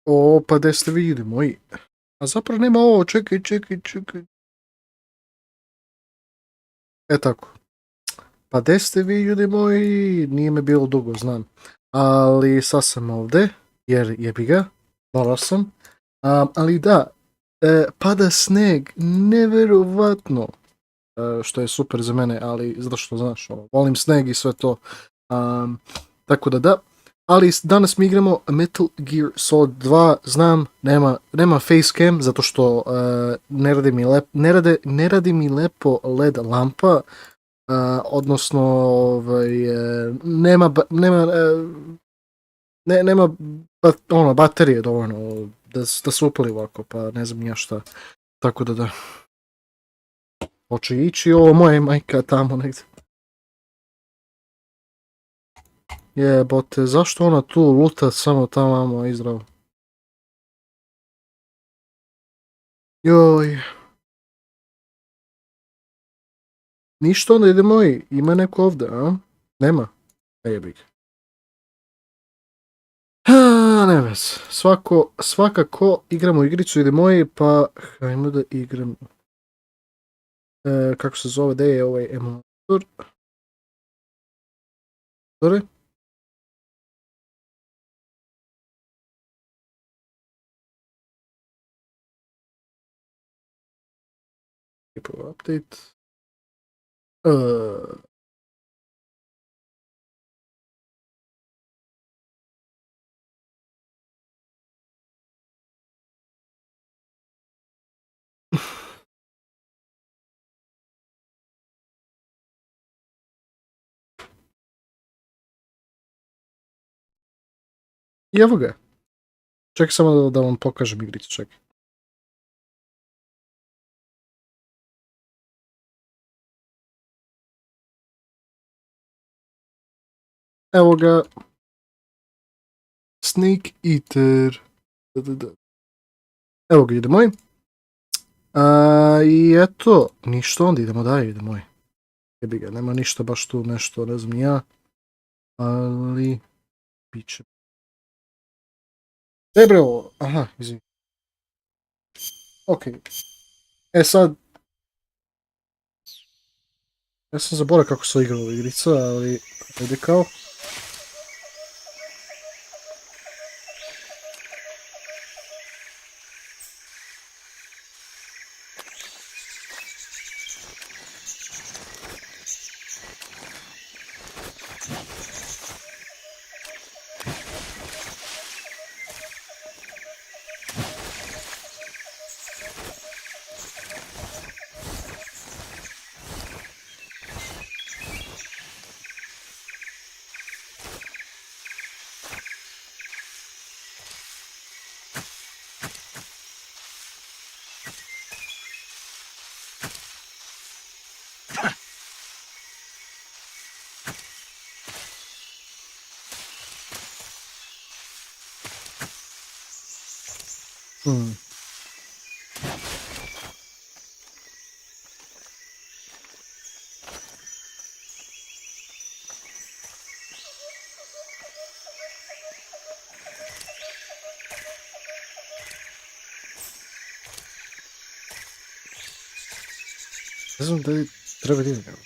O, pa gdje ste vi ljudi moji? A zapravo nema ovo, čekaj. Tako. Pa gdje ste vi ljudi moji? Nije me bilo dugo, znam. Ali sad sam ovdje, jer jebi ga, morao sam. Ali da, pada sneg, nevjerovatno. Što je super za mene, ali zato što znaš, volim sneg i sve to. Tako da. Ali danas mi igramo Metal Gear Solid 2, znam, nema facecam, zato što ne radi mi lepo LED lampa, odnosno nema baterije dovoljno da se upali ovako, pa ne znam ja šta. Tako da. Hoće ići ovo moje majka tamo negdje. Jebote, zašto ona tu luta samo tamo izdravo? Joj. Ništa onda idemo ima neko ovdje, a? Nema? Jebik. Ne vez. Svakako igramo igricu idemo pa hajmo da igram. Kako se zove, da je ovaj emulator? Sorry? Update. I evo ga. Čekaj samo da vam pokažem igricu, čekaj. Evo ga. Snake Eater. Evo ga, idemo. I eto, ništa onda, idemo dalje, idemo. Jebi ga, nema ništa baš tu nešto, ne znam ja. Ali, bit će. Bre ovo, aha, izvim. Ok. Sad. Ja sam zaboravio kako se igrala igrica, ali ajde kao. Ne znam da li treba da idem.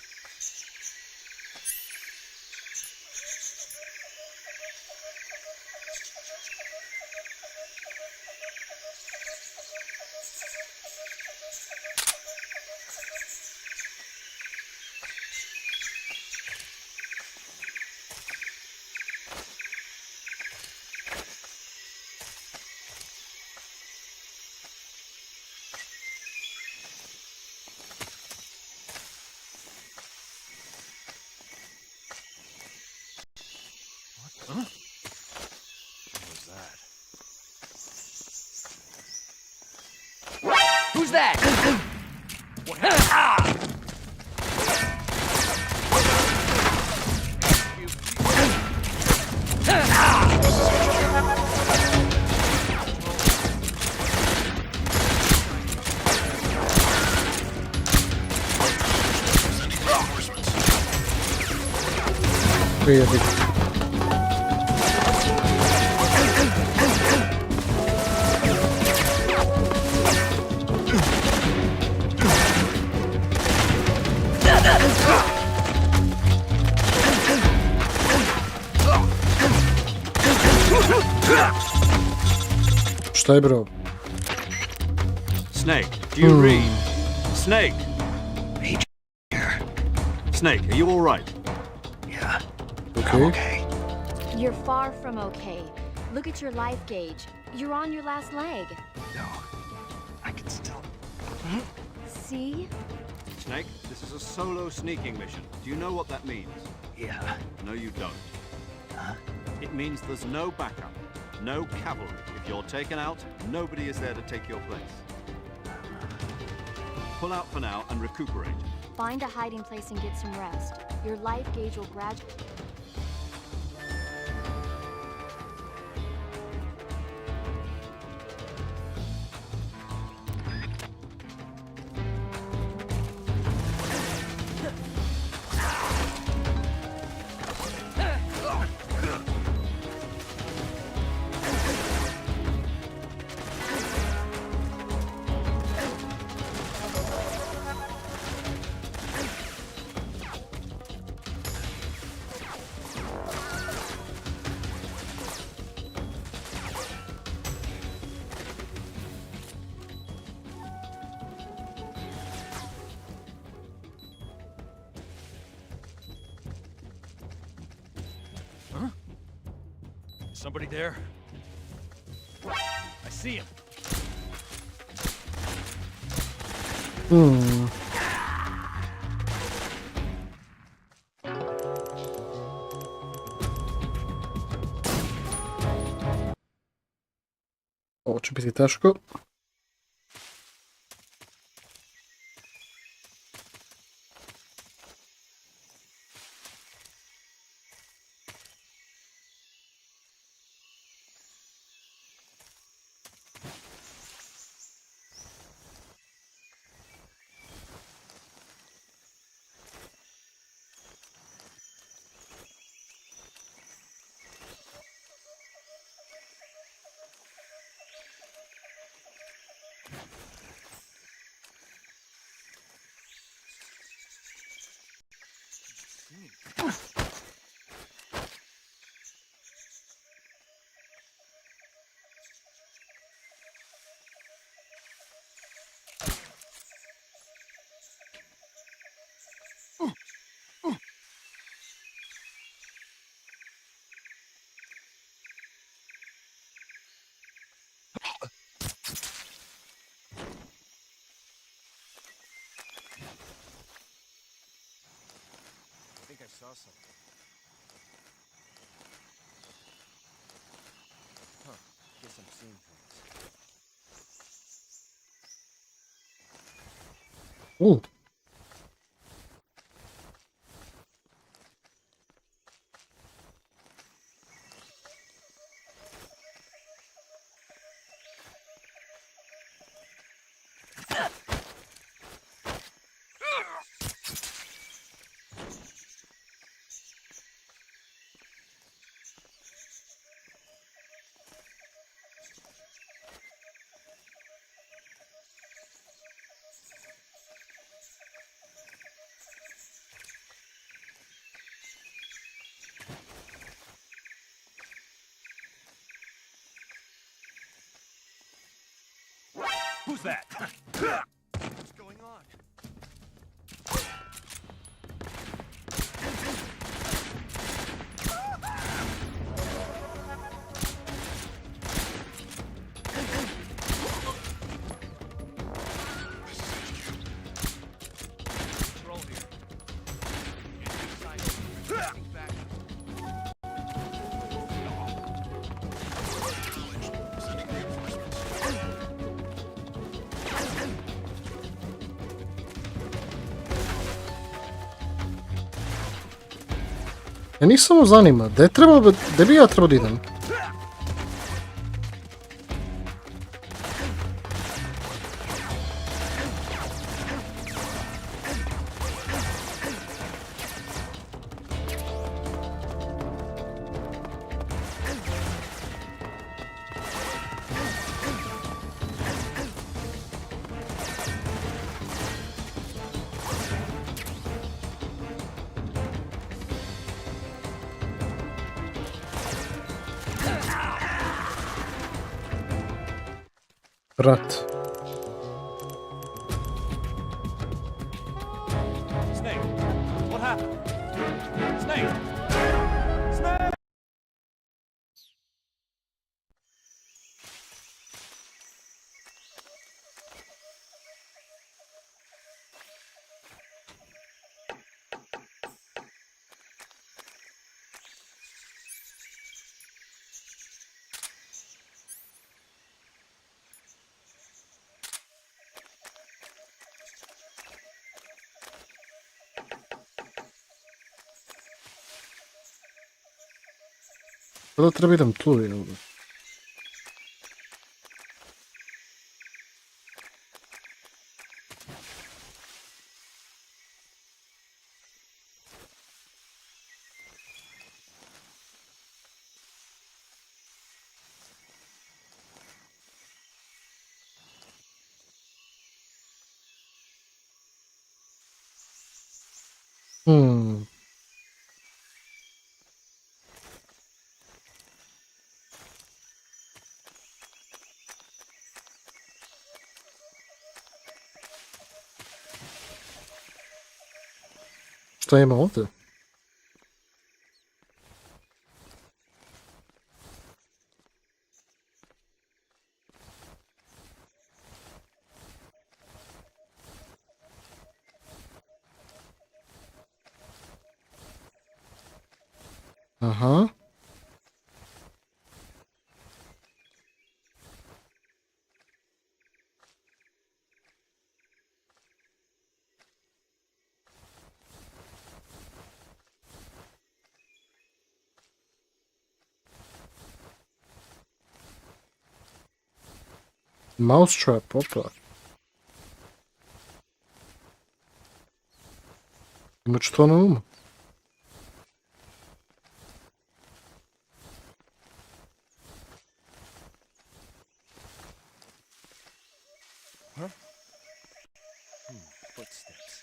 Who's that? Šta je bro? Snake, do you read? Snake! Snake, are you alright? Yeah, Okay. I'm okay. You're far from okay. Look at your life gauge. You're on your last leg. No, I can still... See? Snake, this is a solo sneaking mission. Do you know what that means? Yeah. No, you don't. Huh? It means there's no backup, no cavalry. If you're taken out, nobody is there to take your place. Pull out for now and recuperate. Find a hiding place and get some rest. Your life gauge will gradually... Somebody there? I see him. Ovo će biti teško. I think I saw something. Huh. Guess I'm seeing things. Ooh. Who's that? What's going on? Control here. Back. Ja njih samo zanima, gdje bi ja trebao da idem? Rat. Snake, what happened? Snake! Snake! Sada treba idem tu, jel da? Šta ima ovdje? Aha. Mousetrap, opa. Imat ću to na umu. Footsteps.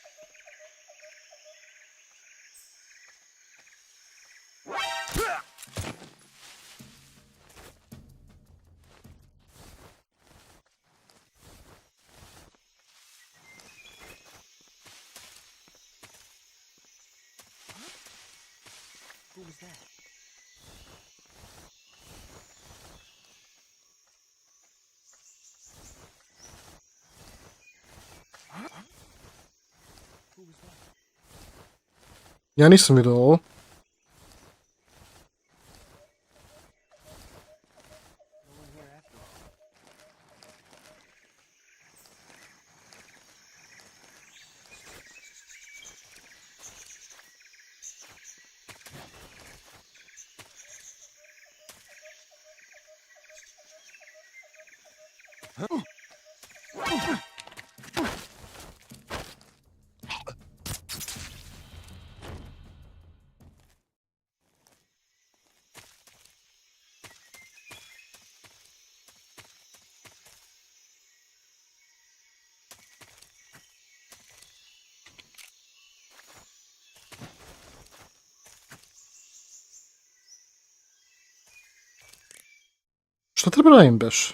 Who was that? Who was that? Ja nisam vidio ovo. No one here after all. Šta treba radim beš?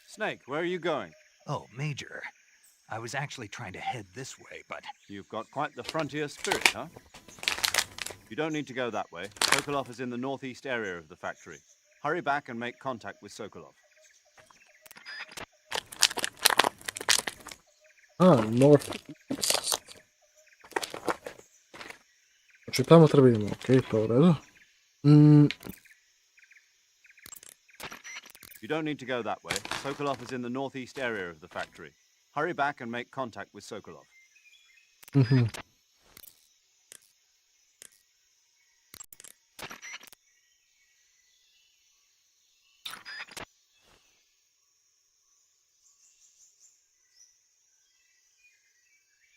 Snake, where are you going? Oh, Major. I was actually trying to head this way, but You've got quite the frontier spirit, huh? You don't need to go that way. Sokolov is in the northeast area of the factory. Hurry back and make contact with Sokolov. North. Znači tamo treba idemo, okej, to u redu. You don't need to go that way. Sokolov is in the northeast area of the factory. Hurry back and make contact with Sokolov.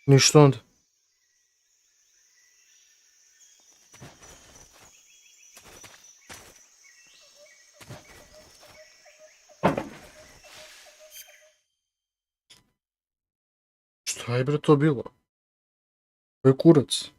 Ništa onda. Šta je bre to bilo? Ko je kurac?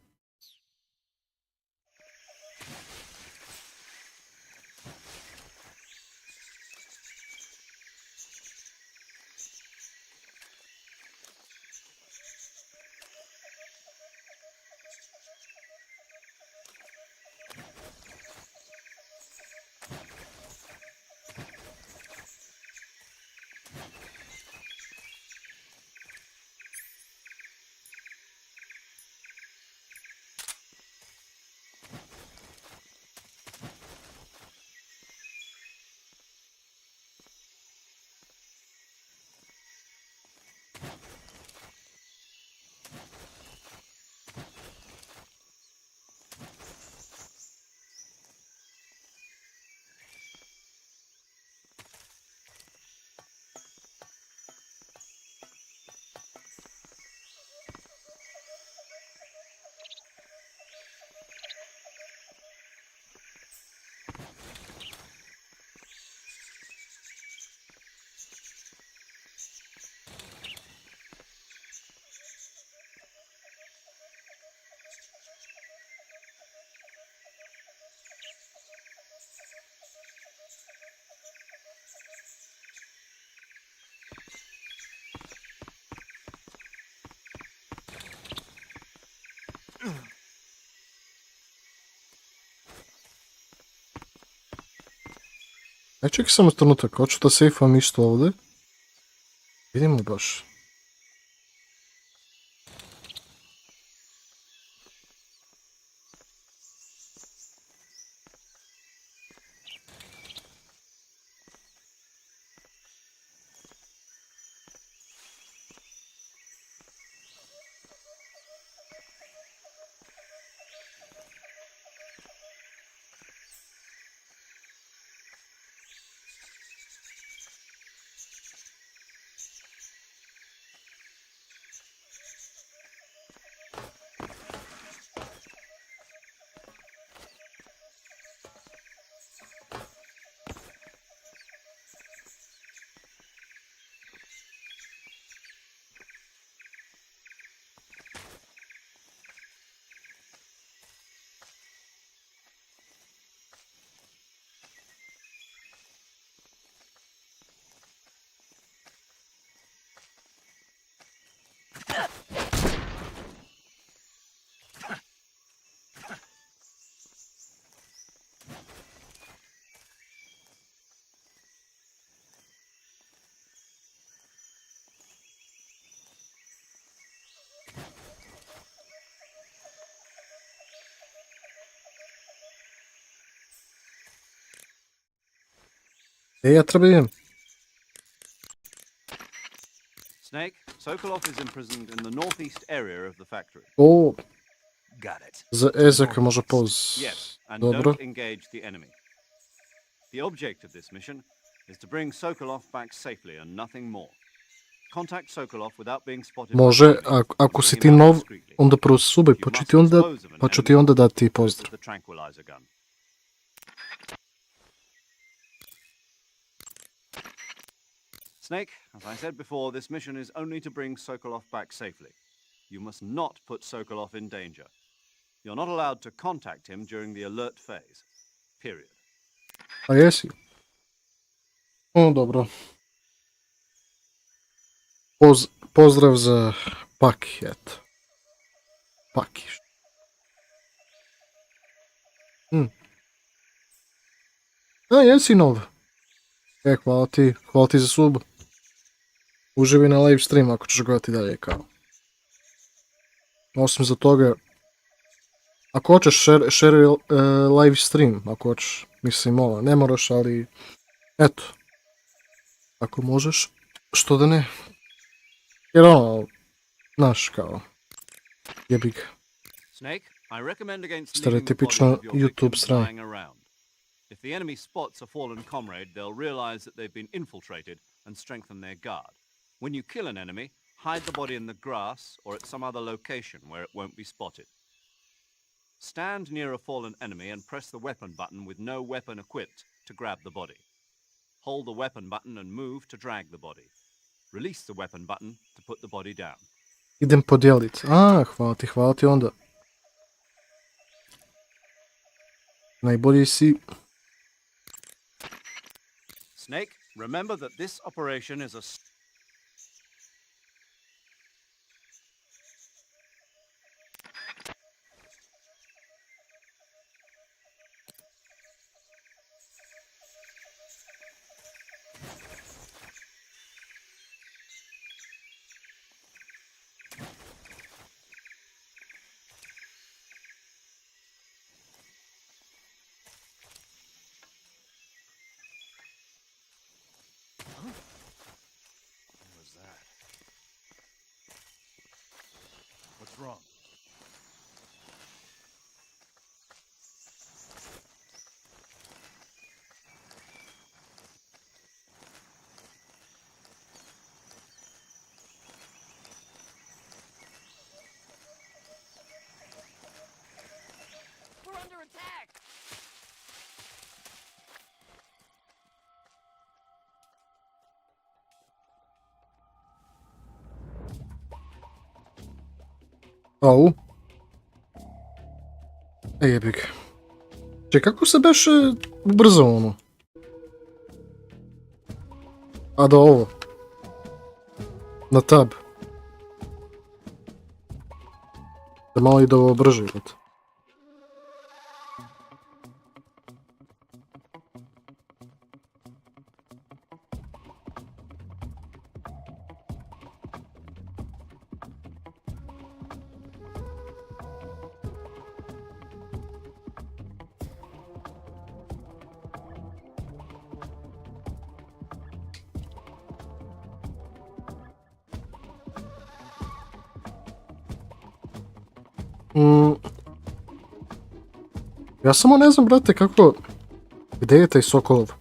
Aj čekaj samo trenutak, hoću da sejfam isto ovdje. Vidim li baš? Ja treba idem. Snake, Sokolov is imprisoned in the northeast area of the factory. O, Got it. za Zeka može poz. Yes, and Dobro. don't engage the enemy. The object of this mission is to bring Sokolov back safely and nothing more. Contact Sokolov without being spotted. Može, ako si ti nov, onda prvo se subaj, pa ću ti onda dati pozdrav. The tranquilizer gun. Snake, as I said before, this mission is only to bring Sokolov back safely. You must not put Sokolov in danger. You're not allowed to contact him during the alert phase. Period. A jesi? O, dobro. Pozdrav za paket. Pakiš. A, jesi nov. Hvala ti za sub. Uživi na Lajv Strim ako ćeš gledati dalje kao. Osim za toga, ako hoćeš share Lajv Strim, ako hoćeš, mislim ne moraš, ali eto, ako možeš, što da ne, jer znaš kao, jebi ga. Snake, I recommend against Stereotipično leaving the body of your YouTube victim strana. lying around. If the enemy spots a fallen comrade, they'll realize that they've been infiltrated and strengthen their guard. When you kill an enemy, hide the body in the grass or at some other location where it won't be spotted. Stand near a fallen enemy and press the weapon button with no weapon equipped to grab the body. Hold the weapon button and move to drag the body. Release the weapon button to put the body down. Idem podijelit. A, hvala ti onda. Najbolji si. Snake, remember that this operation is a... What was that? What's wrong? We're under attack! Au. Jebi ga. Čekaj, kako se beše brzo ono? A da ovo. Na tab. Da malo i da ovo brže ide. Ja samo ne znam, brate, kako... Gde je taj Sokolov?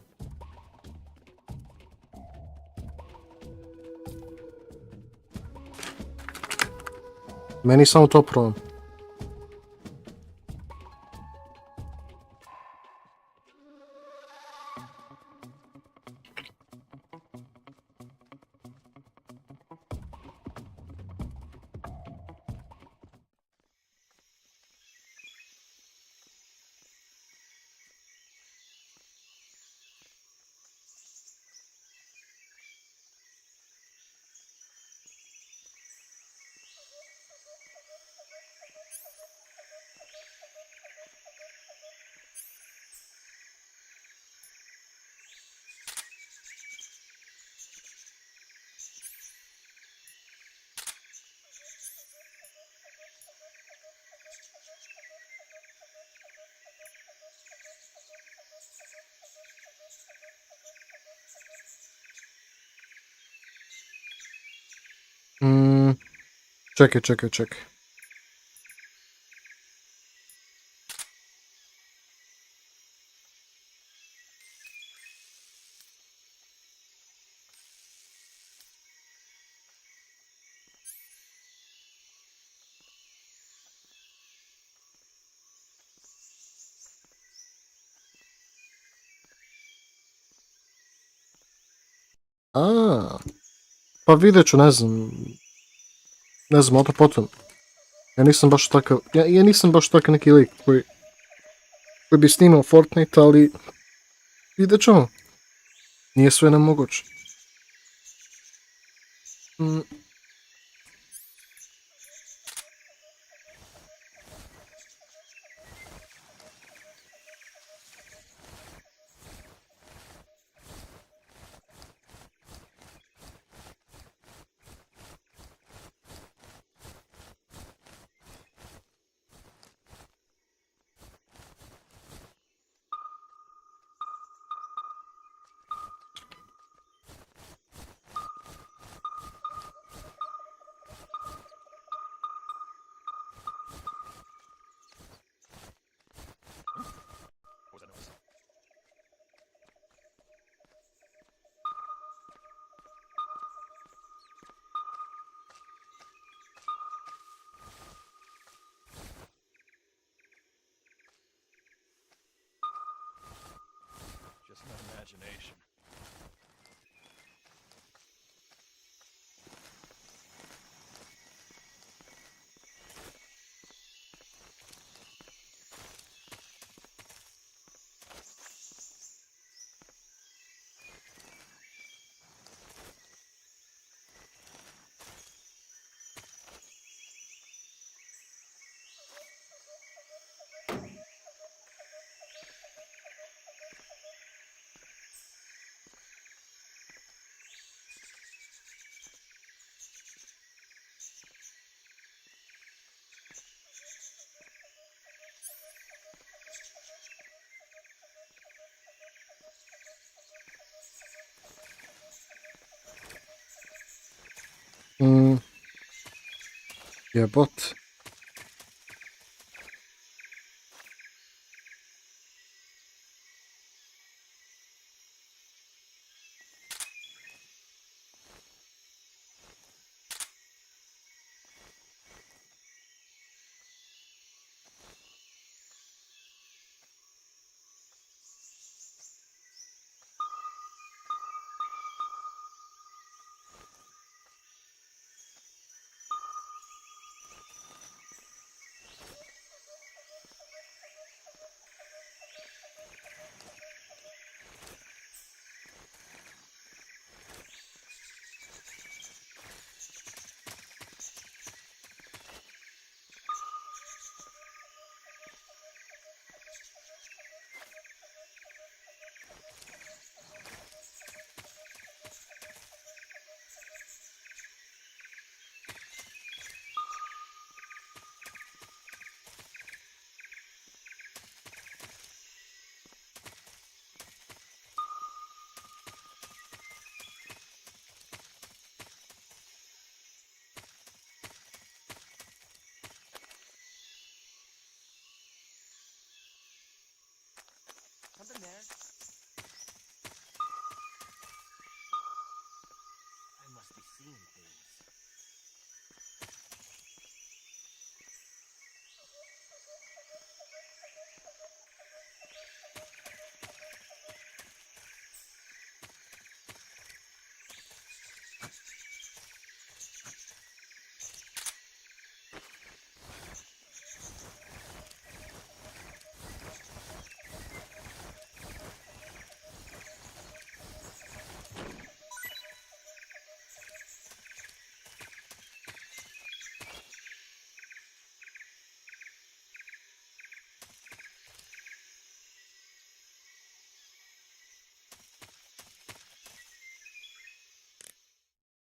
Meni samo to problem. Čekaj. Pa vidjet ću, ne znam, o to potom. Ja nisam baš takav, ja nisam baš takav neki lik koji bi snimao Fortnite, ali vidjet ćemo. Nije sve nemoguće. What was that noise? Just my imagination. Jebot.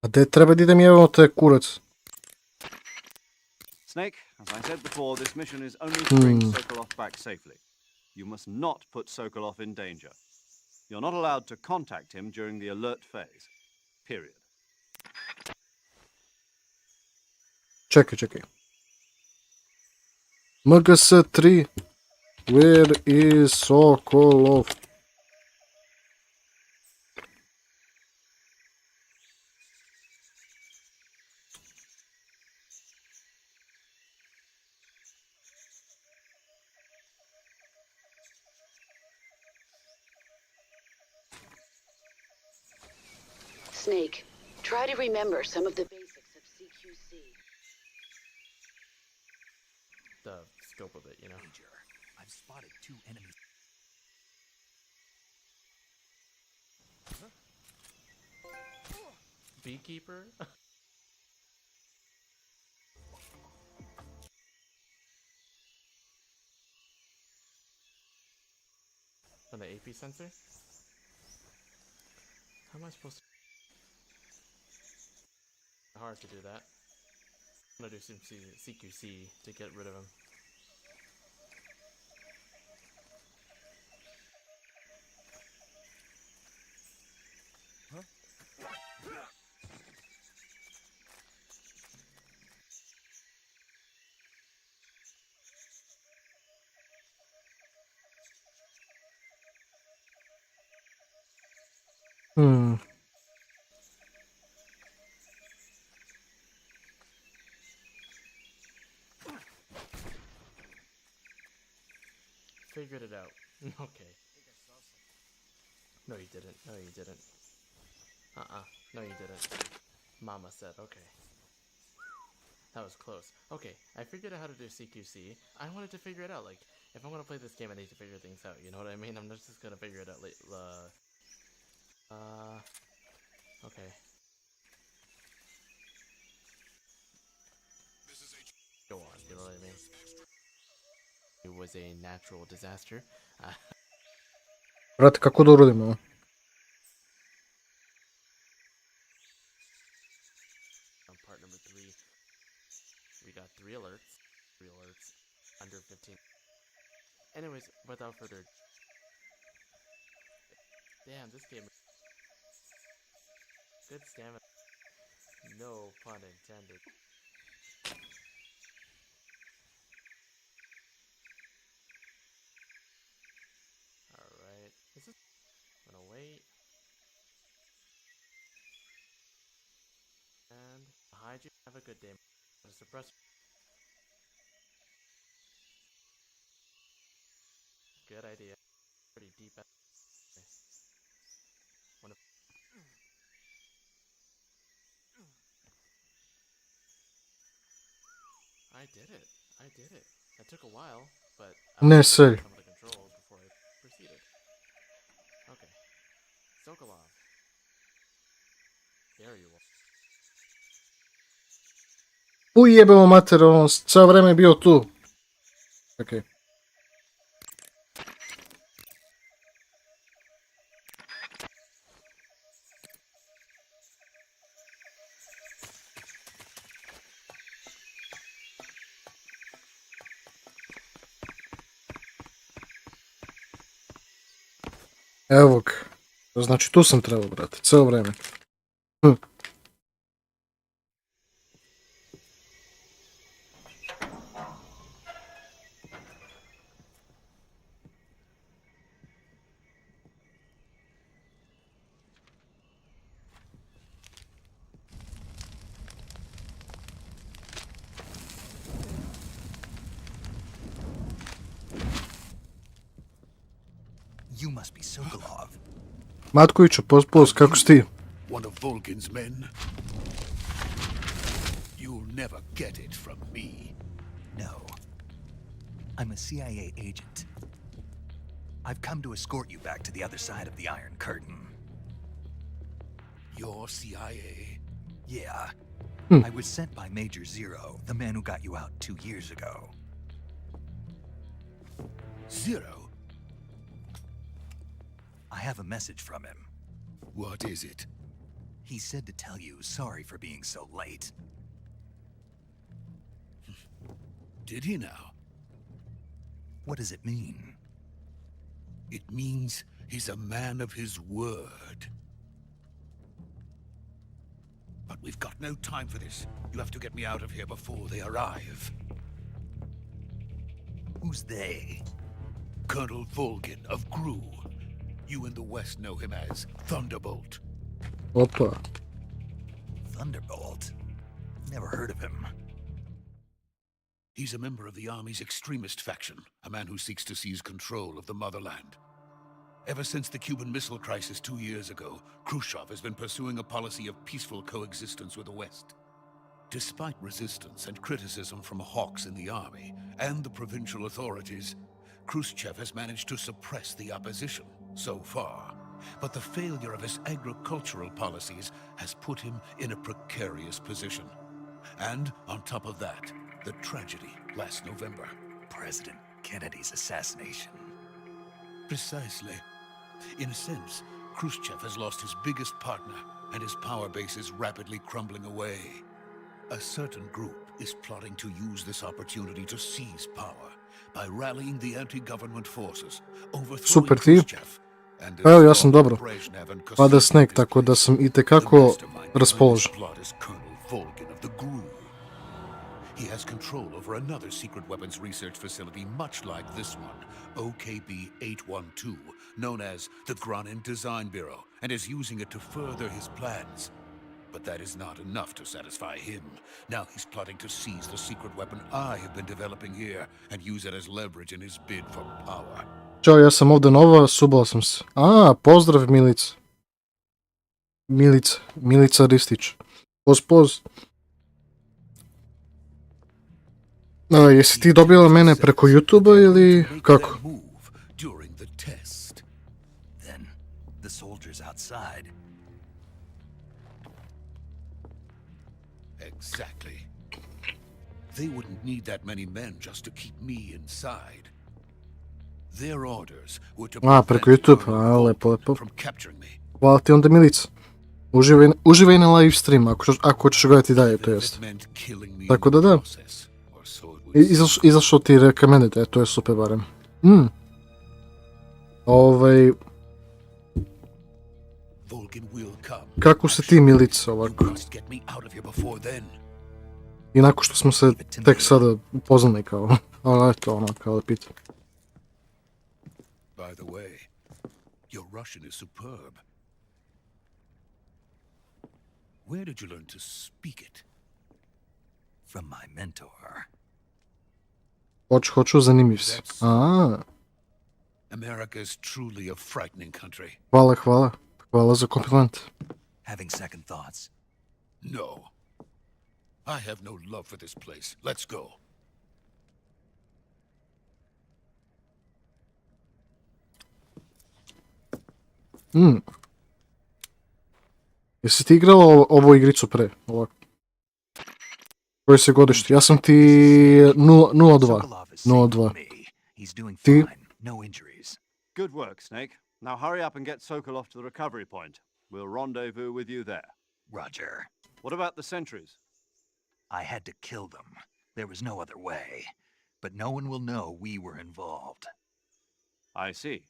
A gdje treba da idem jebamo te kurac? Snake, as I said before, this mission is only to bring Sokolov back safely. You must not put Sokolov in danger. You're not allowed to contact him during the alert phase. Period. Čekaj. MGS3. Where is Sokolov? Snake, try to remember some of the basics of CQC. The scope of it, you know. Major, I've spotted 2 enemies. Beekeeper? On the AP sensor? How am I supposed to... Hard to do that. I'm gonna do some CQC to get rid of him. Figured it out. Okay. No, you didn't. No, you didn't. No, you didn't. Mama said, okay. That was close. Okay, I figured out how to do CQC. I wanted to figure it out. Like, if I'm gonna play this game, I need to figure things out. You know what I mean? I'm not just gonna figure it out okay. Go on, you know what I mean? It was a natural disaster. Brate, kako da uradimo ovo? On part number 3, we got 3 alerts. 3 alerts. Under 15. Anyways, without further ado. Damn, this game... Good stamina. No pun intended. Alright. This is... I'm gonna wait. And hide you. Have a good day. Suppress. Good idea. Pretty deep. I did it. I did it. It took a while, but I Ne, was sorry. some of the control before I proceeded. Okay. Sokolov. There you are. Ujebemo mater, on cijelo vreme bio tu. Okej. Evo ga. Znači tu sam trebao, brate, cijelo vreme. You must be Sokolov. Matkoviću, poz, kako si ti? One of Volgin's men. You'll never get it from me. No. I'm a CIA agent. I've come to escort you back to the other side of the Iron Curtain. You're CIA? Yeah. Hmm. I was sent by Major Zero, the man who got you out 2 years ago. Zero? I have a message from him. What is it? He said to tell you sorry for being so late. Did he now? What does it mean? It means he's a man of his word. But we've got no time for this. You have to get me out of here before they arrive. Who's they? Colonel Volgin of Gru. You in the West know him as Thunderbolt. Opa. Thunderbolt? Never heard of him. He's a member of the Army's extremist faction, a man who seeks to seize control of the motherland. Ever since the Cuban Missile Crisis 2 years ago, Khrushchev has been pursuing a policy of peaceful coexistence with the West. Despite resistance and criticism from hawks in the army and the provincial authorities, Khrushchev has managed to suppress the opposition so far. But the failure of his agricultural policies has put him in a precarious position. And on top of that, the tragedy last November. President Kennedy's assassination. Precisely. In a sense, Khrushchev has lost his biggest partner, and his power base is rapidly crumbling away. A certain group is plotting to use this opportunity to seize power by rallying the anti-government forces, overthrowing Super ti. Khrushchev, and Pa evo, ja sam dobro. Brezhnev and Pada sneg, Kosygin's tako da plan. sam The itekako mastermind behind this raspoložen. plot is Colonel Volgin of the Gru. He has control over another secret weapons research facility much like this one, OKB-812, known as the Granin Design Bureau, and is using it to further his plans. But that is not enough to satisfy him. Now he's plotting to seize the secret weapon I have been developing here and use it as leverage in his bid for power. Ćao, ja sam ovdje nova, subala sam se. Pozdrav Milica. Milica Ristić. Poz. Jesi ti dobila mene preko YouTube-a ili kako? During the test. Then, the soldiers outside. Exactly. They wouldn't need that many men just to keep me inside. Their orders were to Preko prevent YouTube, Colonel lepo. Volgin from capturing me. Hvala ti onda Milica. Uživaj na live stream, ako hoćeš gledati dalje, to jest. If it meant killing me Tako in da the da. process, or so it would seem. Izašao ti recommended, to je super barem. Volgin will come. Kako se ti Milica You ovako? must get me out of here before then. I nakon što smo se tek sada upoznali kao, ali eto ono, kao da pitam. By the way, your Russian is superb. Where did you learn to speak it? From my mentor. Hoću, zanimljiv si. America is truly a frightening country. Hvala. Hvala za kompliment. Having second thoughts. No. I have no love for this place. Let's go. Jesi ti igrala ovu igricu pre? Ovako. Koje se godište? Ja sam ti 02. Sokolov is safe 02. with me. He's doing Ti? fine. No injuries. Good work, Snake. Now hurry up and get Sokolov to the recovery point. We'll rendezvous with you there. Roger. What about the sentries? I had to kill them. There was no other way. But no one will know we were involved. I see.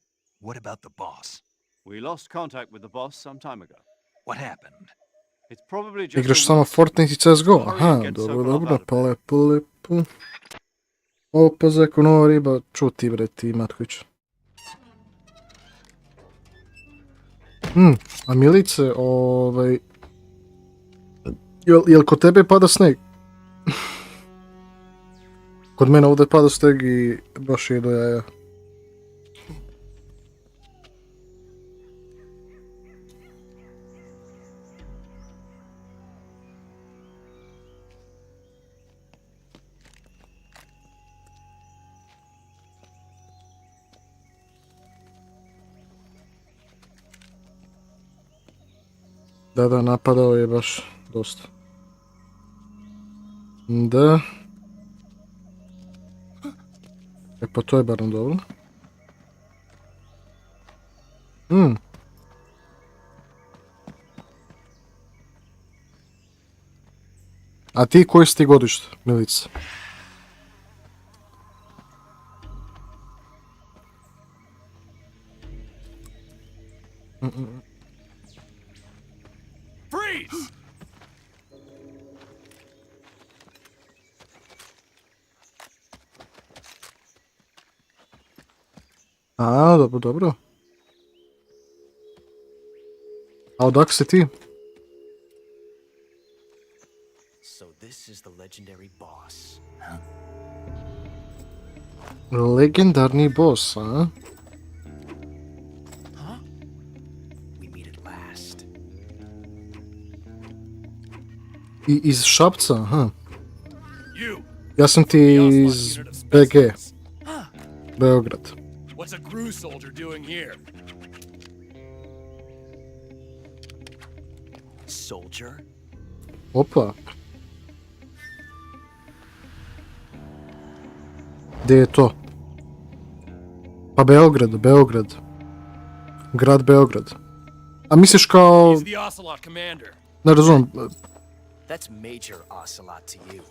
What about the boss? We lost contact with the boss some time ago. What happened? It's probably just Igraš a samo weak- Fortnite i CSGO? Hurry Aha, and get dobro, Sokolov dobro, out of pa there. lepo. Opa, zeko, nova riba, čuti bre ti Matković. A Milice, jel kod tebe pada sneg? Kod mene ovdje pada sneg i baš je do jaja. Da, napadao je baš dosta. Da. Pa to je barem dobro. A ti koji si ti godište, Milica? Freeze! A, dobro, dobro. A odak si ti? So this is the legendary boss. Legendarni boss, a? We meet at last. I iz Šapca, aha. You! Ja sam ti the onslaught iz unit of BG, specimens. Beograd. What's a Gru soldier doing here? Soldier? Opa. Gdje je to? Pa Beograd, Beograd. Grad Beograd. A misliš kao... He's the Ocelot commander. Ne razumijem. That's Major Ocelot to you.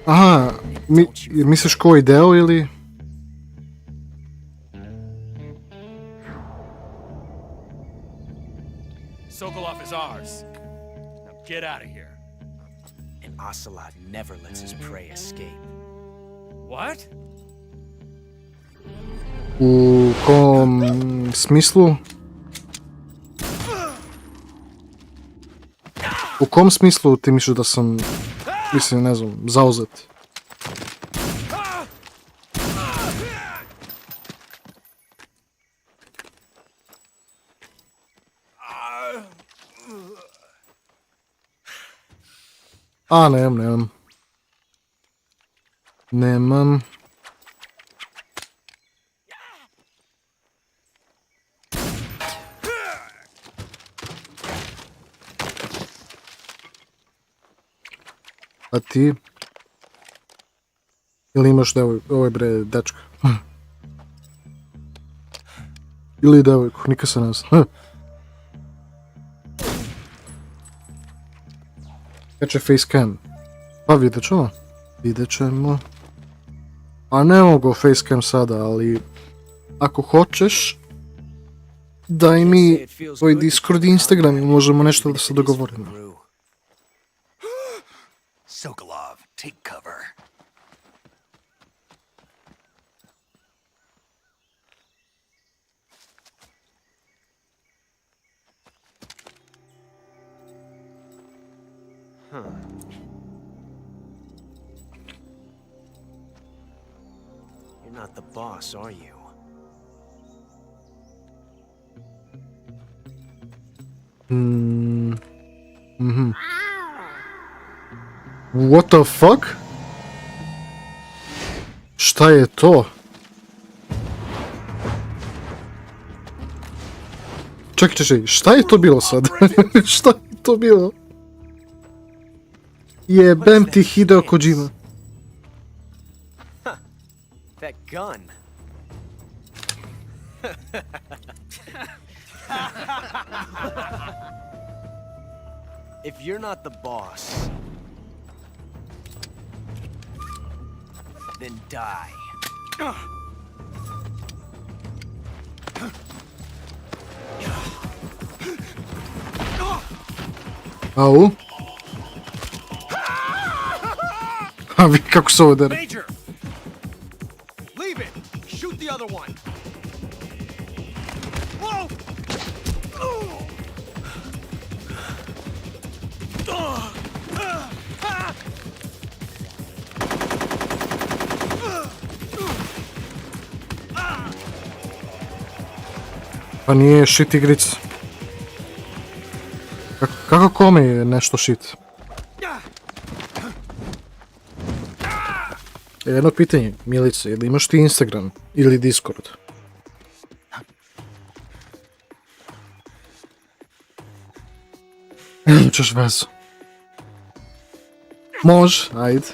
Aha, misliš koji deo ili... Sokolov is ours. Now get out of here. And Ocelot never lets his prey escape. What? U kom smislu? U kom smislu ti misliš da sam, mislim, ne znam, zauzet? A, nemam. Nemam. A ti? Ili imaš devojku? Ovo je bre dečka. Ili devojku, nikad se ne zna. Kad će facecam? Pa vidjet ćemo. Vidjet ćemo. A ne mogu facecam sada, ali... Ako hoćeš... Daj mi tvoj Discord i Instagram i možemo nešto da se dogovorimo. Sokolov, take cover. You're not the boss, are you? What the fuck? Šta je to? Čekaj, šta je to bilo sad? Šta je to bilo? Jebem ti Hideo Kojima. That gun. If you're not the boss, then die. Au? A vi kako se ovo dere? Major! Leave it! Shoot the other one! Whoa! Pa nije shit igrica. Kako kome je nešto shit? Jedno pitanje, Milice, ili imaš ti Instagram ili Discord? Češ vezu. Može, ajde.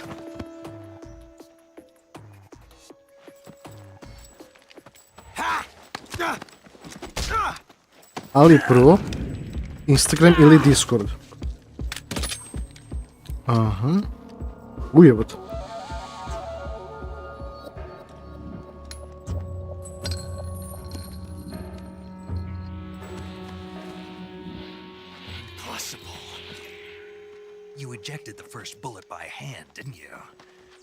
Ali prvo, Instagram ili Discord. Aha. Ujebot. Impossible. You ejected the first bullet by hand, didn't you?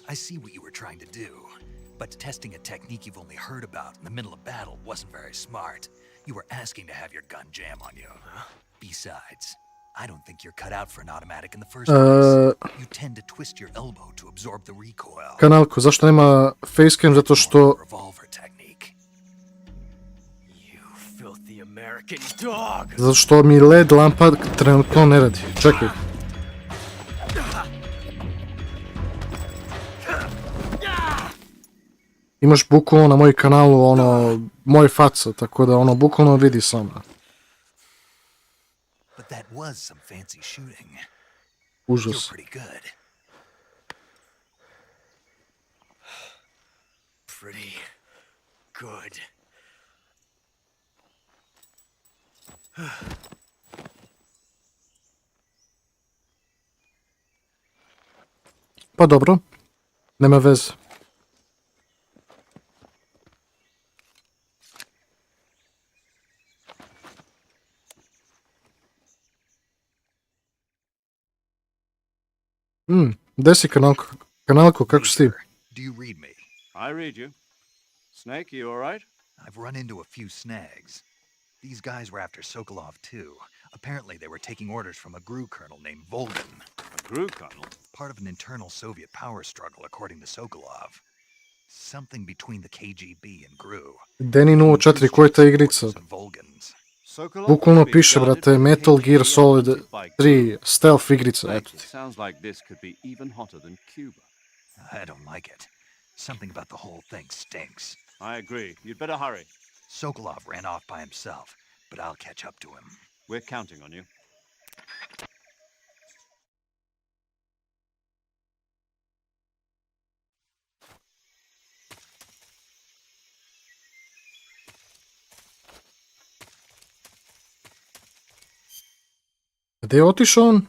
I see what you were trying to do. But testing a technique you've only heard about in the middle of battle wasn't very smart. You were asking to have your gun jam on you. Besides, I don't think you're cut out for an automatic in the first place. You tend to twist your elbow to absorb the recoil. Kanalko, zašto nema facecam? Zato što... Revolver technique. You filthy American dog! Zato što mi LED lampa trenutno ne radi. Čekaj. Imaš bukvalno na moj kanalu ono, moj faca, tako da ono, bukvalno vidi samo. But that was some fancy shooting. Užas. You're pretty good. Pretty good. Pa dobro, nema veze. Gdje si kanalko? Kanalko, kako si ti? Do you read me? I read you. Snake, you all right? I've run into a few snags. These guys were after Sokolov too. Apparently they were taking orders from a GRU colonel named Volgan. A GRU colonel? Part of an internal Soviet power struggle, according to Sokolov. Something between the KGB and GRU. Deni 04, ko je ta igrica? Bukvalno piše, brate, Metal Gear Solid 3, stealth igrica, eto ti. Sounds like this could be even hotter than Cuba. I don't like it. Something about the whole thing stinks. I agree. You'd better hurry. Sokolov ran off by himself, but I'll catch up to him. We're counting on you. Gdje je otišao on?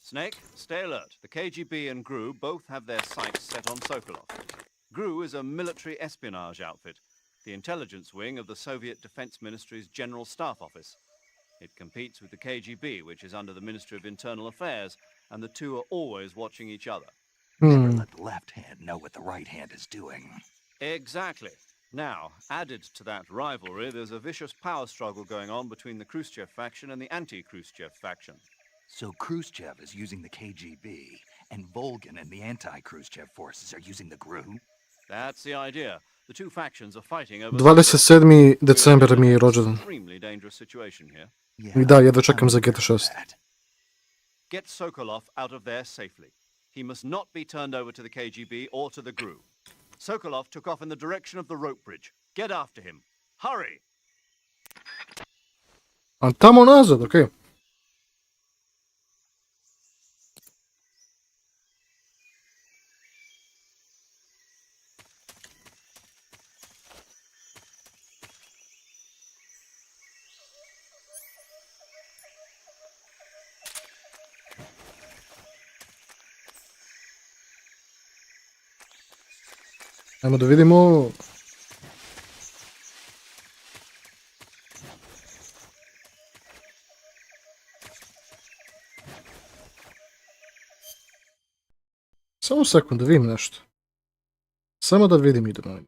Snake, stay alert. The KGB and GRU both have their sights set on Sokolov. GRU is a military espionage outfit, the intelligence wing of the Soviet Defense Ministry's General Staff Office. It competes with the KGB, which is under the Ministry of Internal Affairs, and the two are always watching each other. Never let the left hand know what the right hand is doing. Exactly. Now, added to that rivalry, there's a vicious power struggle going on between the Khrushchev faction and the anti-Khrushchev faction. So Khrushchev is using the KGB, and Volgan and the anti-Khrushchev forces are using the GRU? That's the idea. The two factions are fighting over... 27. decembar mi je rođendan. Extremely dangerous situation here. I da, jedva čekam za GTA 6. Get Sokolov out of there safely. He must not be turned over to the KGB or to the GRU. Sokolov took off in the direction of the rope bridge. Get after him. Hurry! A tamo nazad, okej. Ajmo da vidimo. Samo sekund da vidim nešto. Samo da vidim idemo.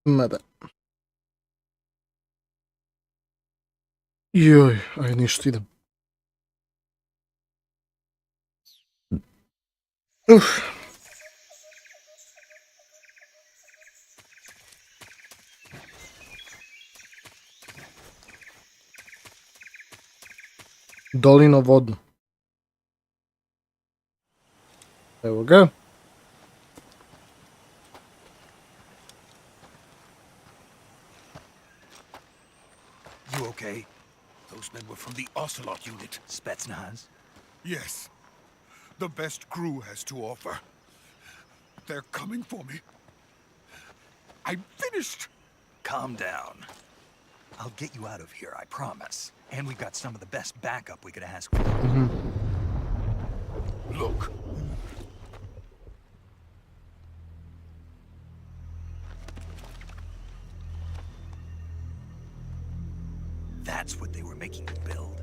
Mada. Joj, aj ništa, idem. Dolino vodno. Evo ga. You okay? Those men were from the Ocelot unit. Spetsnaz? Yes. the best crew has to offer. They're coming for me. I'm finished. Calm down. I'll get you out of here, I promise. And we've got some of the best backup we could ask for. Look. That's what they were making you build?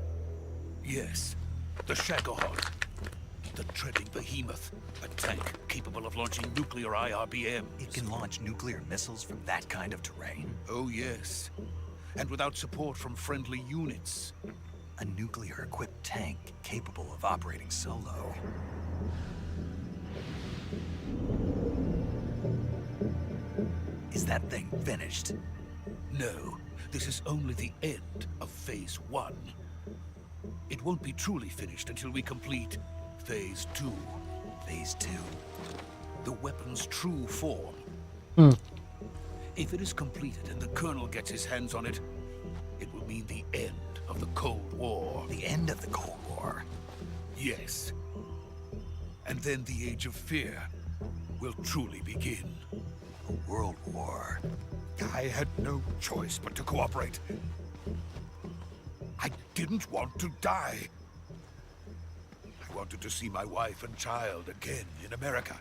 Yes, the Shagohod. The treading behemoth. A tank capable of launching nuclear IRBMs. It can launch nuclear missiles from that kind of terrain? Oh, yes. And without support from friendly units. A nuclear-equipped tank capable of operating solo. Is that thing finished? No, this is only the end of Phase 1. It won't be truly finished until we complete Phase 2. Phase 2? The weapon's true form. If it is completed and the Colonel gets his hands on it, it will mean the end of the Cold War. The end of the Cold War? Yes. And then the Age of Fear will truly begin. A world war. I had no choice but to cooperate. I didn't want to die. I wanted to see my wife and child again in America.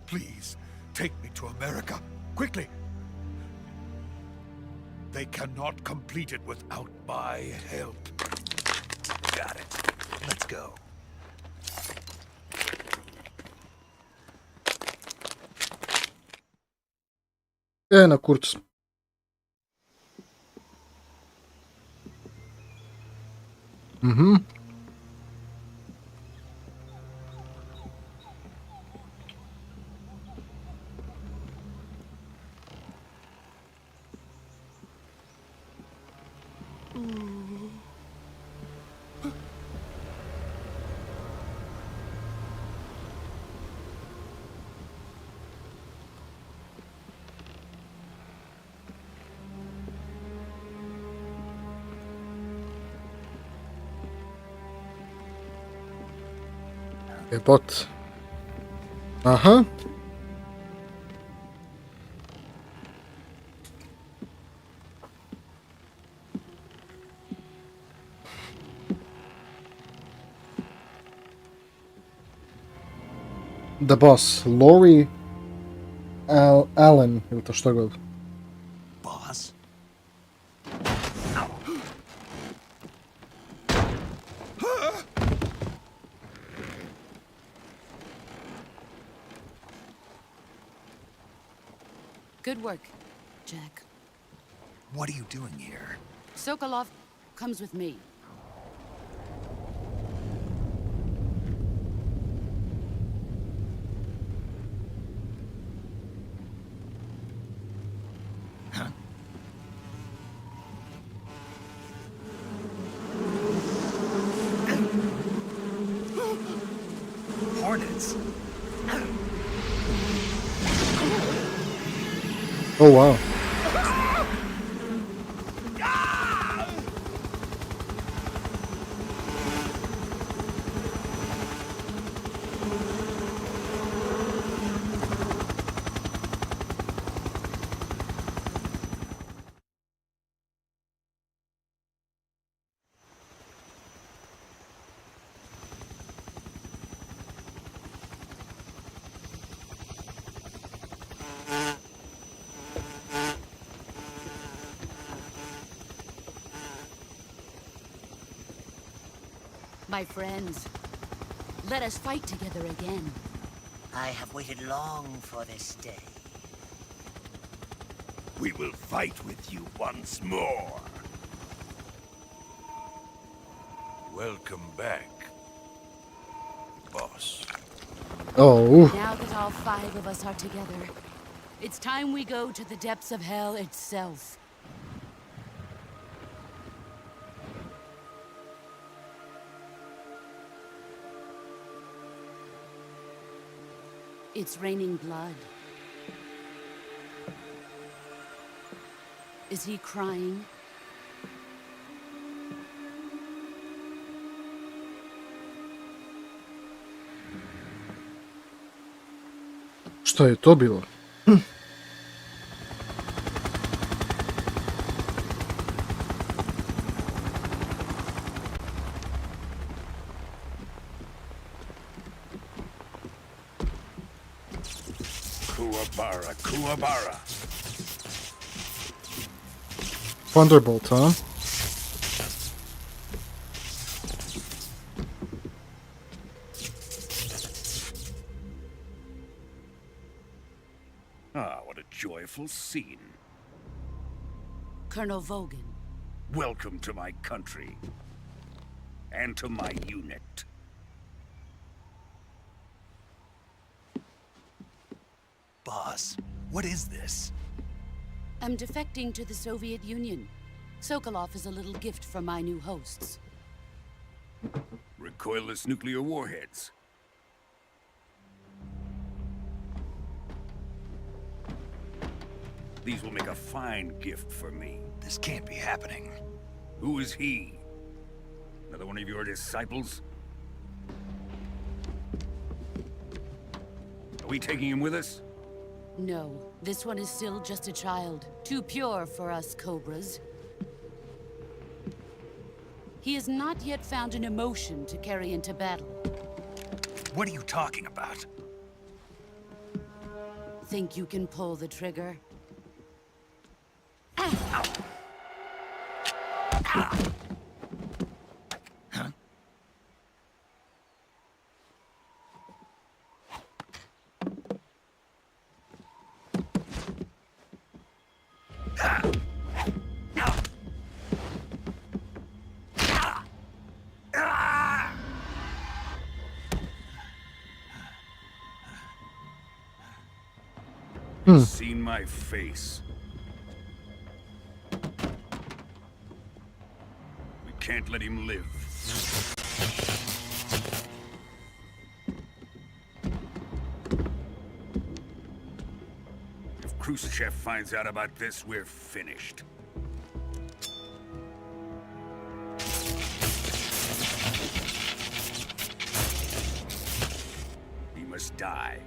Please, take me to America, quickly. They cannot complete it without my help. Got it. Let's go. Na kurcu. Bot. Aha. The boss, Lori Allen, ili to što god. Boss? Good work, Jack. What are you doing here? Sokolov comes with me. Huh? Hornets? Oh wow. My friends, let us fight together again. I have waited long for this day. We will fight with you once more. Welcome back, boss. Oh. Now that all 5 of us are together, it's time we go to the depths of hell itself. It's raining blood. Is he crying? Šta je to bilo? Kuwabara, Kuwabara. Thunderbolt, huh? Ah, what a joyful scene. Colonel Vogan. Welcome to my country. And to my unit. Boss, what is this? I'm defecting to the Soviet Union. Sokolov is a little gift from my new hosts. Recoilless nuclear warheads. These will make a fine gift for me. This can't be happening. Who is he? Another one of your disciples? Are we taking him with us? No, this one is still just a child. Too pure for us Cobras. He has not yet found an emotion to carry into battle. What are you talking about? Think you can pull the trigger? Seen my face. We can't let him live. If Khrushchev finds out about this, we're finished. He must die.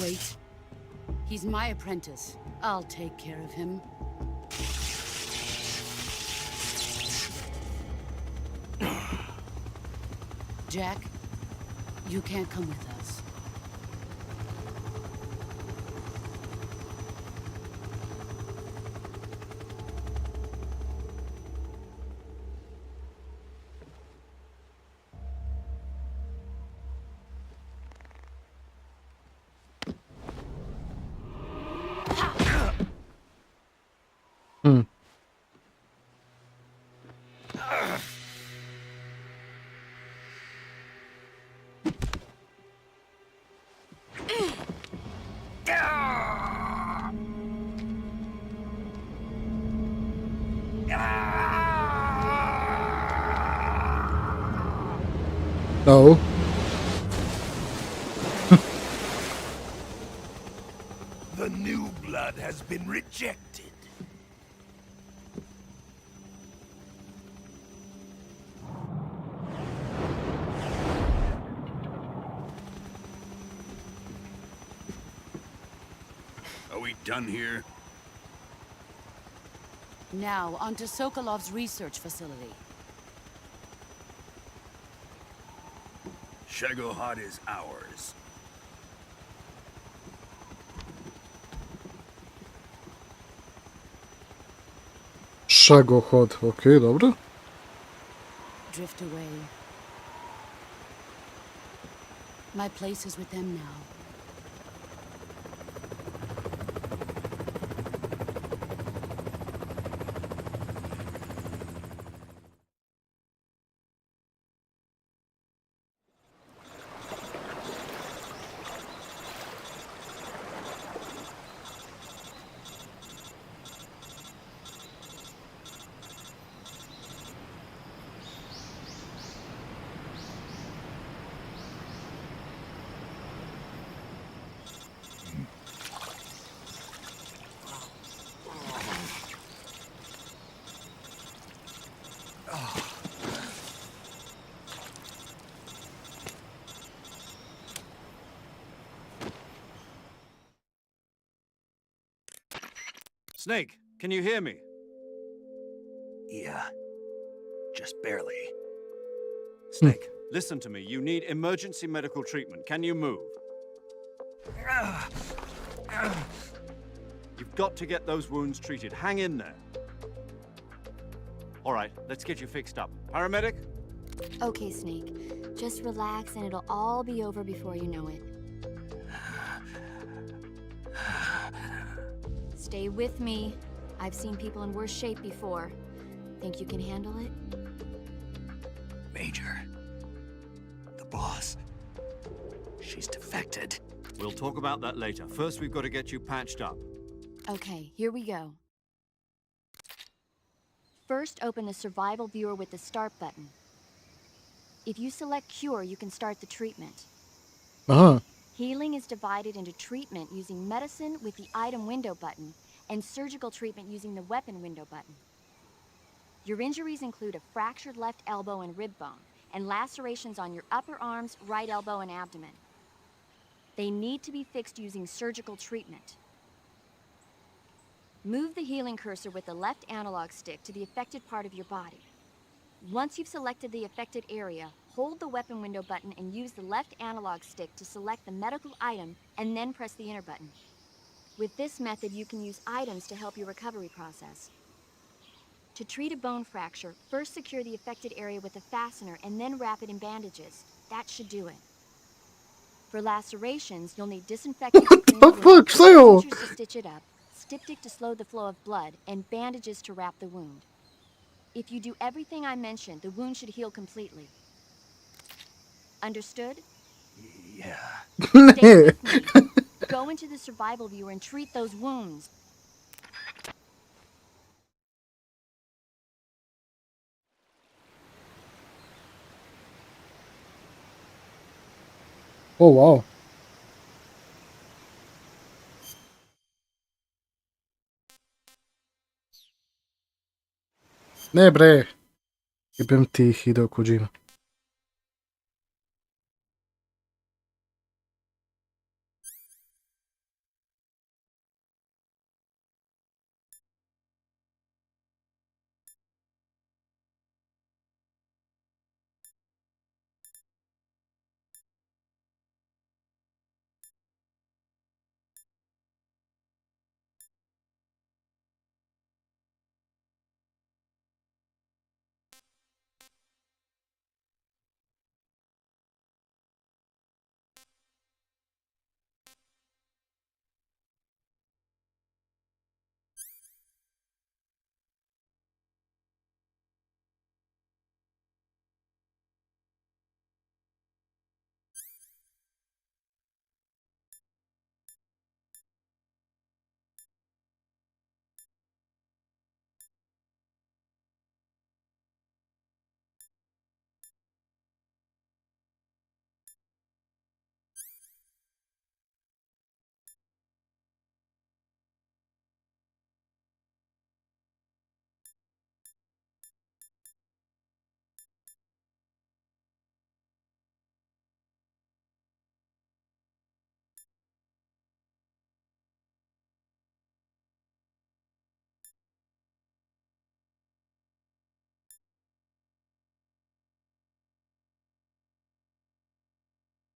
Wait. He's my apprentice. I'll take care of him. Jack, you can't come with us. No. The new blood has been rejected. Are we done here? Now, onto Sokolov's research facility. Shagohod is ours. Šagohod, okej, dobro. Drift away. My place is with them now. Snake, can you hear me? Yeah. Just barely. Snake, listen to me. You need emergency medical treatment. Can you move? You've got to get those wounds treated. Hang in there. All right, let's get you fixed up. Paramedic? Okay, Snake. Just relax and it'll all be over before you know it. Stay with me. I've seen people in worse shape before. Think you can handle it? Major. The boss. She's defected. We'll talk about that later. First, we've got to get you patched up. Okay, here we go. First, open the survival viewer with the start button. If you select cure, you can start the treatment. Aha. Healing is divided into treatment using medicine with the item window button and surgical treatment using the weapon window button. Your injuries include a fractured left elbow and rib bone and lacerations on your upper arms, right elbow, and abdomen. They need to be fixed using surgical treatment. Move the healing cursor with the left analog stick to the affected part of your body. Once you've selected the affected area, hold the weapon window button and use the left analog stick to select the medical item and then press the enter button. With this method, you can use items to help your recovery process. To treat a bone fracture, first secure the affected area with a fastener and then wrap it in bandages. That should do it. For lacerations, you'll need disinfectant to clean the wound, sutures to stitch it up, styptic to slow the flow of blood, and bandages to wrap the wound. If you do everything I mentioned, the wound should heal completely. Understood? Yeah. Stay with me. Go into the survival viewer and treat those wounds. Oh, wow. Ne bre. Jebem ti Hideo Kojima.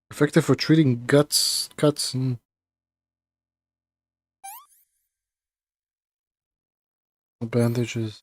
Effective for treating cuts and bandages.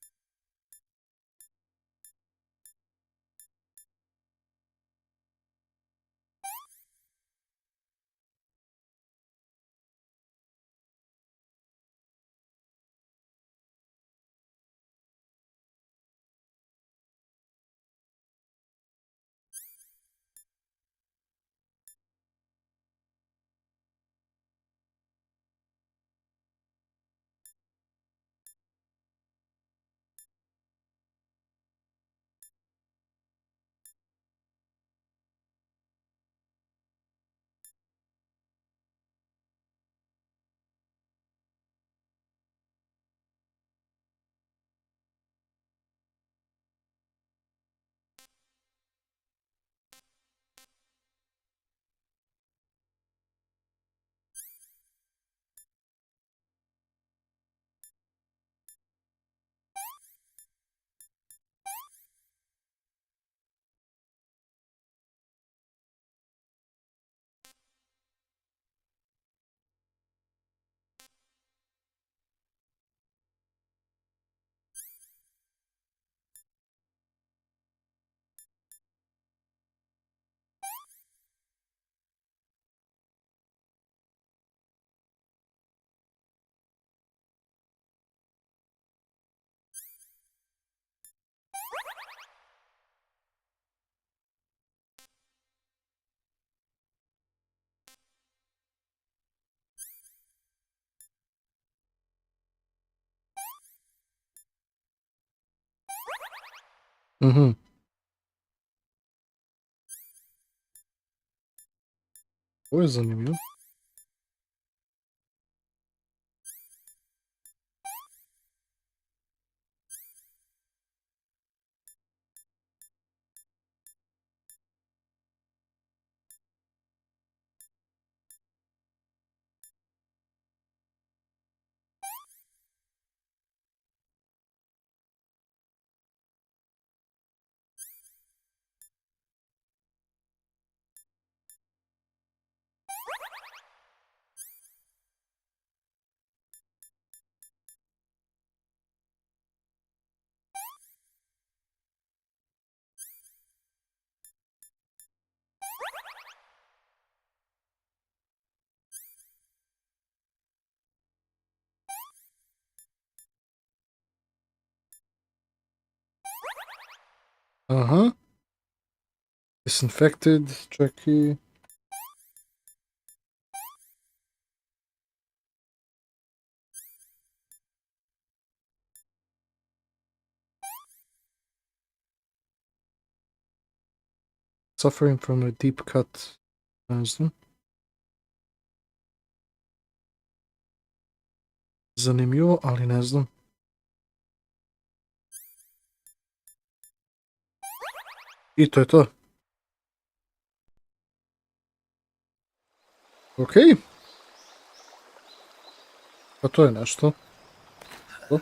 Mhm. Ovo je zanimljivo. Aha. Disinfected, čak i... Suffering from a deep cut. Ne znam. Zanimljivo, ali ne znam. I to je to. Ok. Pa to je nešto. To.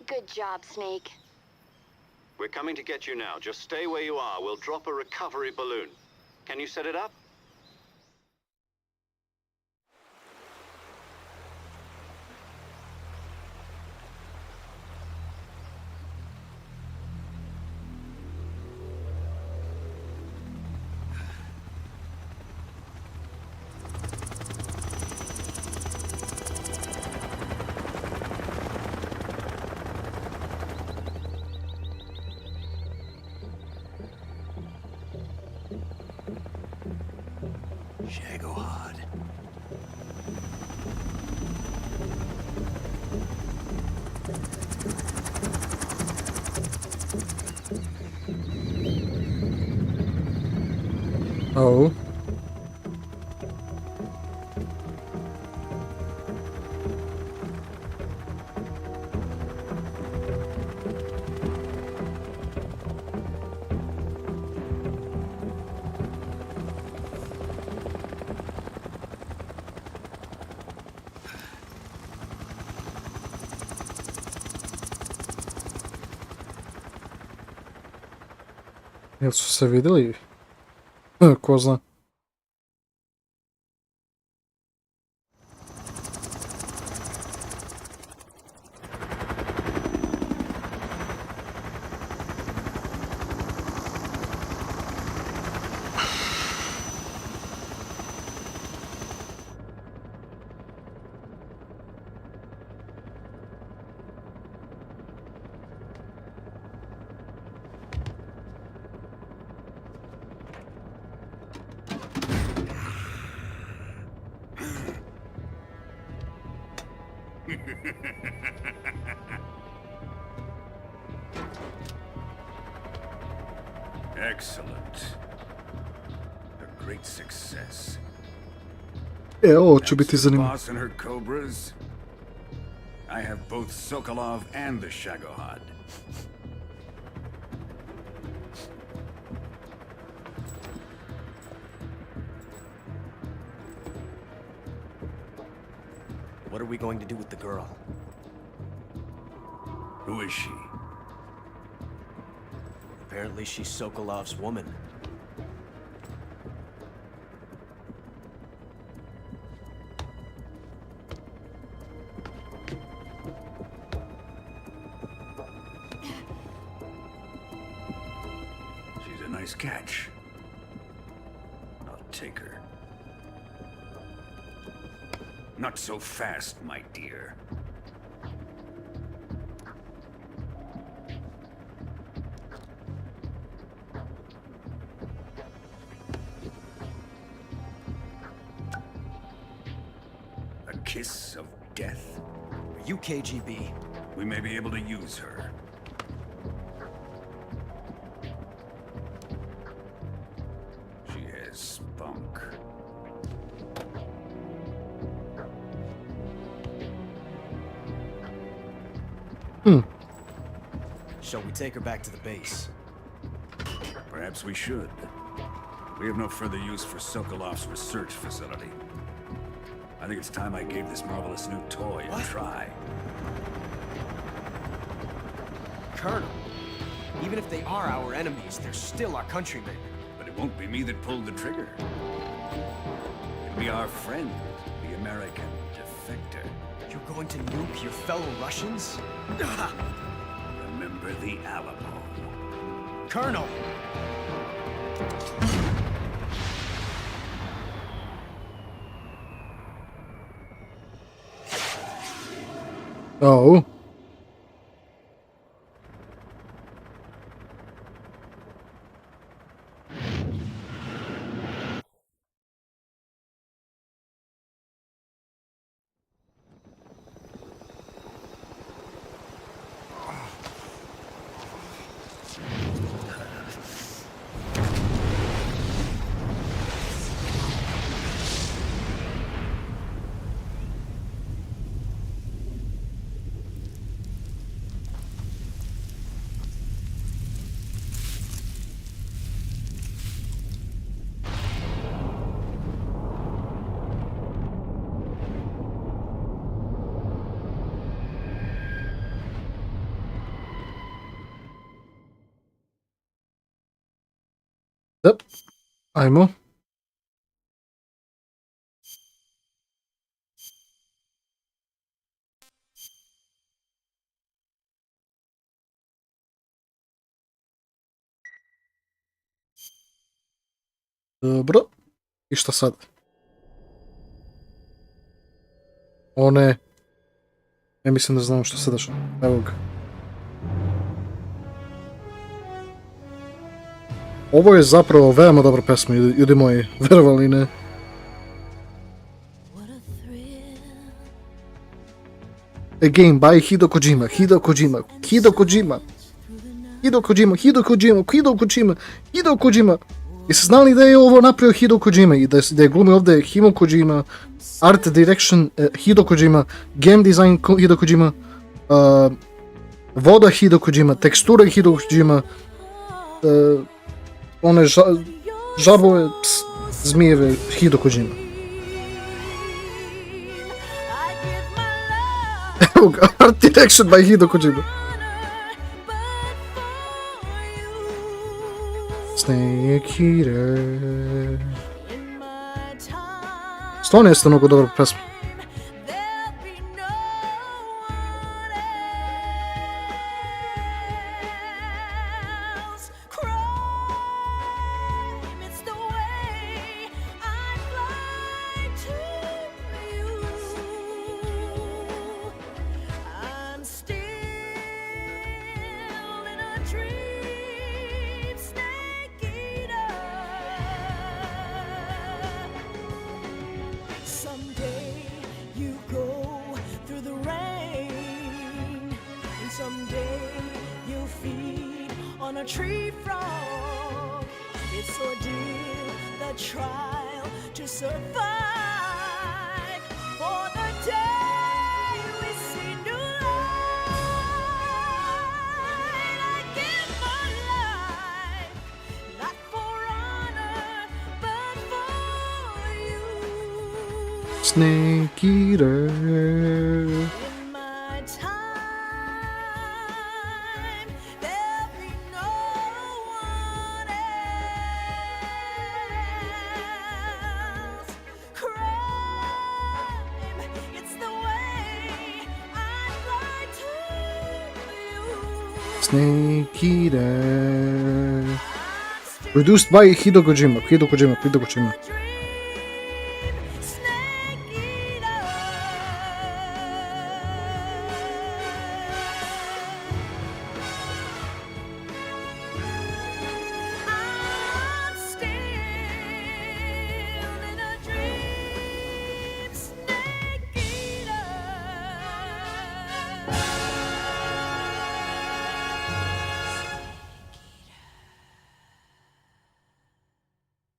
Good job, Snake. We're coming to get you now. Just stay where you are. We'll drop a recovery balloon. Can you set it up? Shagohod. Oh. Jel su se vidjeli? Ko zna. Excellent. A great success. Ovo će biti zanimljivo. Boss and her cobras. I have both Sokolov and the Shagohod. What are we going to do with the girl? Who is she? Apparently she's Sokolov's woman. She's a nice catch. I'll take her. Not so fast, my dear. A kiss of death? Are you KGB? We may be able to use her. She has spunk. Shall we take her back to the base? Perhaps we should. We have no further use for Sokolov's research facility. I think it's time I gave this marvelous new toy a try. Colonel, even if they are our enemies, they're still our countrymen. But it won't be me that pulled the trigger. It'll be our friend, the American defector. You're going to nuke your fellow Russians? Remember the Alamo. Colonel! Oh. Yep. Ajmo. Dobro. I šta sad? O ne. Ja mislim da znam što se dešava. Evo ga. Ovo je zapravo veoma dobra pesma, ljudi moji, verovali ne. A game by Hideo Kojima, Hideo Kojima, Hideo Kojima, Hideo Kojima, Hideo Kojima, Hideo Kojima, Hideo Kojima. Jeste znali da je ovo napravio Hideo Kojima i da je glumi ovdje Hideo Kojima, art direction Hideo Kojima, game design Hideo Kojima, voda Hideo Kojima, tekstura Hideo Kojima, one žabove, zmijeve Hideo Kojima. Evo ga, art direction by Hideo Kojima. Snake Eater. Stvarno jeste mnogo dobra pesma. Snake Eater. In my time, there'll be no one else. Crime, it's the way I'd like to use. Snake Eater. Produced by Hideo Kojima.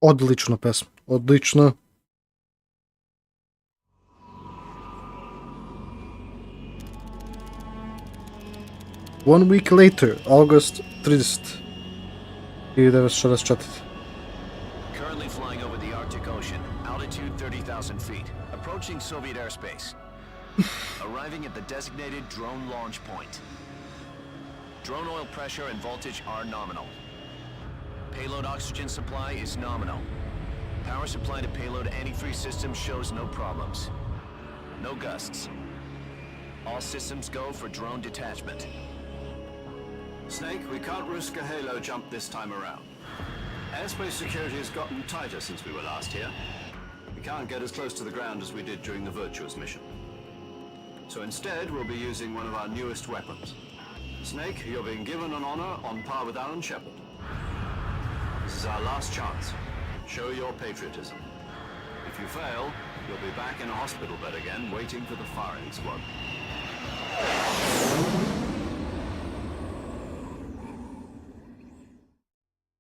Odlična pesma, odlična. One week later, August 30. 1964. Currently flying over the Arctic Ocean, altitude 30,000 feet, approaching Soviet airspace. Arriving at the designated drone launch point. Drone oil pressure and voltage are nominal. Payload oxygen supply is nominal. Power supply to payload antifreeze system shows no problems. No gusts. All systems go for drone detachment. Snake, we can't risk a halo jump this time around. Airspace security has gotten tighter since we were last here. We can't get as close to the ground as we did during the Virtuous mission. So instead, we'll be using one of our newest weapons. Snake, you're being given an honor on par with Alan Shepard. This is our last chance. Show your patriotism. If you fail, you'll be back in a hospital bed again, waiting for the firing squad.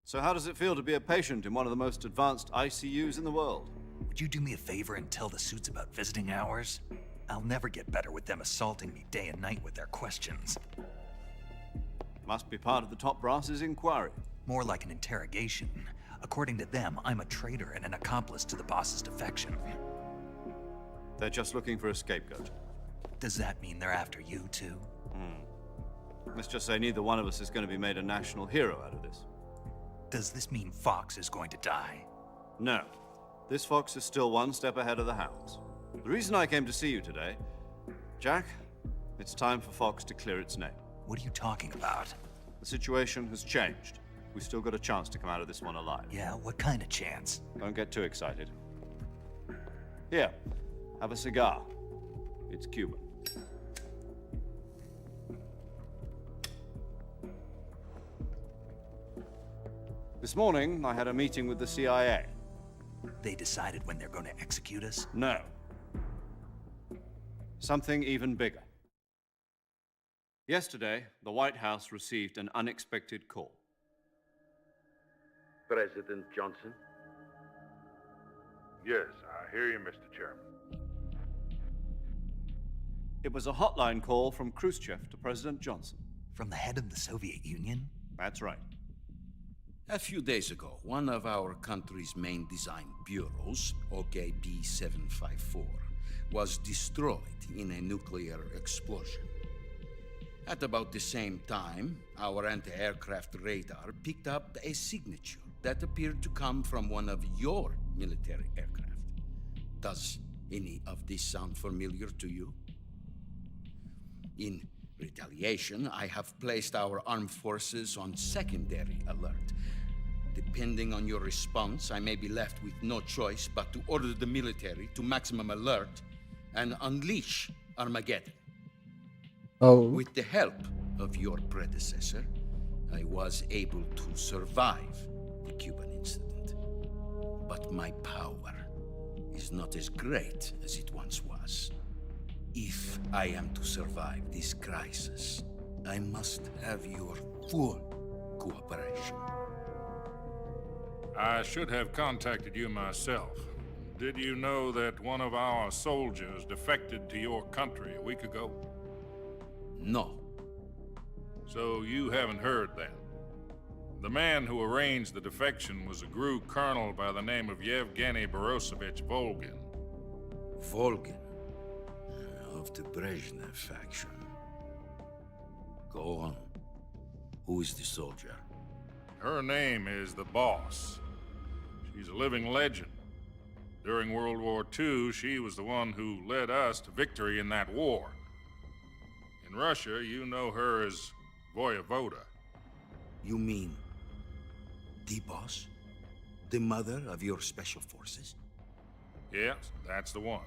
So how does it feel to be a patient in one of the most advanced ICUs in the world? Would you do me a favor and tell the suits about visiting hours? I'll never get better with them assaulting me day and night with their questions. Must be part of the top brass's inquiry. More like an interrogation. According to them, I'm a traitor and an accomplice to the boss's defection. They're just looking for a scapegoat. Does that mean they're after you, too? Let's just say neither one of us is going to be made a national hero out of this. Does this mean Fox is going to die? No. This fox is still one step ahead of the hounds. The reason I came to see you today, Jack, it's time for Fox to clear its name. What are you talking about? The situation has changed. We've still got a chance to come out of this one alive. Yeah, what kind of chance? Don't get too excited. Here, have a cigar. It's Cuban. This morning, I had a meeting with the CIA. They decided when they're going to execute us? No. Something even bigger. Yesterday, the White House received an unexpected call. President Johnson? Yes, I hear you, Mr. Chairman. It was a hotline call from Khrushchev to President Johnson. From the head of the Soviet Union? That's right. A few days ago, one of our country's main design bureaus, OKB 754, was destroyed in a nuclear explosion. At about the same time, our anti-aircraft radar picked up a signature that appeared to come from one of your military aircraft. Does any of this sound familiar to you? In retaliation, I have placed our armed forces on secondary alert. Depending on your response, I may be left with no choice but to order the military to maximum alert and unleash Armageddon. Oh. With the help of your predecessor, I was able to survive the Cuban incident. But my power is not as great as it once was. If I am to survive this crisis, I must have your full cooperation. I should have contacted you myself. Did you know that one of our soldiers defected to your country a week ago? No. So you haven't heard then. The man who arranged the defection was a GRU colonel by the name of Yevgeny Borisovich Volgin. Volgin, of the Brezhnev faction. Go on. Who is the soldier? Her name is the Boss. She's a living legend. During World War II, she was the one who led us to victory in that war. In Russia, you know her as Voyevoda. You mean the boss? The mother of your special forces? Yes, that's the one.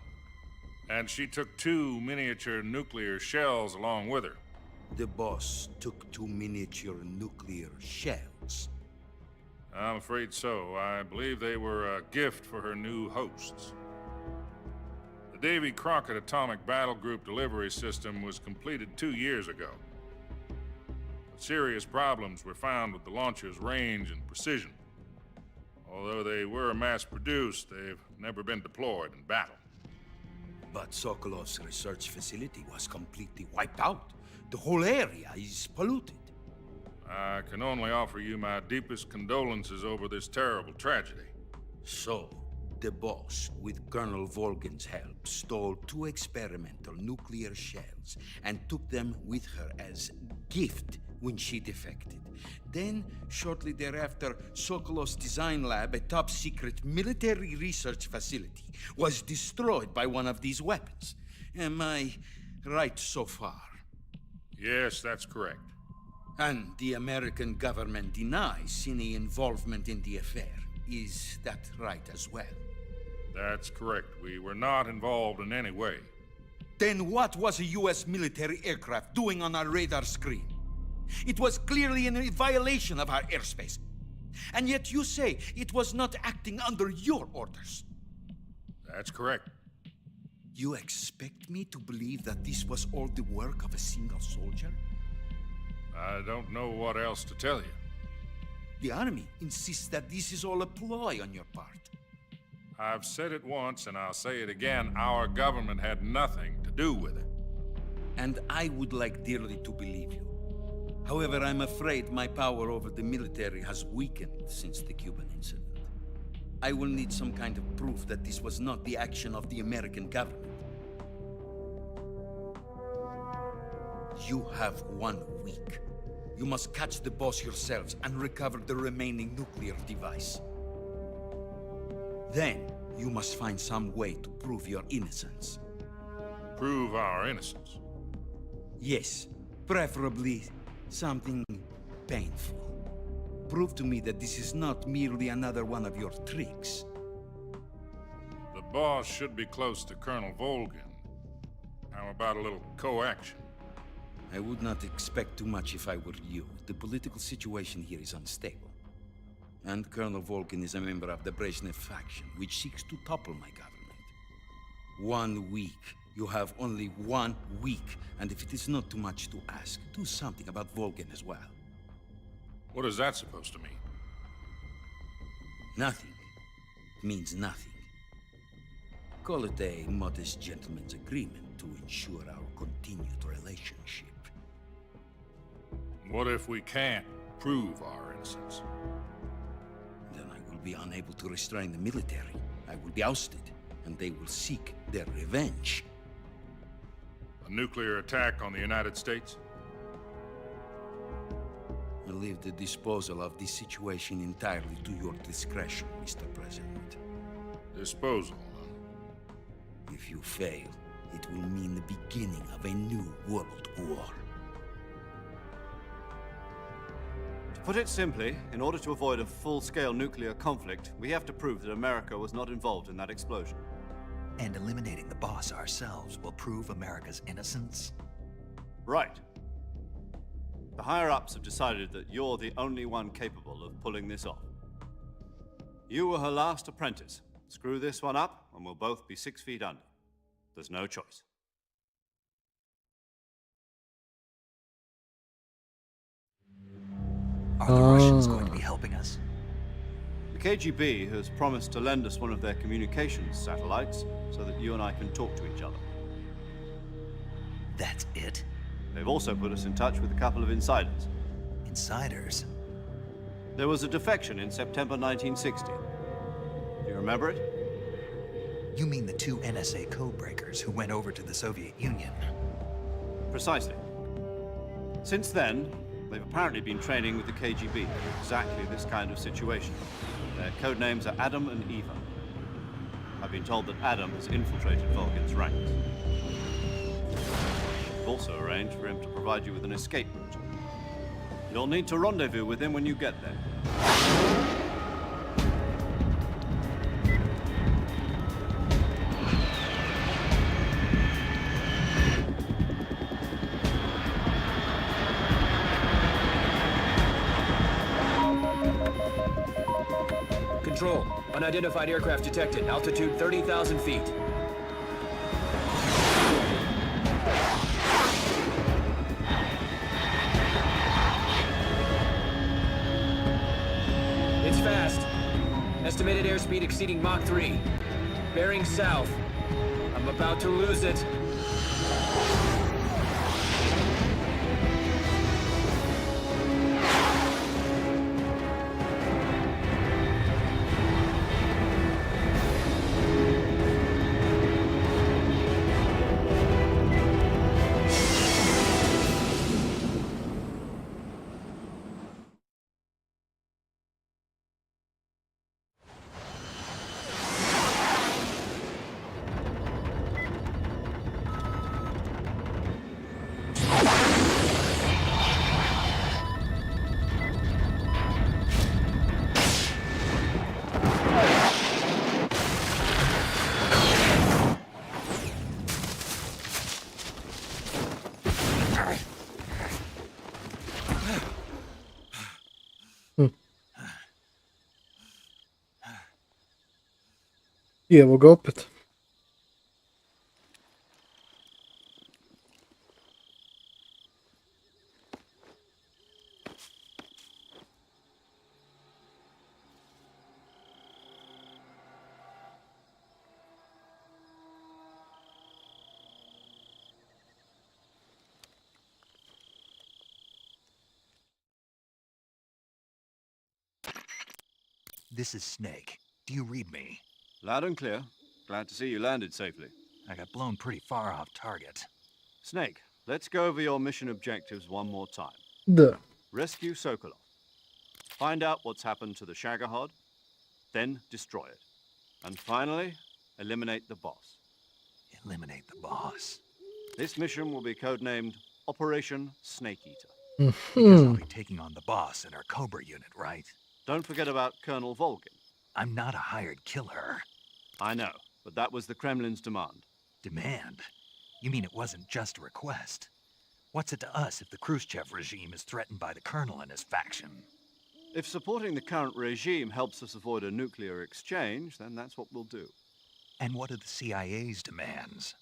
And she took 2 miniature nuclear shells along with her. The boss took 2 miniature nuclear shells. I'm afraid so. I believe they were a gift for her new hosts. The Davy Crockett Atomic Battle Group delivery system was completed 2 years ago. But serious problems were found with the launcher's range and precision. Although they were mass-produced, they've never been deployed in battle. But Sokolov's research facility was completely wiped out. The whole area is polluted. I can only offer you my deepest condolences over this terrible tragedy. So, the boss, with Colonel Volgin's help, stole 2 experimental nuclear shells and took them with her as gift when she defected. Then, shortly thereafter, Sokolov's design lab, a top-secret military research facility, was destroyed by one of these weapons. Am I right so far? Yes, that's correct. And the American government denies any involvement in the affair. Is that right as well? That's correct. We were not involved in any way. Then what was a U.S. military aircraft doing on our radar screen? It was clearly in violation of our airspace. And yet you say it was not acting under your orders. That's correct. You expect me to believe that this was all the work of a single soldier? I don't know what else to tell you. The army insists that this is all a ploy on your part. I've said it once and I'll say it again. Our government had nothing to do with it. And I would like dearly to believe you. However, I'm afraid my power over the military has weakened since the Cuban incident. I will need some kind of proof that this was not the action of the American government. You have 1 week. You must catch the boss yourselves and recover the remaining nuclear device. Then, you must find some way to prove your innocence. Prove our innocence? Yes, preferably something painful. Prove to me that this is not merely another one of your tricks. The boss should be close to Colonel Volgin. How about a little co-action? I would not expect too much if I were you. The political situation here is unstable. And Colonel Volgin is a member of the Brezhnev faction, which seeks to topple my government. 1 week. You have only 1 week. And if it is not too much to ask, do something about Volgin as well. What is that supposed to mean? Nothing. It means nothing. Call it a modest gentleman's agreement to ensure our continued relationship. What if we can't prove our innocence? Then I will be unable to restrain the military. I will be ousted, and they will seek their revenge. A nuclear attack on the United States? I leave the disposal of this situation entirely to your discretion, Mr. President. Disposal, huh? If you fail, it will mean the beginning of a new world war. To put it simply, in order to avoid a full-scale nuclear conflict, we have to prove that America was not involved in that explosion. And eliminating the boss ourselves will prove America's innocence? Right. The higher-ups have decided that you're the only one capable of pulling this off. You were her last apprentice. Screw this one up, and we'll both be 6 feet under. There's no choice. Are the Russians going to be helping us? The KGB has promised to lend us one of their communications satellites so that you and I can talk to each other. That's it? They've also put us in touch with a couple of insiders. Insiders? There was a defection in September 1960. Do you remember it? You mean the two NSA codebreakers who went over to the Soviet Union? Precisely. Since then, they've apparently been training with the KGB for exactly this kind of situation. Their code names are Adam and Eva. I've been told that Adam has infiltrated Vulcan's ranks. I've also arranged for him to provide you with an escape route. You'll need to rendezvous with him when you get there. Control. Unidentified aircraft detected. Altitude 30,000 feet. It's fast. Estimated airspeed exceeding Mach 3. Bearing south. I'm about to lose it. I evo ga opet. This is Snake. Do you read me? Loud and clear. Glad to see you landed safely. I got blown pretty far off target. Snake, let's go over your mission objectives one more time. Da. Rescue Sokolov. Find out what's happened to the Shagohod, then destroy it. And finally, eliminate the boss. Eliminate the boss. This mission will be codenamed Operation Snake Eater. Because I'll be taking on the boss in our Cobra unit, right? Don't forget about Colonel Volgin. I'm not a hired killer. I know, but that was the Kremlin's demand. Demand? You mean it wasn't just a request? What's it to us if the Khrushchev regime is threatened by the Colonel and his faction? If supporting the current regime helps us avoid a nuclear exchange, then that's what we'll do. And what are the CIA's demands?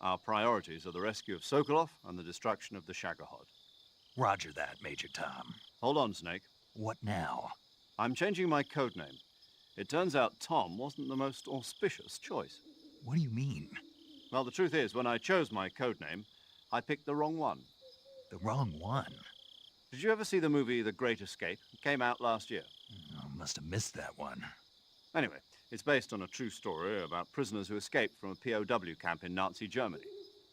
Our priorities are the rescue of Sokolov and the destruction of the Shagohod. Roger that, Major Tom. Hold on, Snake. What now? I'm changing my codename. It turns out Tom wasn't the most auspicious choice. What do you mean? Well, the truth is, when I chose my codename, I picked the wrong one. The wrong one? Did you ever see the movie The Great Escape? It came out last year. Oh, must have missed that one. Anyway, it's based on a true story about prisoners who escaped from a POW camp in Nazi Germany.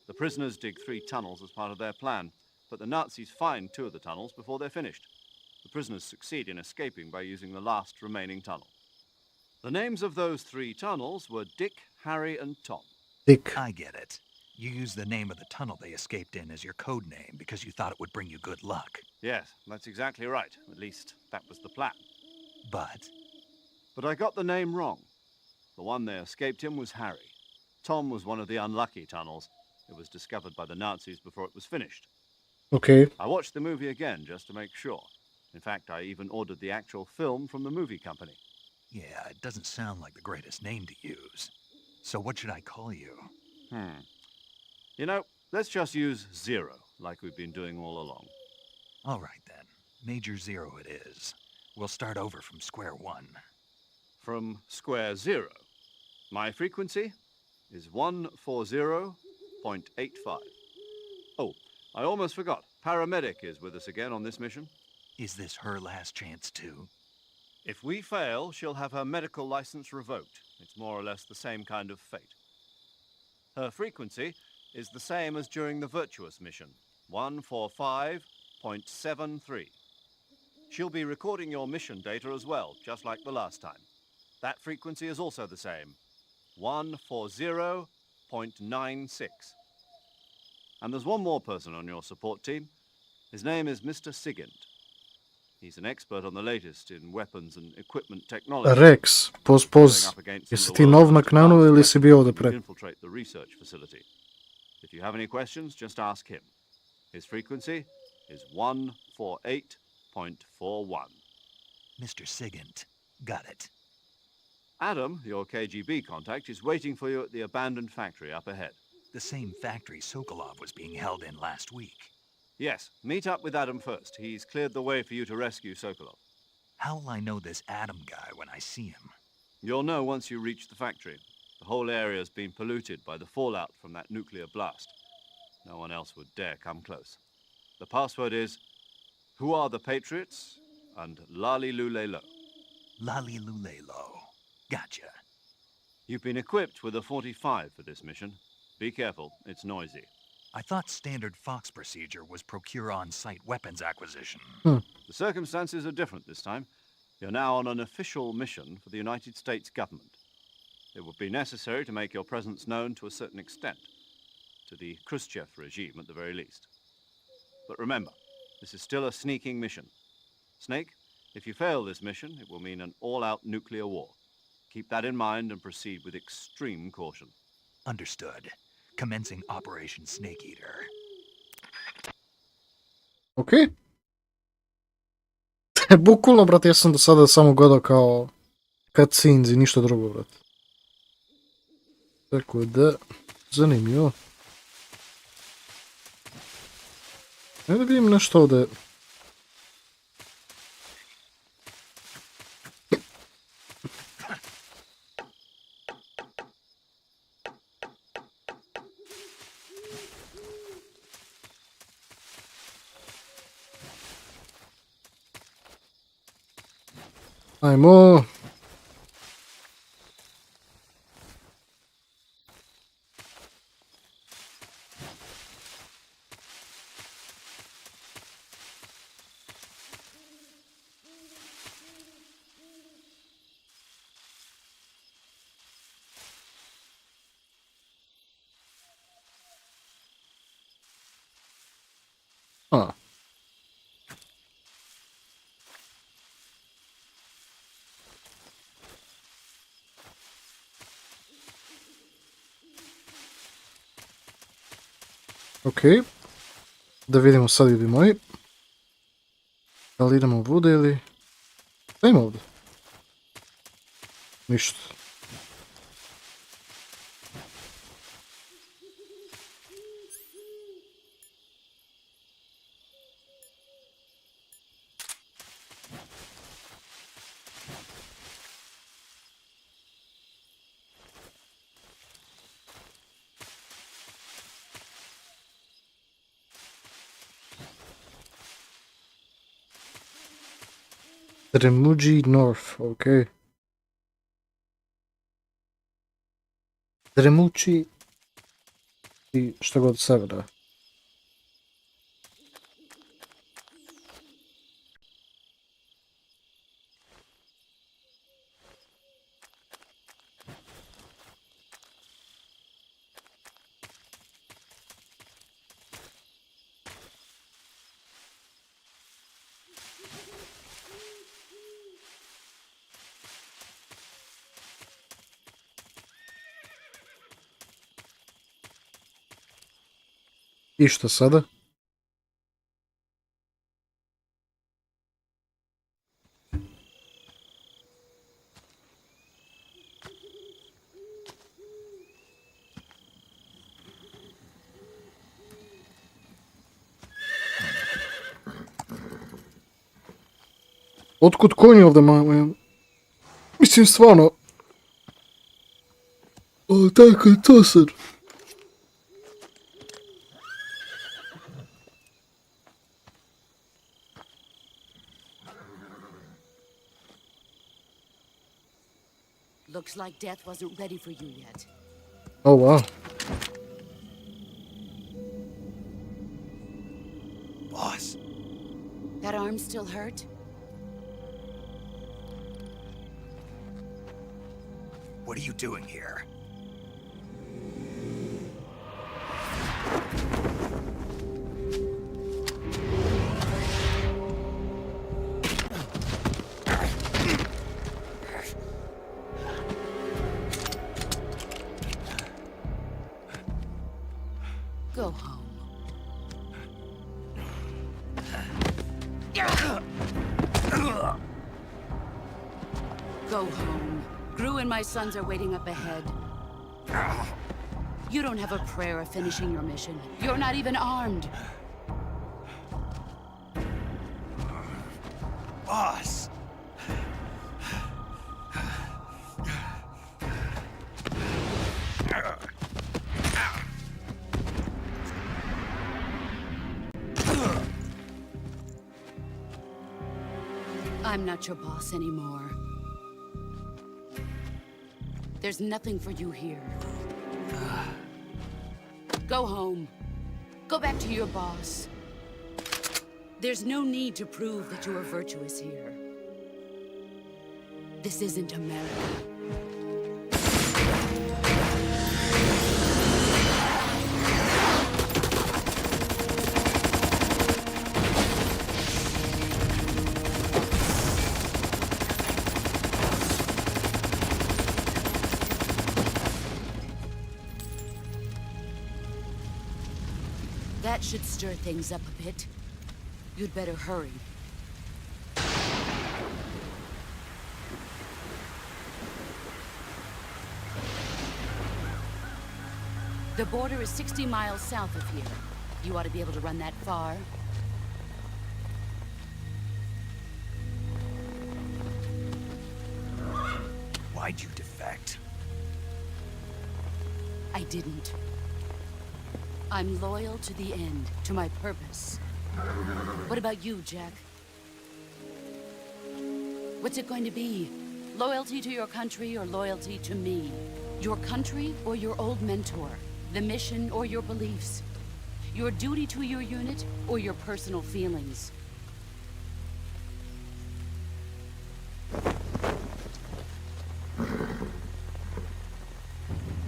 The prisoners dig 3 tunnels as part of their plan, but the Nazis find 2 of the tunnels before they're finished. The prisoners succeed in escaping by using the last remaining tunnel. The names of those 3 tunnels were Dick, Harry, and Tom. Dick. I get it. You used the name of the tunnel they escaped in as your code name because you thought it would bring you good luck. Yes, that's exactly right. At least, that was the plan. But I got the name wrong. The one they escaped in was Harry. Tom was one of the unlucky tunnels. It was discovered by the Nazis before it was finished. Okay. I watched the movie again just to make sure. In fact, I even ordered the actual film from the movie company. yeah, it doesn't sound like the greatest name to use. So what should I call you? You know, let's just use Zero, like we've been doing all along. All right, then. Major Zero it is. We'll start over from square one. From square zero. My frequency is 140.85. Oh, I almost forgot. Paramedic is with us again on this mission. Is this her last chance, too? If we fail, she'll have her medical license revoked. It's more or less the same kind of fate. Her frequency is the same as during the Virtuous mission, 145.73. She'll be recording your mission data as well, just like the last time. That frequency is also the same, 140.96. And there's one more person on your support team. His name is Mr. Sigint. He's an expert on the latest in weapons and equipment technology. Rex, poz. Jesi ti nov na kanalu ili si bio ovdje pre? Infiltrate the research facility. If you have any questions, just ask him. His frequency is 148.41. Mr. Sigint, got it. Adam, your KGB contact, is waiting for you at the abandoned factory up ahead. The same factory Sokolov was being held in last week. Yes, meet up with Adam first. He's cleared the way for you to rescue Sokolov. How'll I know this Adam guy when I see him? You'll know once you reach the factory. The whole area's been polluted by the fallout from that nuclear blast. No one else would dare come close. The password is, "Who are the Patriots?" and Lali Lule Lo. Lali Lule Lo. Gotcha. You've been equipped with a 45 for this mission. Be careful, it's noisy. I thought standard Fox procedure was procure on-site weapons acquisition. The circumstances are different this time. You're now on an official mission for the United States government. It would be necessary to make your presence known to a certain extent, to the Khrushchev regime at the very least. But remember, this is still a sneaking mission. Snake, if you fail this mission, it will mean an all-out nuclear war. Keep that in mind and proceed with extreme caution. Understood. Commencing Operation Snake Eater. Ok. Bukvalno, brate, ja sam do sada samo gledao kao cutscenes i ništa drugo, brate. Tako da, zanimljivo. Ajde da vidim nešto ovdje. Ajmo. A. Ok, da vidimo sad, ljudi moji. Da li idemo ovdje ili... Da ima ovdje. Ništa. Tremuji North, ok. Tremuji i šta god severa. I što sada? Otkud konji ovdje, mislim stvarno. O, tako je to sad. Looks like death wasn't ready for you yet. Oh, wow. Boss. That arm still hurt? What are you doing here? Go home. Go home. Gru and my sons are waiting up ahead. You don't have a prayer of finishing your mission. You're not even armed. Boss! I'm not your boss anymore. There's nothing for you here. Go home. Go back to your boss. There's no need to prove that you are virtuous here. This isn't America. That should stir things up a bit. You'd better hurry. The border is 60 miles south of here. You ought to be able to run that far. Why'd you defect? I didn't. I'm loyal to the end, to my purpose. What about you, Jack? What's it going to be? Loyalty to your country or loyalty to me? Your country or your old mentor? The mission or your beliefs? Your duty to your unit or your personal feelings?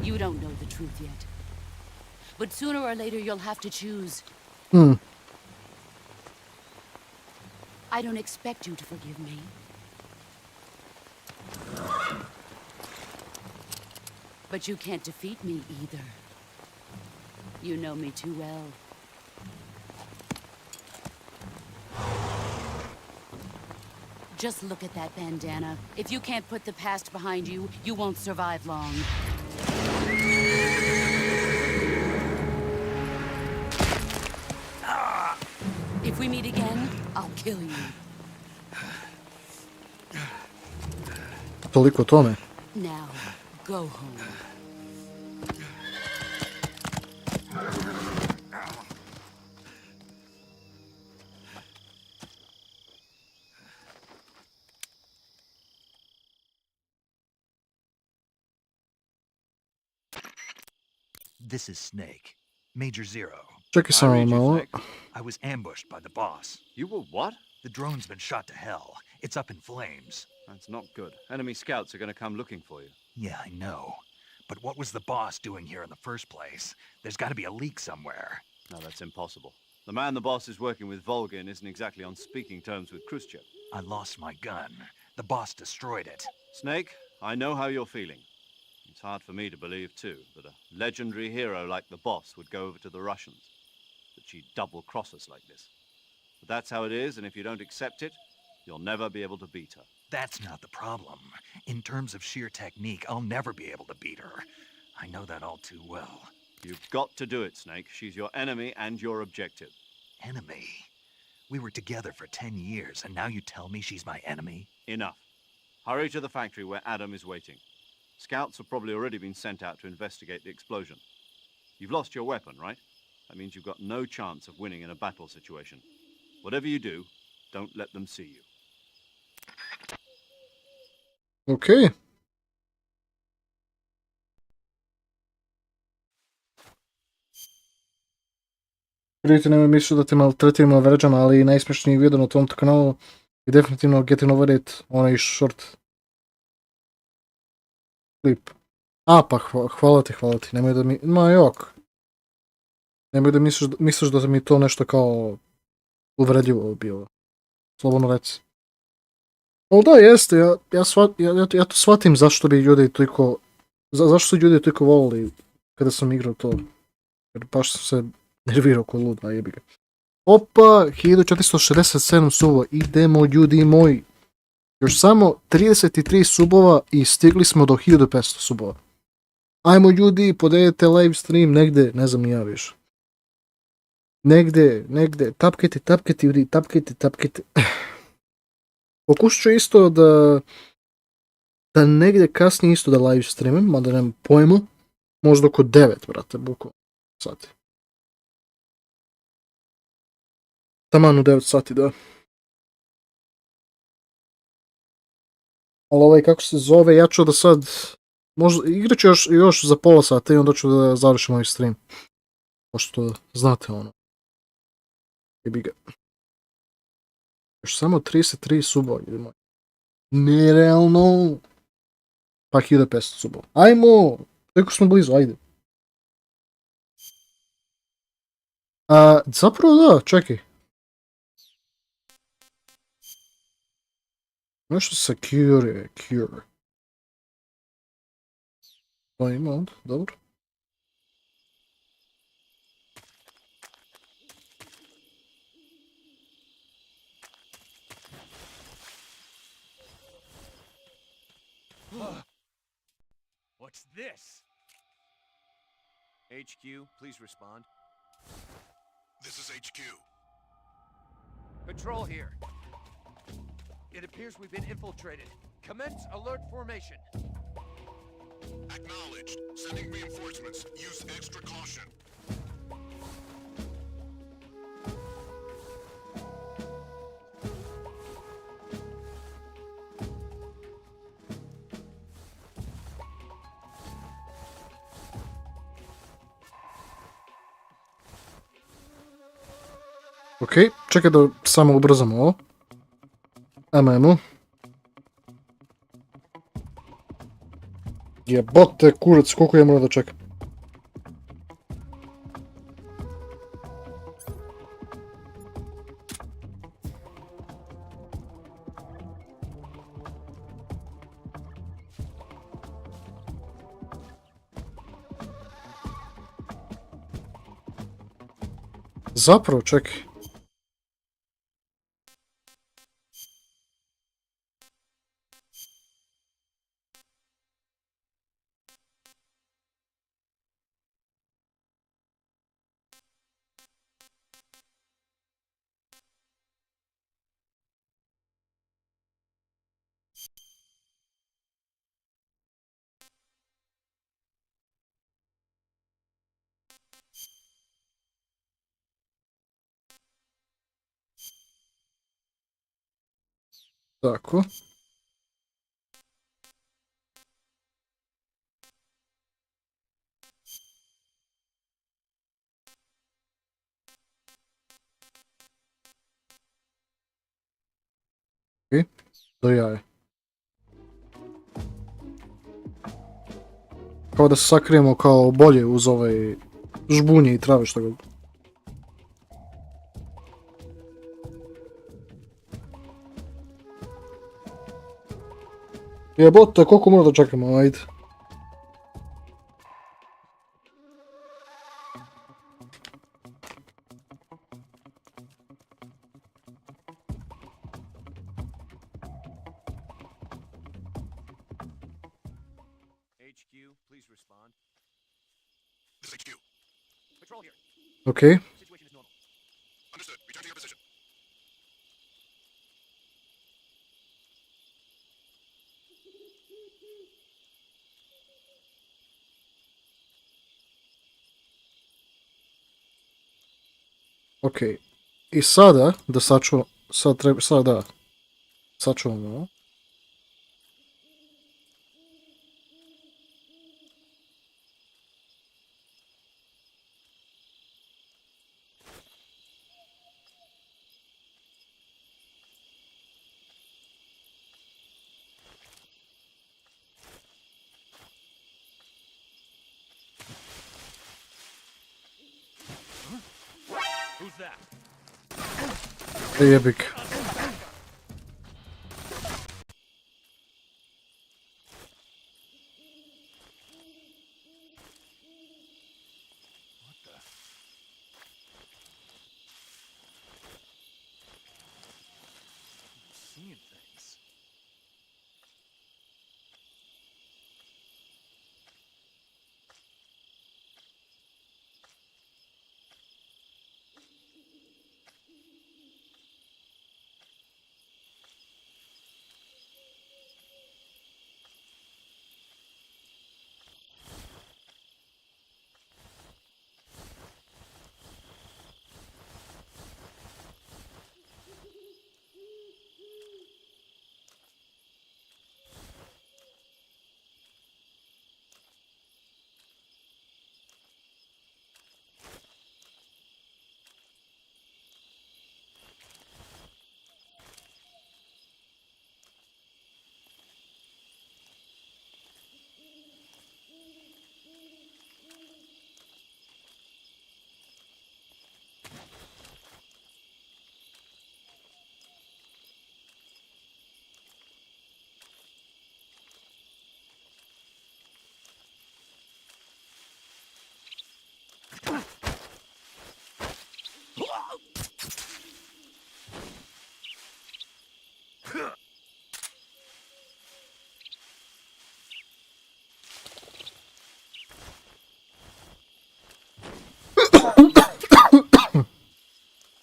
You don't know the truth yet. But sooner or later, you'll have to choose. I don't expect you to forgive me. But you can't defeat me either. You know me too well. Just look at that bandana. If you can't put the past behind you, you won't survive long. If we meet again, I'll kill you. Toliko tome. Now, go home. This is Snake. Major Zero. Čekaj samo malo. I was ambushed by the boss. You were what? The drone's been shot to hell. It's up in flames. That's not good. Enemy scouts are going to come looking for you. Yeah, I know. But what was the boss doing here in the first place? There's got to be a leak somewhere. No, that's impossible. The man the boss is working with, Volgin, isn't exactly on speaking terms with Khrushchev. I lost my gun. The boss destroyed it. Snake, I know how you're feeling. It's hard for me to believe, too, that a legendary hero like the boss would go over to the Russians. That she'd double-cross us like this. But that's how it is, and if you don't accept it, you'll never be able to beat her. That's not the problem. In terms of sheer technique, I'll never be able to beat her. I know that all too well. You've got to do it, Snake. She's your enemy and your objective. Enemy? We were together for 10 years, and now you tell me she's my enemy? Enough. Hurry to the factory where Adam is waiting. Scouts have probably already been sent out to investigate the explosion. You've lost your weapon, right? That means you've got no chance of winning in a battle situation. Whatever you do, don't let them see you. Ok. Vidite, nemoj misliti da te maltretiramo vređama, ali najsmješniji video na tom kanalu je definitivno Getting Over It, onaj short klip. A, pa hvala ti, nemoj da mi, ma jok. Nemoj da misliš da mi to nešto kao uvredljivo bilo. Slobodno reci. Ali da, jeste, ja to shvatim zašto bi ljudi toliko, zašto su ljudi toliko volili kada sam igrao to. Jer baš sam se nervirao ko lud, a jebi ga. Opa, 1467 subova, idemo ljudi moji. Još samo 33 subova i stigli smo do 1500 subova. Ajmo ljudi, podelite live stream negde, ne znam ni ja više. Negde, tapkajte ljudi, tapkajte. Pokušat ću isto da negdje kasnije isto da live streamim, mada nemam pojma. Možda oko 9, brate, bukvalno sati. Taman u 9 sati, da. Ali kako se zove, ja ću da sad, možda, igrat ću još za pola sata i onda ću da završim ovaj stream. Pošto znate ono. Jebi ga. Još samo 33 subova, ljudi moji. Nerealno. Pa 1500 subova. Ajmo! Toliko smo blizu, ajde. Zapravo da, čekaj. Nešto sa cure. Pa ima onda, dobro. What's this? HQ, please respond. This is HQ. Patrol here. It appears we've been infiltrated. Commence alert formation. Acknowledged. Sending reinforcements. Use extra caution. Ok, čekaj da samo ubrzamo ovo. Ajmo. Jebote kurac, koliko ja moram da čekam. Zapravo, čekaj. Tako. I do jaja. Kao da se sakrijemo kao bolje uz ovaj žbunje i trave što ga... Jebote, koliko mora da čekamo, ajde. HQ, please respond. This is HQ. Patrol here. Okay. Situation is normal. Understood. Return to your position. Ok. I sada da sačuvamo, sada sačuvamo ovo. Jebik. Seeing things.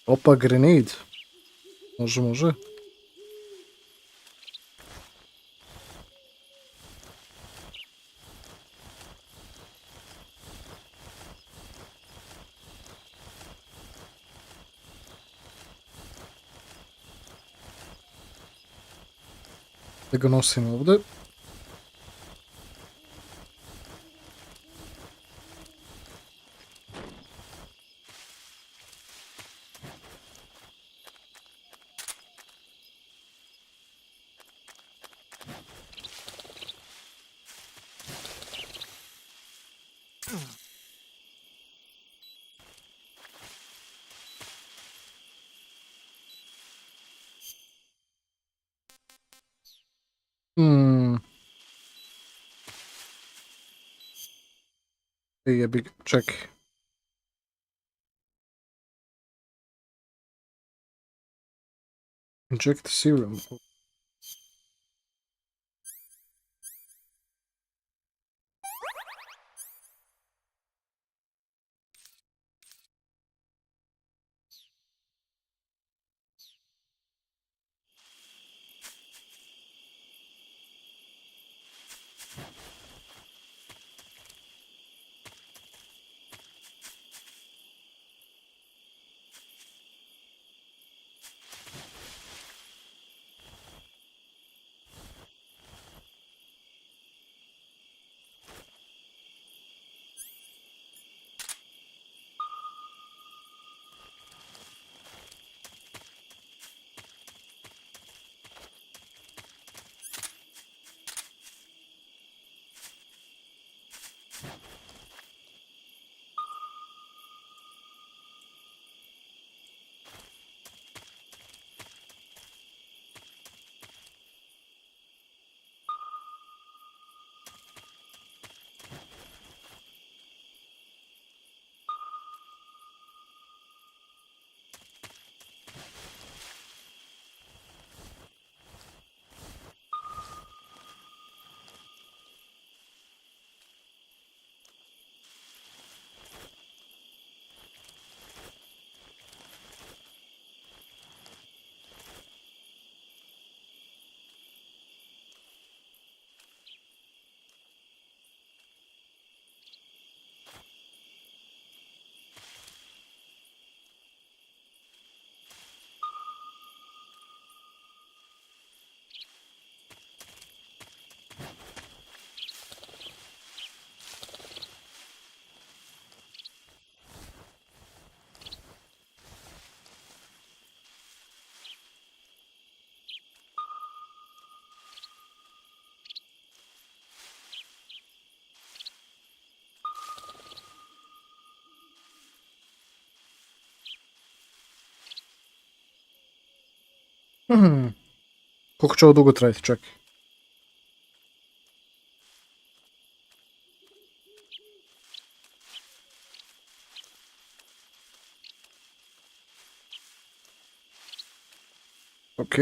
Opa, grenade. Može, može. Da ga nosim ovdje. Jebi, čekaj. Inject serum. Koliko će ovo dugo trajati, čak? Ok.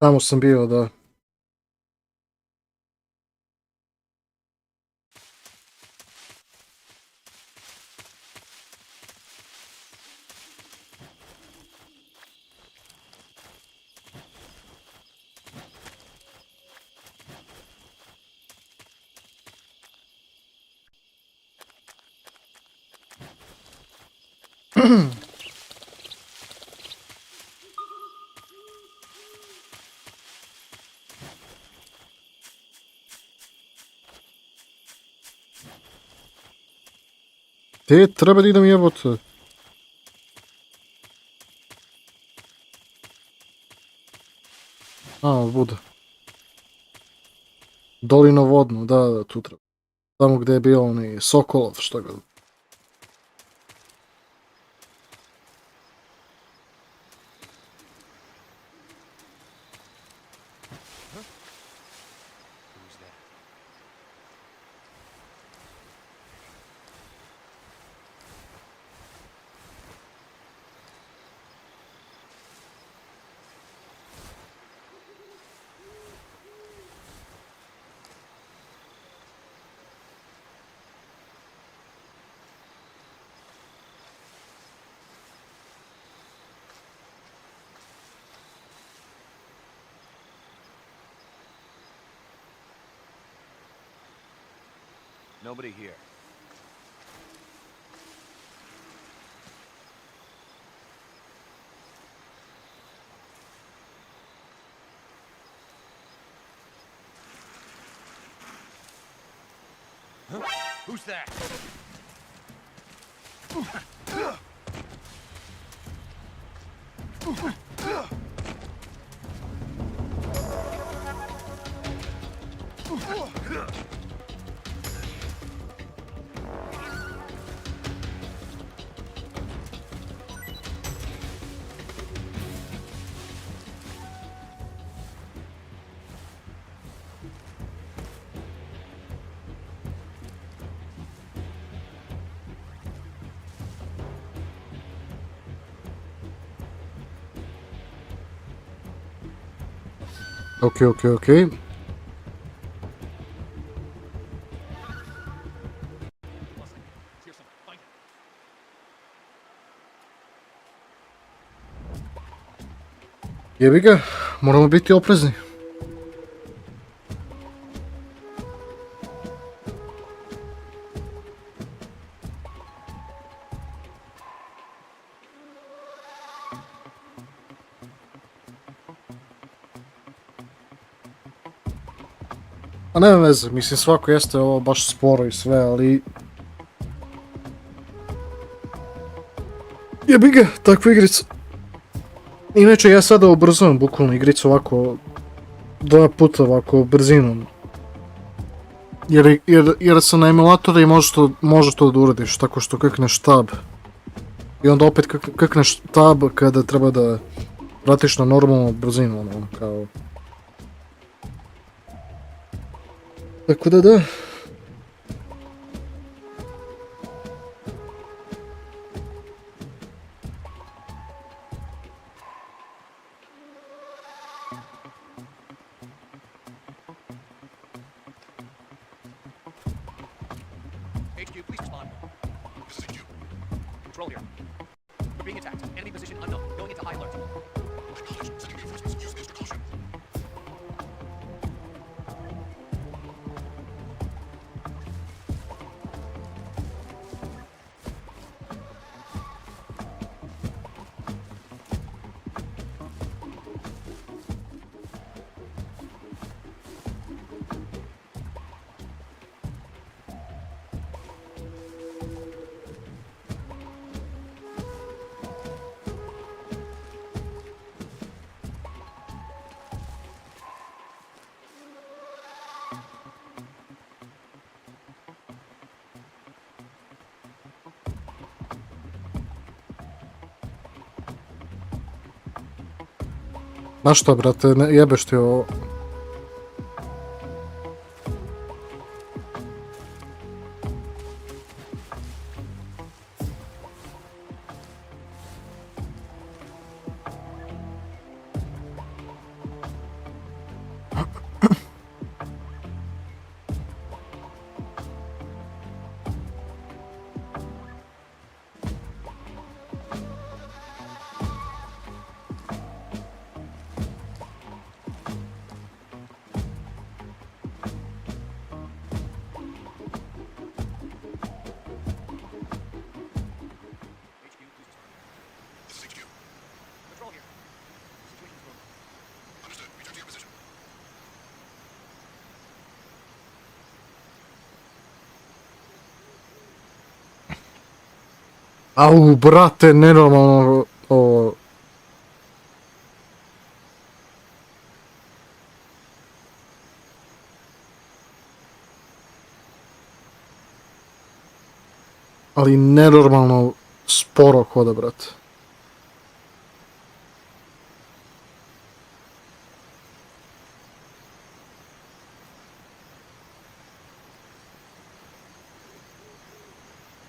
Tamo sam bio, da. Te treba da idem jebote. A, bude. Dolino vodno, da, tu treba. Tamo gdje je bio onaj Sokolov, što ga... Nobody here. Who's that? Ok. Jebi ga, moramo biti oprezni. A nema veze, mislim svako jeste ovo baš sporo i sve, ali... Jebi ga, takva igrica. Inače ja sada ubrzujem bukvalno igricu ovako 2 puta ovako brzinom. Jer sam na emulatoru i možeš to da uradiš tako što klikneš tab. I onda opet klikneš tab kada treba da vratiš na normalnu brzinu, ono kao... Tako da. HQ, please respond. This is HQ. Control here. We're being attacked. Enemy position unknown. Going into high alert. Acknowledge. Sending reinforcements. Use extra caution. Znaš šta, brate, jebeš ti ovo. Au, brate, nenormalno ovo. Ali nenormalno sporo hoda, brate.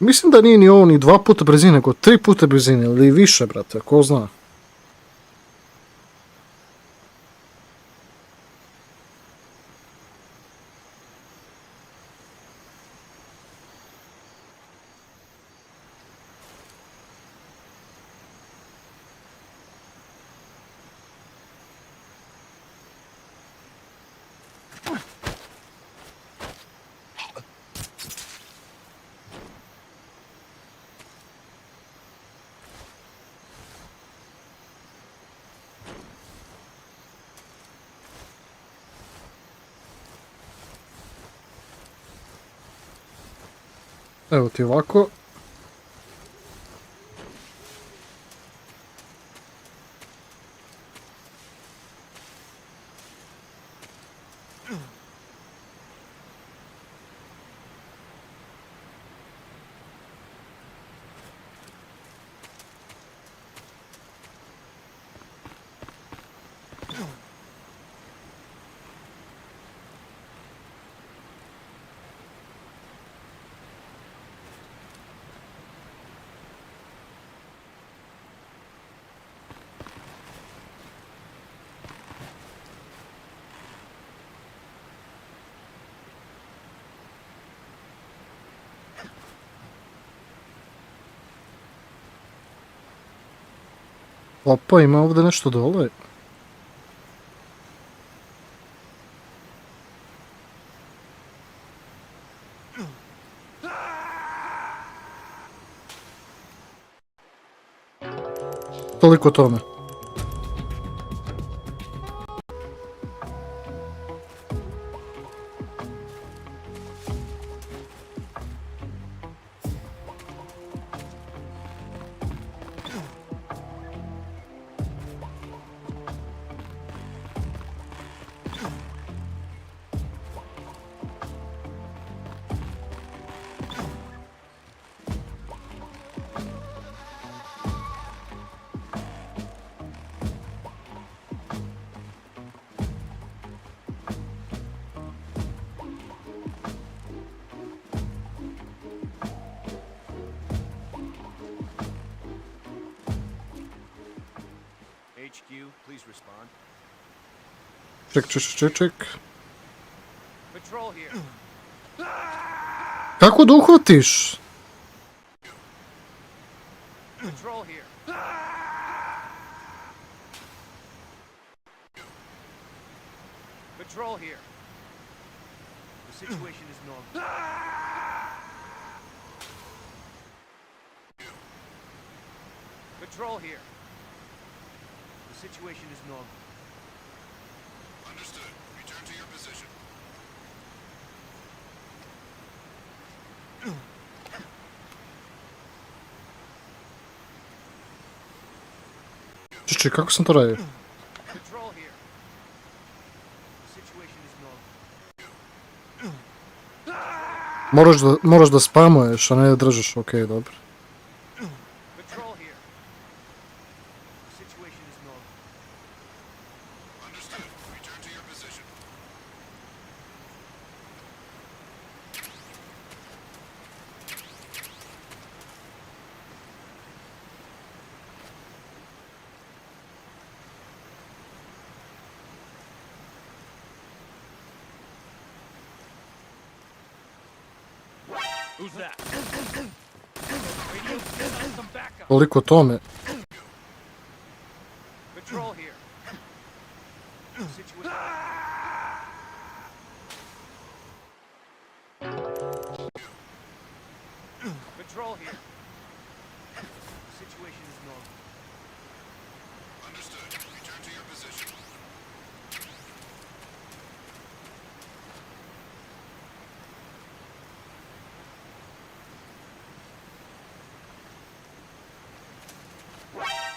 Mislim da nije ni ovo ni 2 puta brzine, nego 3 puta brzine ili više, brate, ko zna. Evo ti ovako. Opa, ima ovdje nešto dole. Toliko o tome. HQ, please respond. Ček. Patrol here. Kako da uhvatiš? Patrol here. Patrol here. The situation is normal. Patrol here. The situation is normal. Understood. Return to your position. Ček, kako sam to radio? Patrol here. The situation is normal. Moraš da spamuješ, a ne da držeš, okej, dobro. Patrol here. The situation is normal. Understood. Return to your position. Who's that? Radio, get us some backup. Toliko o tome. Patrol here. The situation. Patrol here. The situation is normal. Understood. Return to your position.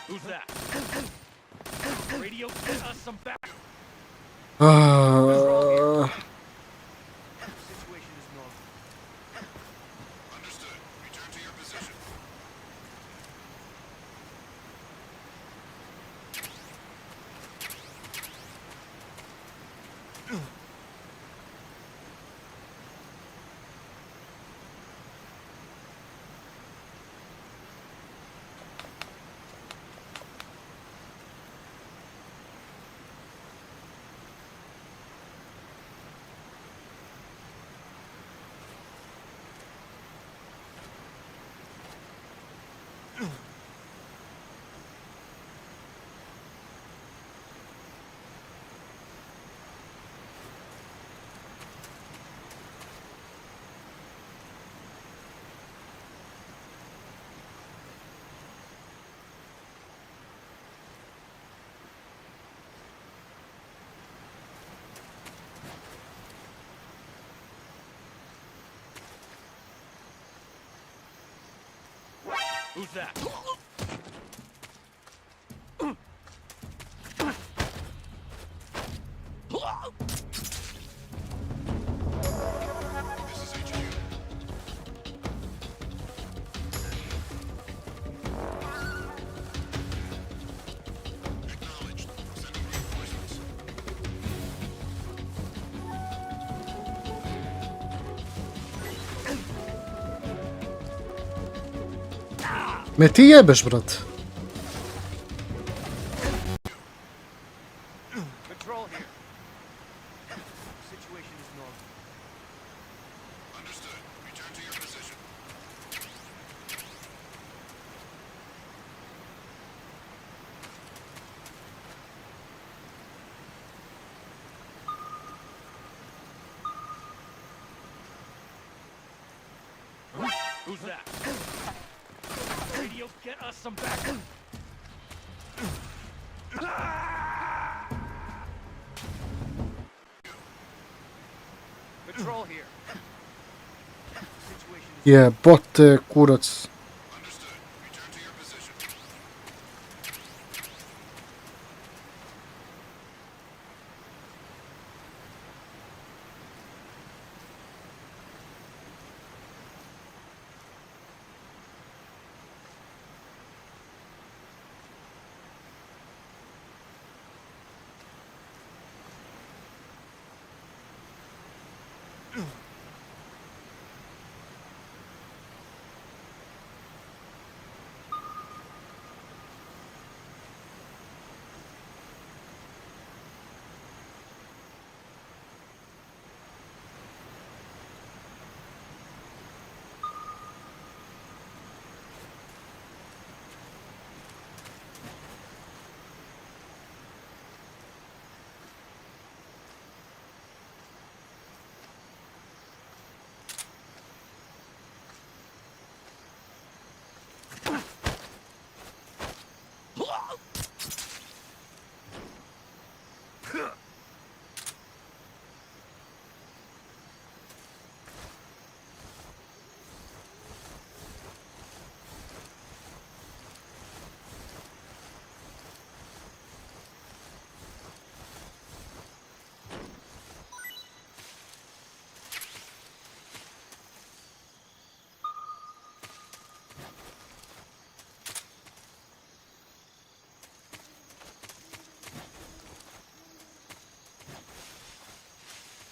Who's that? Radio, get us some backup. Ah, Situation is normal. Understood. Return to your position. Who's that? Me ti jebeš, brat. Control here. Situation is normal. Understood. Return to your position. Who's that? Radio, get us some backup. Control here. Situation is Jebote, kurac. Understood. Return to your position.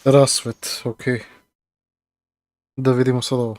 Rasvet, okej. Da vidimo sad ovo.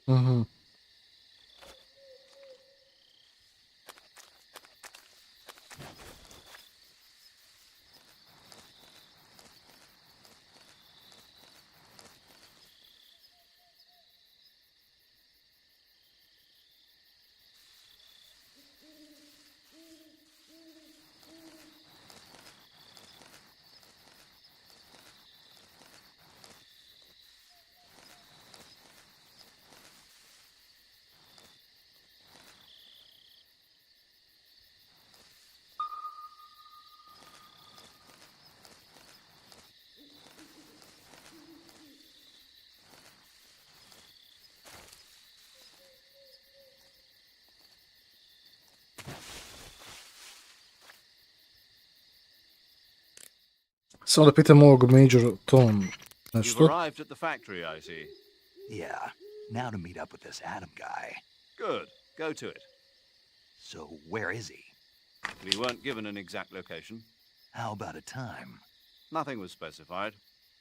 Mhm. Samo da pitam ovog Major Tom You've nešto. arrived at the factory, I see. Yeah, now to meet up with this Adam guy. Good. Go to it. So, where is he? We weren't given an exact location. How about a time? Nothing was specified.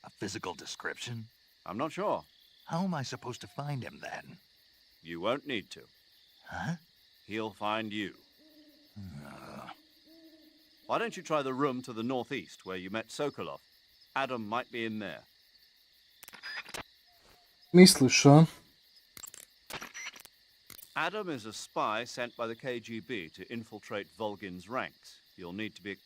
A physical description? I'm not sure. How am I supposed to find him then? You won't need to. Huh? He'll find you. Why don't you try the room to the northeast where you met Sokolov? Adam might be in there. Misliš, a? Adam is a spy sent by the KGB to infiltrate Volgin's ranks. You'll need to be...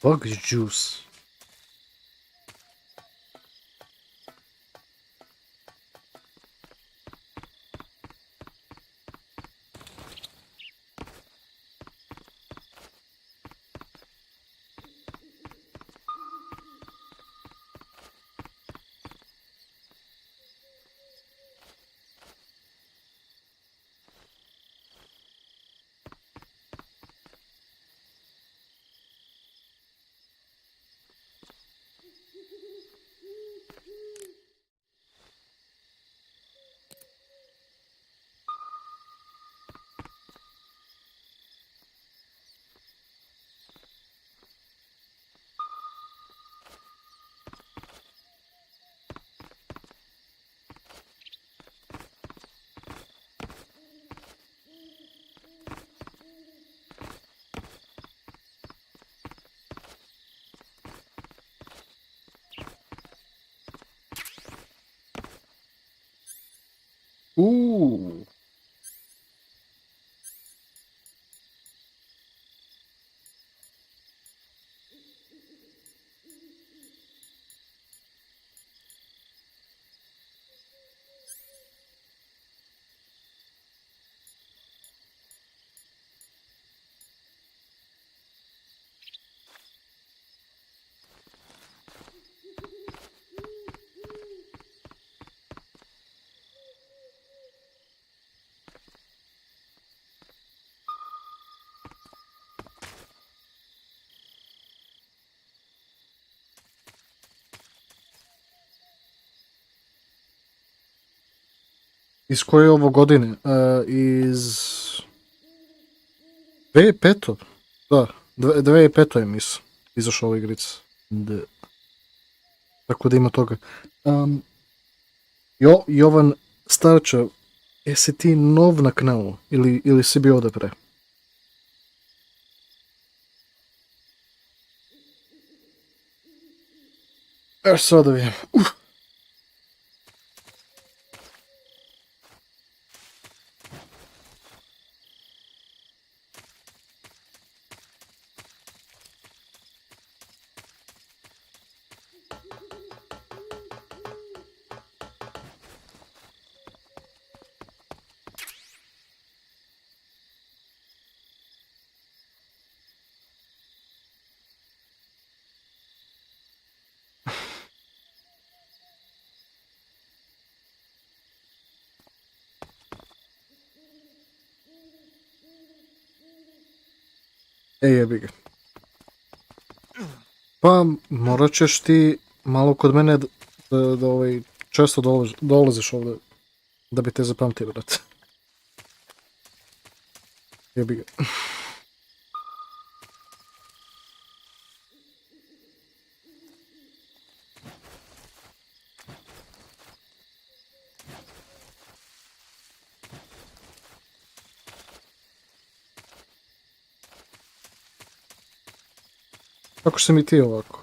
Bug juice. Iz koje je ovo godine? Iz 2005. Da, 2005. je mislim. Izašao ova igrica. Tako da ima toga. Jovan Starča, jesi ti nov na kanalu? Ili si bio ovdje pre? Sada vidim. Jebi ga. Pa morat ćeš ti malo kod mene da često dolaziš ovdje da bi te zapamtio, brate. Jebi ga. Kako se mi ti ovako?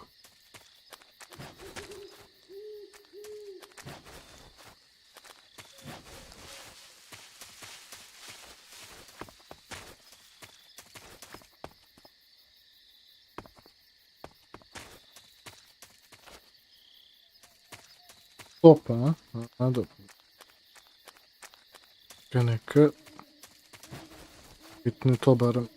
Opa, a dobro. Neka. Bitno je to barem.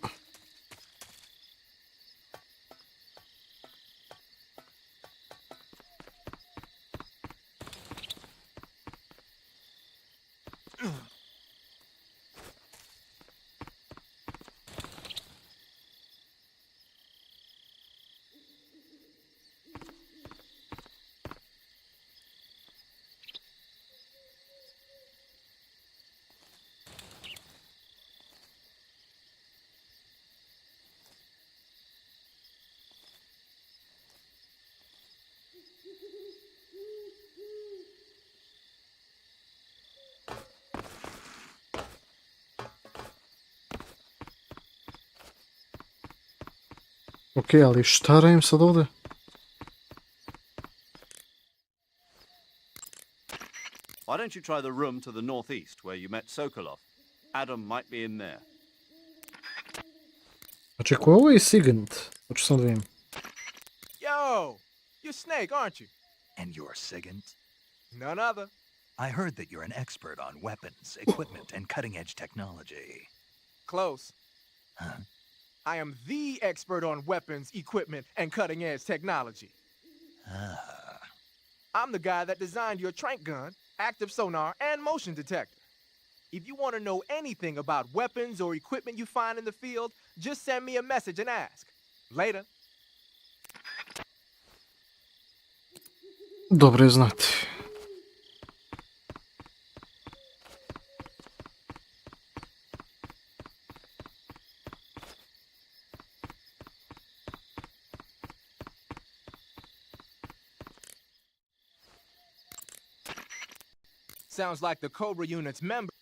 Ok, ali šta radim sad ovdje? Why don't you try the room to the northeast where you met Sokolov? Adam might be in there. Znači, ko je ovo je Sigint? Hoću sam da vidim. Yo, you're Snake, aren't you? And you're Sigint? None other. I heard that you're an expert on weapons, equipment, and cutting-edge technology. Close. Huh? I am the expert on weapons, equipment, and cutting-edge technology. Ah. I'm the guy that designed your trank gun, active sonar, and motion detector. If you want to know anything about weapons or equipment you find in the field, just send me a message and ask. Later. Dobro je znati. Sounds like the Cobra unit's member.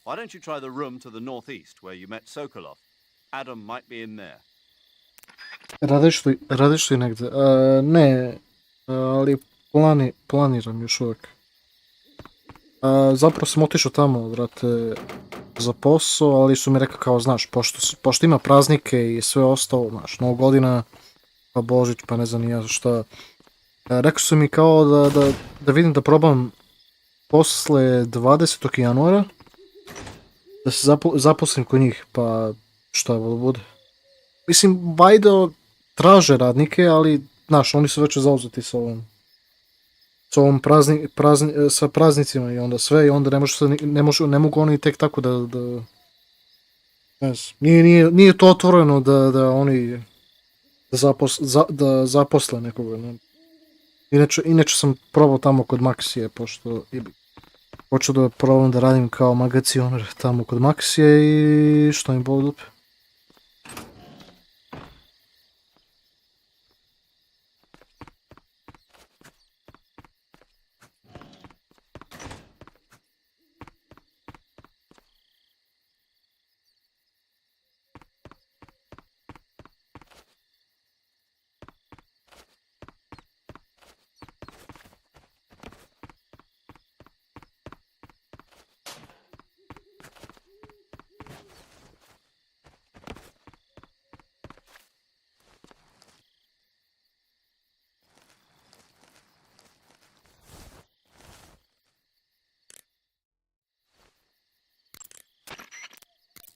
Why don't you try the room to the northeast where you met Sokolov? Adam might be in there. Radiš li negdje? Ne, ali planiram još uvijek. Zapravo sam otišao tamo, brate, za posao, ali su mi rekli kao, znaš, pošto ima praznike i sve ostalo, znaš, Nova godina, pa Božić, pa ne znam ni ja šta. Rekli su mi kao da vidim da probam posle 20. januara, da se zaposlim kod njih, pa šta bude. Mislim, vajde traže radnike, ali, znaš, oni su već zauzeti sa ovom sa praznicima i onda sve, i onda ne mogu oni tek tako da ne znam, nije to otvoreno da oni da zaposle nekoga. Ne. Inače sam probao tamo kod Maxije, pošto počeo da probam da radim kao magacionar tamo kod Maxije i što mi boli dupe.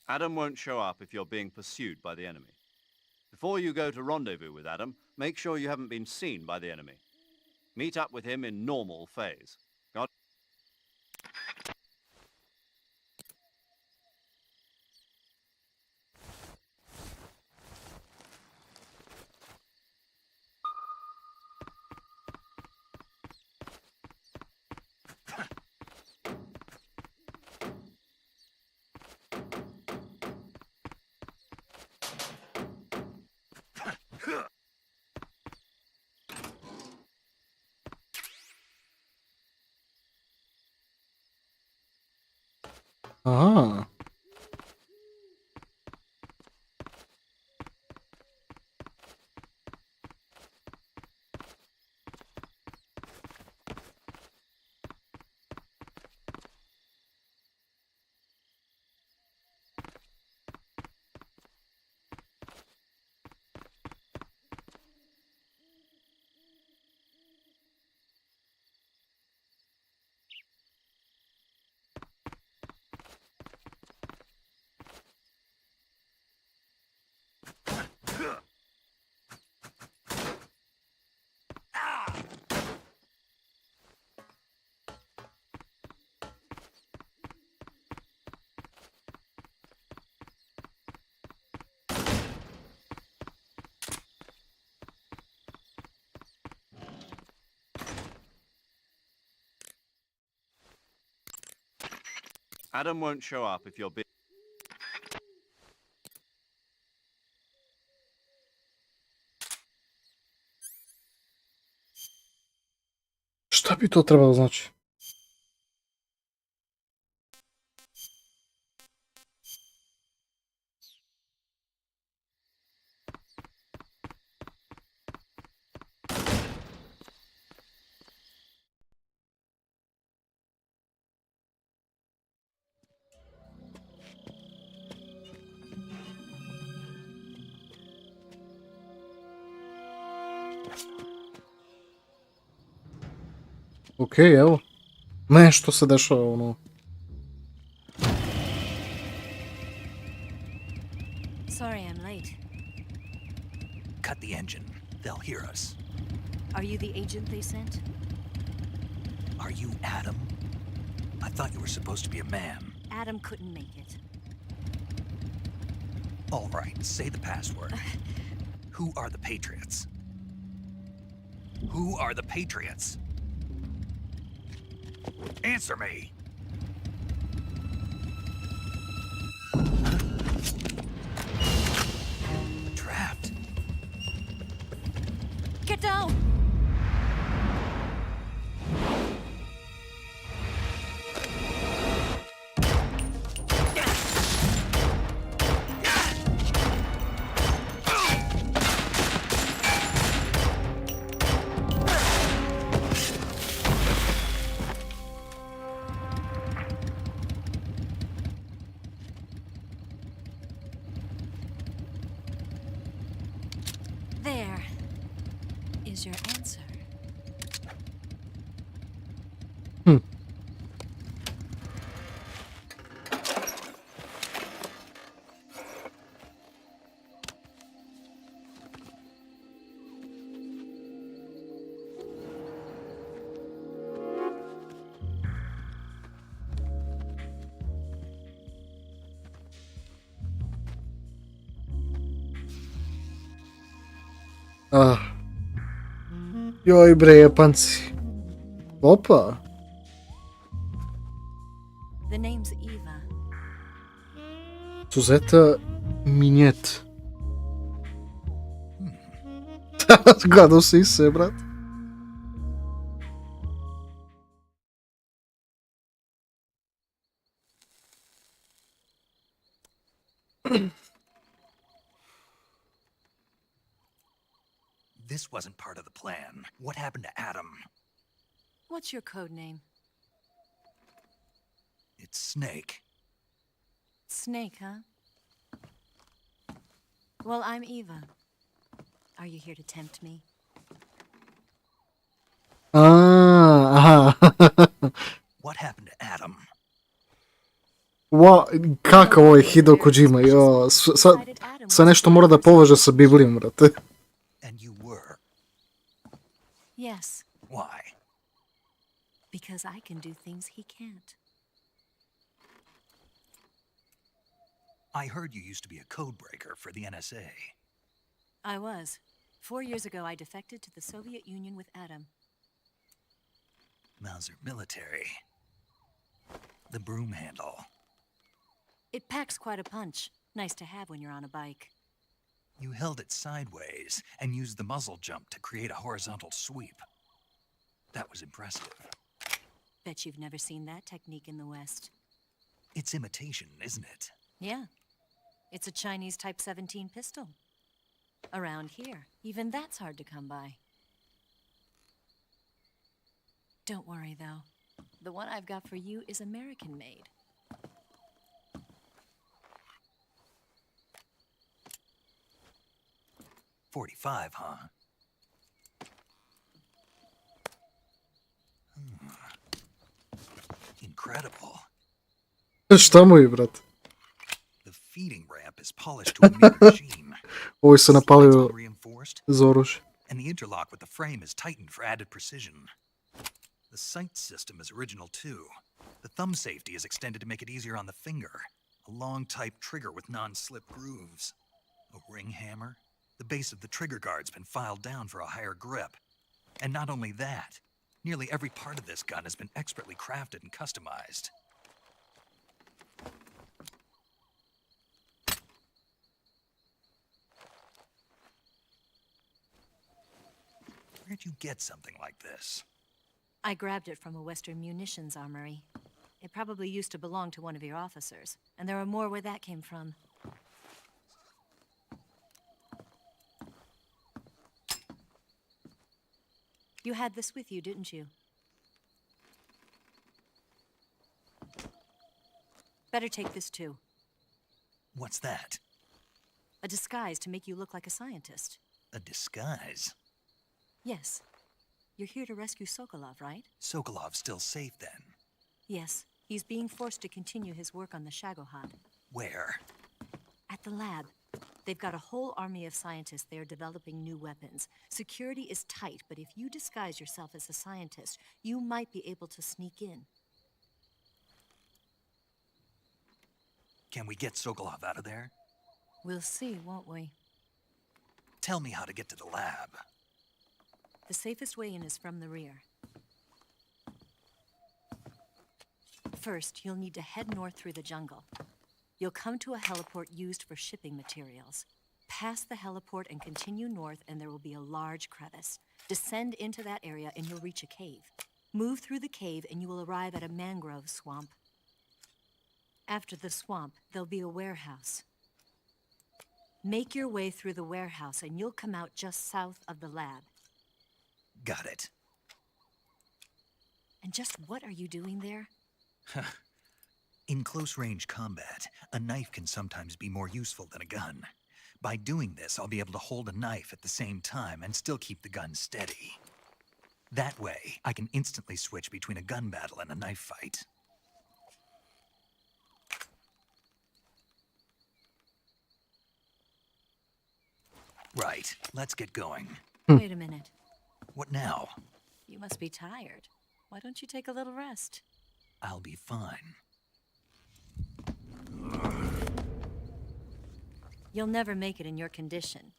Adam won't show up if you're being pursued by the enemy. Before you go to rendezvous with Adam, make sure you haven't been seen by the enemy. Meet up with him in normal phase. Got Aha. Adam won't show up if you're busy. Šta bi to trebalo znači? Okej, evo. Nešto se dešava, ono. Sorry I'm late. Cut the engine. They'll hear us. Are you the agent they sent? Are you Adam? I thought you were supposed to be a man. Adam couldn't make it. All right, say the password. Who are the Patriots? Who are the Patriots? Answer me! Trapped. Get down! There is your answer. Ah. Joj bre, Japanci. Opa. The name's Eva. Suzeta Minjet. Gledao si se, brat. This wasn't part of the plan. What happened to Adam? What's your code name? It's Snake. Snake, huh? Well, I'm Eva. Are you here to tempt me? Aha. What happened to Adam? Kakav ovo je Hideo Kojima, jo. Sve nešto mora da poveže sa Biblijom, brate. And you were? Yes. Why? Because I can do things he can't. I heard you used to be a codebreaker for the NSA. I was. 4 years ago, I defected to the Soviet Union with Adam. Mauser military. The broom handle. It packs quite a punch. Nice to have when you're on a bike. You held it sideways and used the muzzle jump to create a horizontal sweep. That was impressive. Bet you've never seen that technique in the West. It's imitation, isn't it? Yeah. It's a Chinese Type 17 pistol. Around here, even that's hard to come by. Don't worry, though. The one I've got for you is American-made. .45, huh? Incredible. Šta mu je, brat? The feeding ramp is polished to a mere machine. Ovo se napalio Reinforced, za oružje. and the interlock with the frame is tightened for added precision. The sight system is original too. The thumb safety is extended to make it easier on the finger. A long type trigger with non-slip grooves. A ring hammer. The base of the trigger guard's been filed down for a higher grip. And not only that, nearly every part of this gun has been expertly crafted and customized. Where'd you get something like this? I grabbed it from a Western munitions armory. It probably used to belong to one of your officers, and there are more where that came from. You had this with you, didn't you? Better take this too. What's that? A disguise to make you look like a scientist. A disguise? Yes. You're here to rescue Sokolov, right? Sokolov's still safe then? Yes. He's being forced to continue his work on the Shagohod. Where? At the lab. They've got a whole army of scientists there developing new weapons. Security is tight, but if you disguise yourself as a scientist, you might be able to sneak in. Can we get Sokolov out of there? We'll see, won't we? Tell me how to get to the lab. The safest way in is from the rear. First, you'll need to head north through the jungle. You'll come to a heliport used for shipping materials. Pass the heliport and continue north, and there will be a large crevice. Descend into that area and you'll reach a cave. Move through the cave and you will arrive at a mangrove swamp. After the swamp, there'll be a warehouse. Make your way through the warehouse and you'll come out just south of the lab. Got it. And just what are you doing there? In close-range combat, a knife can sometimes be more useful than a gun. By doing this, I'll be able to hold a knife at the same time and still keep the gun steady. That way, I can instantly switch between a gun battle and a knife fight. Right, let's get going. Wait a minute. What now? You must be tired. Why don't you take a little rest? I'll be fine. You'll never make it in your condition.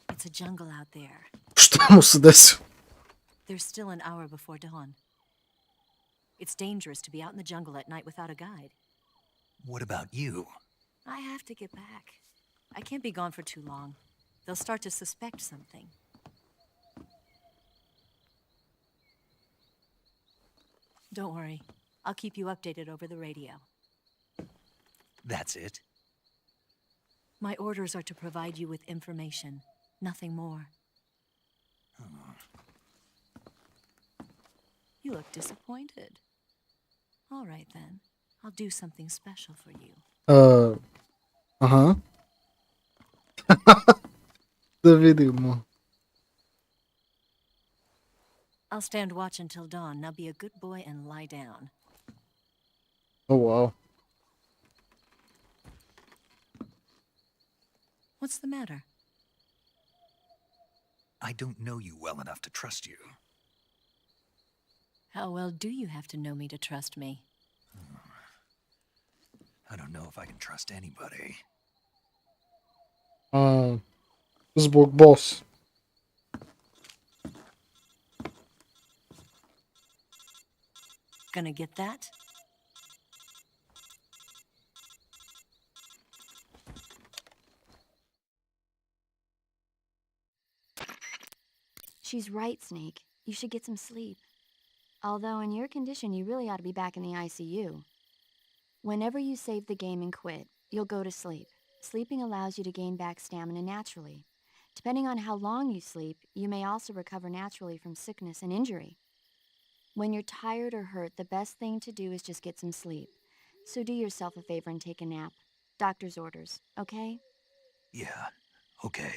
It's a jungle out there. Šta mu se desilo? There's still an hour before dawn. It's dangerous to be out in the jungle at night without a guide. What about you? I have to get back. I can't be gone for too long. They'll start to suspect something. Don't worry. I'll keep you updated over the radio. That's it? My orders are to provide you with information, nothing more. You look disappointed. All right then. I'll do something special for you. Aha. Da vidimo. I'll stand watch until dawn. Now be a good boy and lie down. Oh, wow. What's the matter? I don't know you well enough to trust you. How well do you have to know me to trust me? I don't know if I can trust anybody. Zbog boss. Gonna get that? She's right, Snake. You should get some sleep. Although in your condition, you really ought to be back in the ICU. Whenever you save the game and quit, you'll go to sleep. Sleeping allows you to gain back stamina naturally. Depending on how long you sleep, you may also recover naturally from sickness and injury. When you're tired or hurt, the best thing to do is just get some sleep. So do yourself a favor and take a nap. Doctor's orders, okay? Yeah, okay.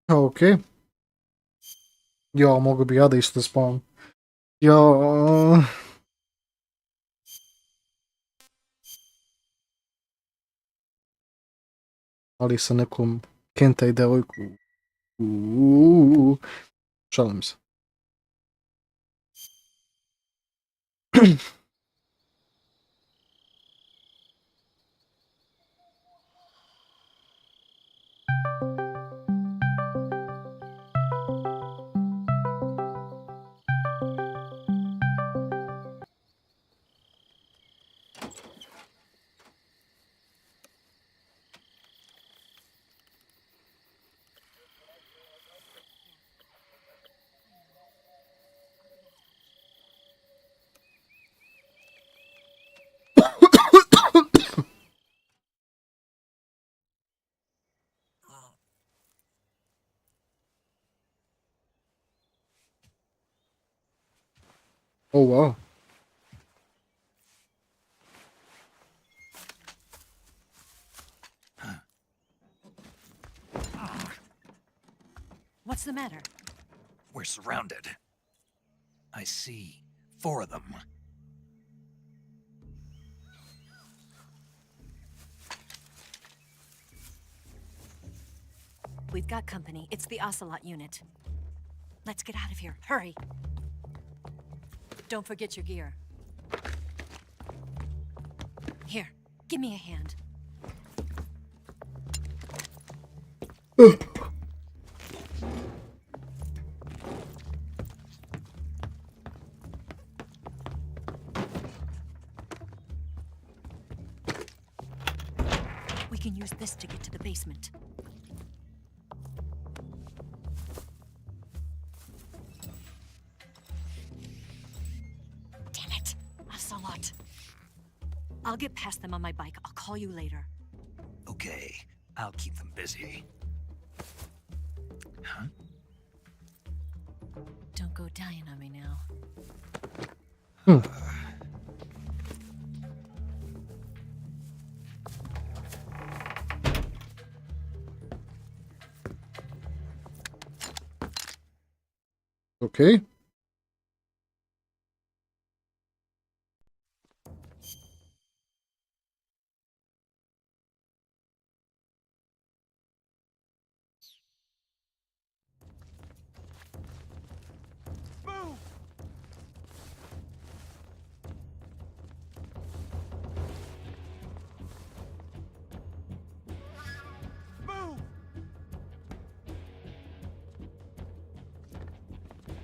Ok. Ja, mogu bi ja da isto spavam. Ja... Ali sa nekom Kentai devojku. Šalim se. Oh, wow. What's the matter? We're surrounded. I see 4 of them. We've got company. It's the Ocelot unit. Let's get out of here. Hurry. Don't forget your gear. Here, give me a hand. We can use this to get to the basement. Damn it, Ocelot. I'll get past them on my bike. I'll call you later. Okay, I'll keep them busy. Huh? Don't go dying on me now. Okay.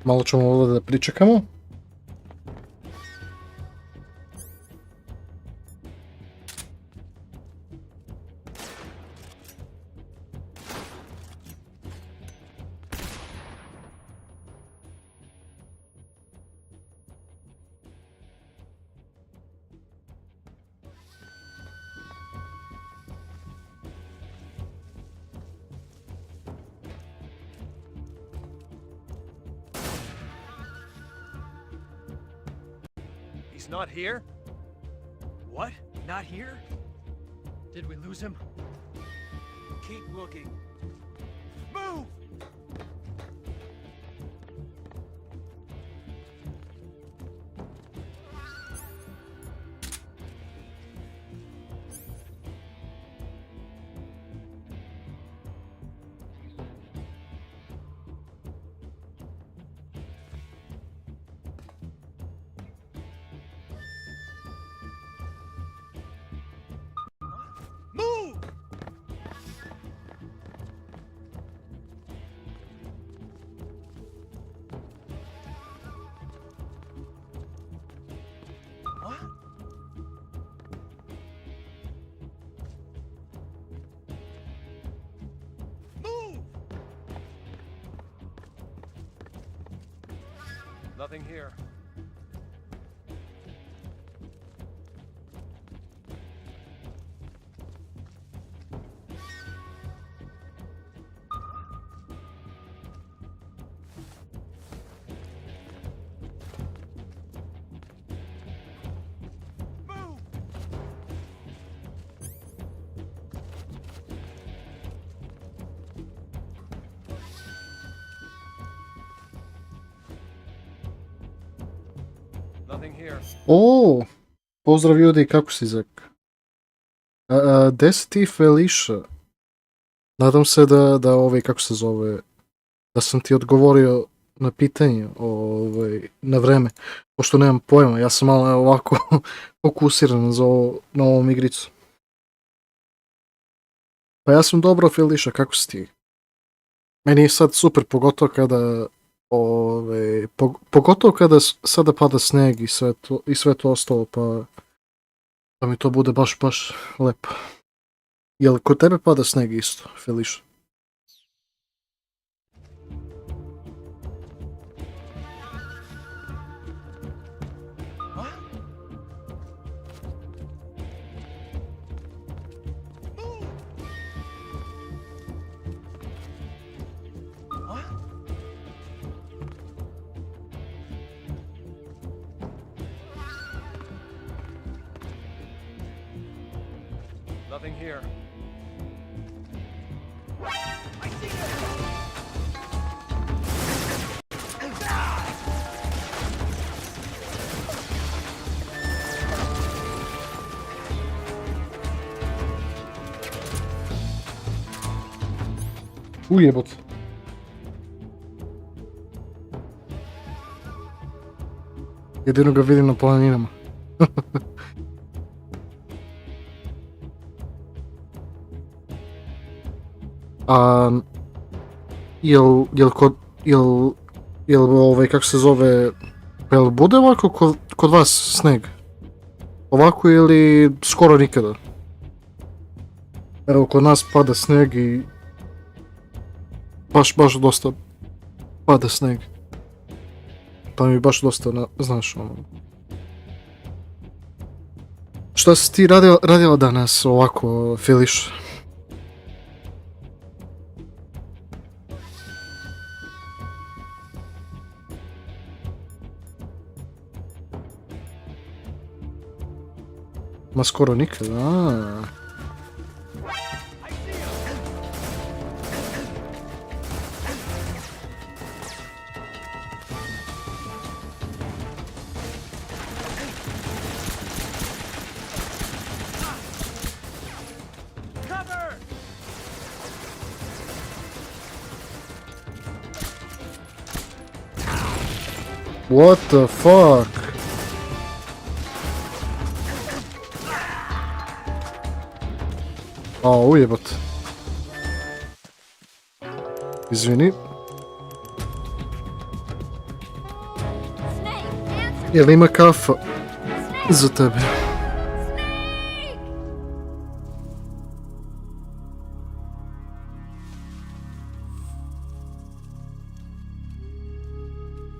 Malo ćemo ovdje da pričekamo. He's not here? What? Not here? Did we lose him? Keep looking. Move! Move! What? Move! Nothing here. O, pozdrav ljudi, kako si Zeka? Gde si ti Feliša? Nadam se da kako se zove, da sam ti odgovorio na pitanje na vreme, pošto nemam pojma, ja sam malo ovako fokusiran na ovom igricu. Pa ja sam dobro Feliša, kako si ti? Meni je sad super, pogotovo kada sada pada sneg i sve to ostalo, pa mi to bude baš lepo. Jel kod tebe pada sneg isto, Feliša? Nothing here. Ujebot. Jedino ga vidim na planinama. Jel kako se zove, jel bude ovako kod vas sneg? Ovako ili skoro nikada? Evo, kod nas pada sneg i baš dosta pada sneg. Pa mi baš dosta, znaš, ono. Šta si ti radila danas ovako, Filiš? Ma skoro nikad, What the fuck? Ujebat. Izvini. Jel ima kafa za tebe?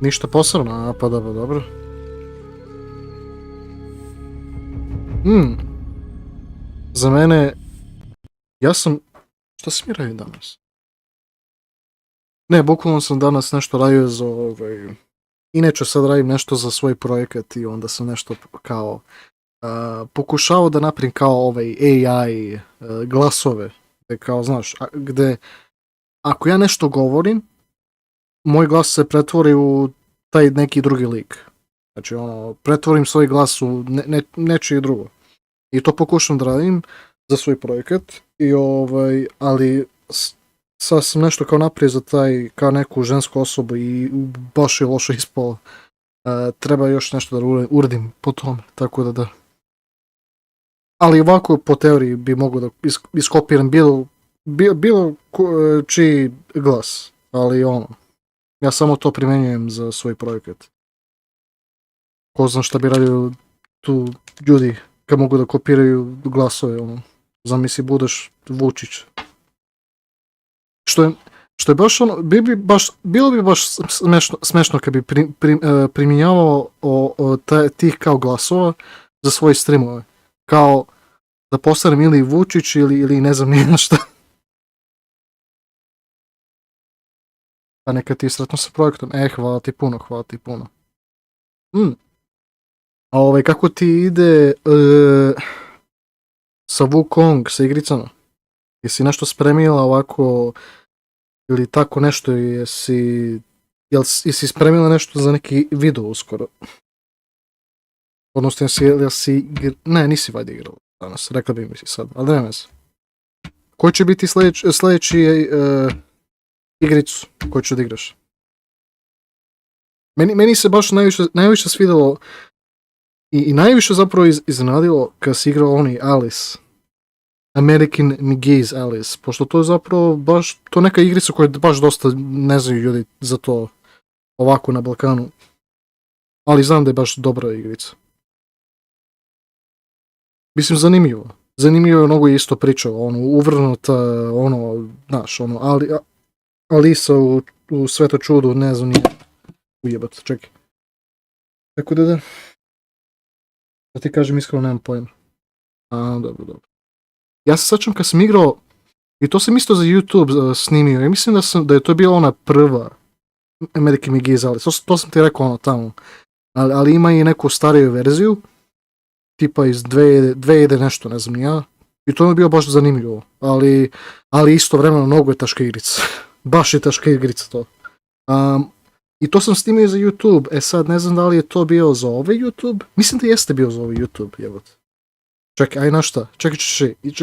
Ništa posebno, pa dobro. Za mene, ja sam, šta sam mi radio danas? Ne, bukvalno sam danas nešto radio za inače sad radim nešto za svoj projekat i onda sam nešto kao pokušao da napravim kao AI glasove, gde kao znaš, gde ako ja nešto govorim, moj glas se pretvori u taj neki drugi lik. Znači, pretvorim svoj glas u nečije drugo. I to pokušam da radim za svoj projekat. Ali sad sam nešto kao napravio za kao neku žensku osobu i baš je loše ispalo. Treba još nešto da uradim po tome, tako da. Ali ovako po teoriji bi mogu da iskopiram bilo čiji glas, ali ja samo to primenjujem za svoj projekat. Ko znam šta bi radio tu ljudi kad mogu da kopiraju glasove, zamisli budeš Vučić. Što je baš bilo bi baš smešno kad bi primjenjavao tih kao glasova za svoje streamove. Kao da postanem ili Vučić ili ne znam nije šta. Pa neka ti sretno sa projektom. Hvala ti puno. A kako ti ide sa Wukong, sa igricama? Jesi nešto spremila ovako ili tako nešto, jesi spremila nešto za neki video uskoro? Odnosno, ne, nisi valjda igrao danas, rekla bi mi si sad, ali nema se. Koji će biti sljedeći igricu koju ću da igraš? Meni se baš najviše svidjelo i najviše zapravo iznenadilo kad si igrao oni Alice. American McGee's Alice, pošto to je zapravo baš, to neka igrica koja baš dosta ne znaju ljudi za to ovako na Balkanu. Ali znam da je baš dobra igrica. Mislim, zanimljivo. Zanimljivo je mnogo isto pričao, ono, uvrnuta, ono, znaš, ono, Alisa u Sveto čudu, ne znam, nije ujebat, čekaj. Tako da. Da ti kažem iskreno, nemam pojma. Dobro. Ja se sjećam kad sam igrao, i to sam isto za YouTube snimio, i mislim da je to bila ona prva American McGee's Alice, to sam ti rekao ono tamo. Ali ima i neku stariju verziju, tipa iz 2000 nešto, ne znam ni ja, i to mi je bilo baš zanimljivo, ali istovremeno mnogo je teška igrica, baš je teška igrica to. I to sam snimio za YouTube, sad ne znam da li je to bio za ovaj YouTube, mislim da jeste bio za ovaj YouTube, jebote. Čekaj, aj na šta, čekaj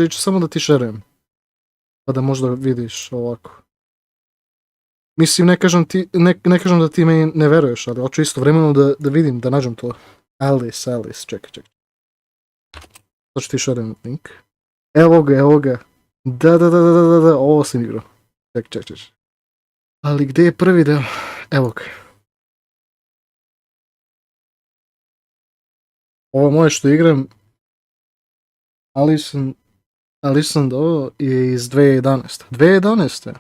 ću samo da ti šerujem, pa da možda vidiš ovako. Mislim, ne kažem da ti me ne veruješ, ali hoću istovremeno da vidim, da nađem to. Alice, čekaj. To ću ti šerujem link. Evo ga. Da, ovo sam igrao. Čekaj. Ali gdje je prvi deo? Evo ga. Ovo moje što igram, Alice je iz 2011. 2011.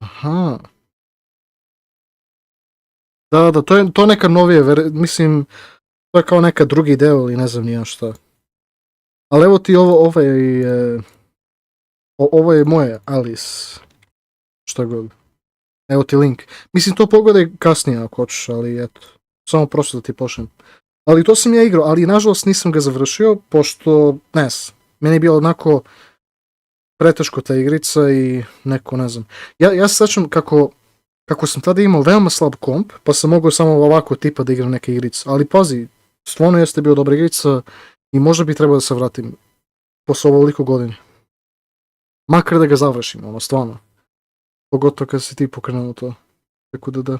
Aha. Da, to je neka novija, mislim, to je kao neka drugi deo ili ne znam nija šta. Ali evo ti ovo je moje Alice. Šta god. Evo ti link. Mislim, to pogledaj kasnije ako hoćeš, ali eto. Samo prosto da ti pošljem. Ali to sam ja igrao, ali nažalost nisam ga završio, pošto, meni je bilo onako preteško ta igrica i neko, ne znam. Ja se sjećam kako sam tada imao veoma slab komp, pa sam mogao samo ovako tipa da igram neke igrice. Ali pazi, stvarno jeste bio dobra igrica i možda bi trebao da se vratim posle ovoliko godine. Makar da ga završim, ono, stvarno. Pogotovo kad si ti pokrenuo to. Tako da.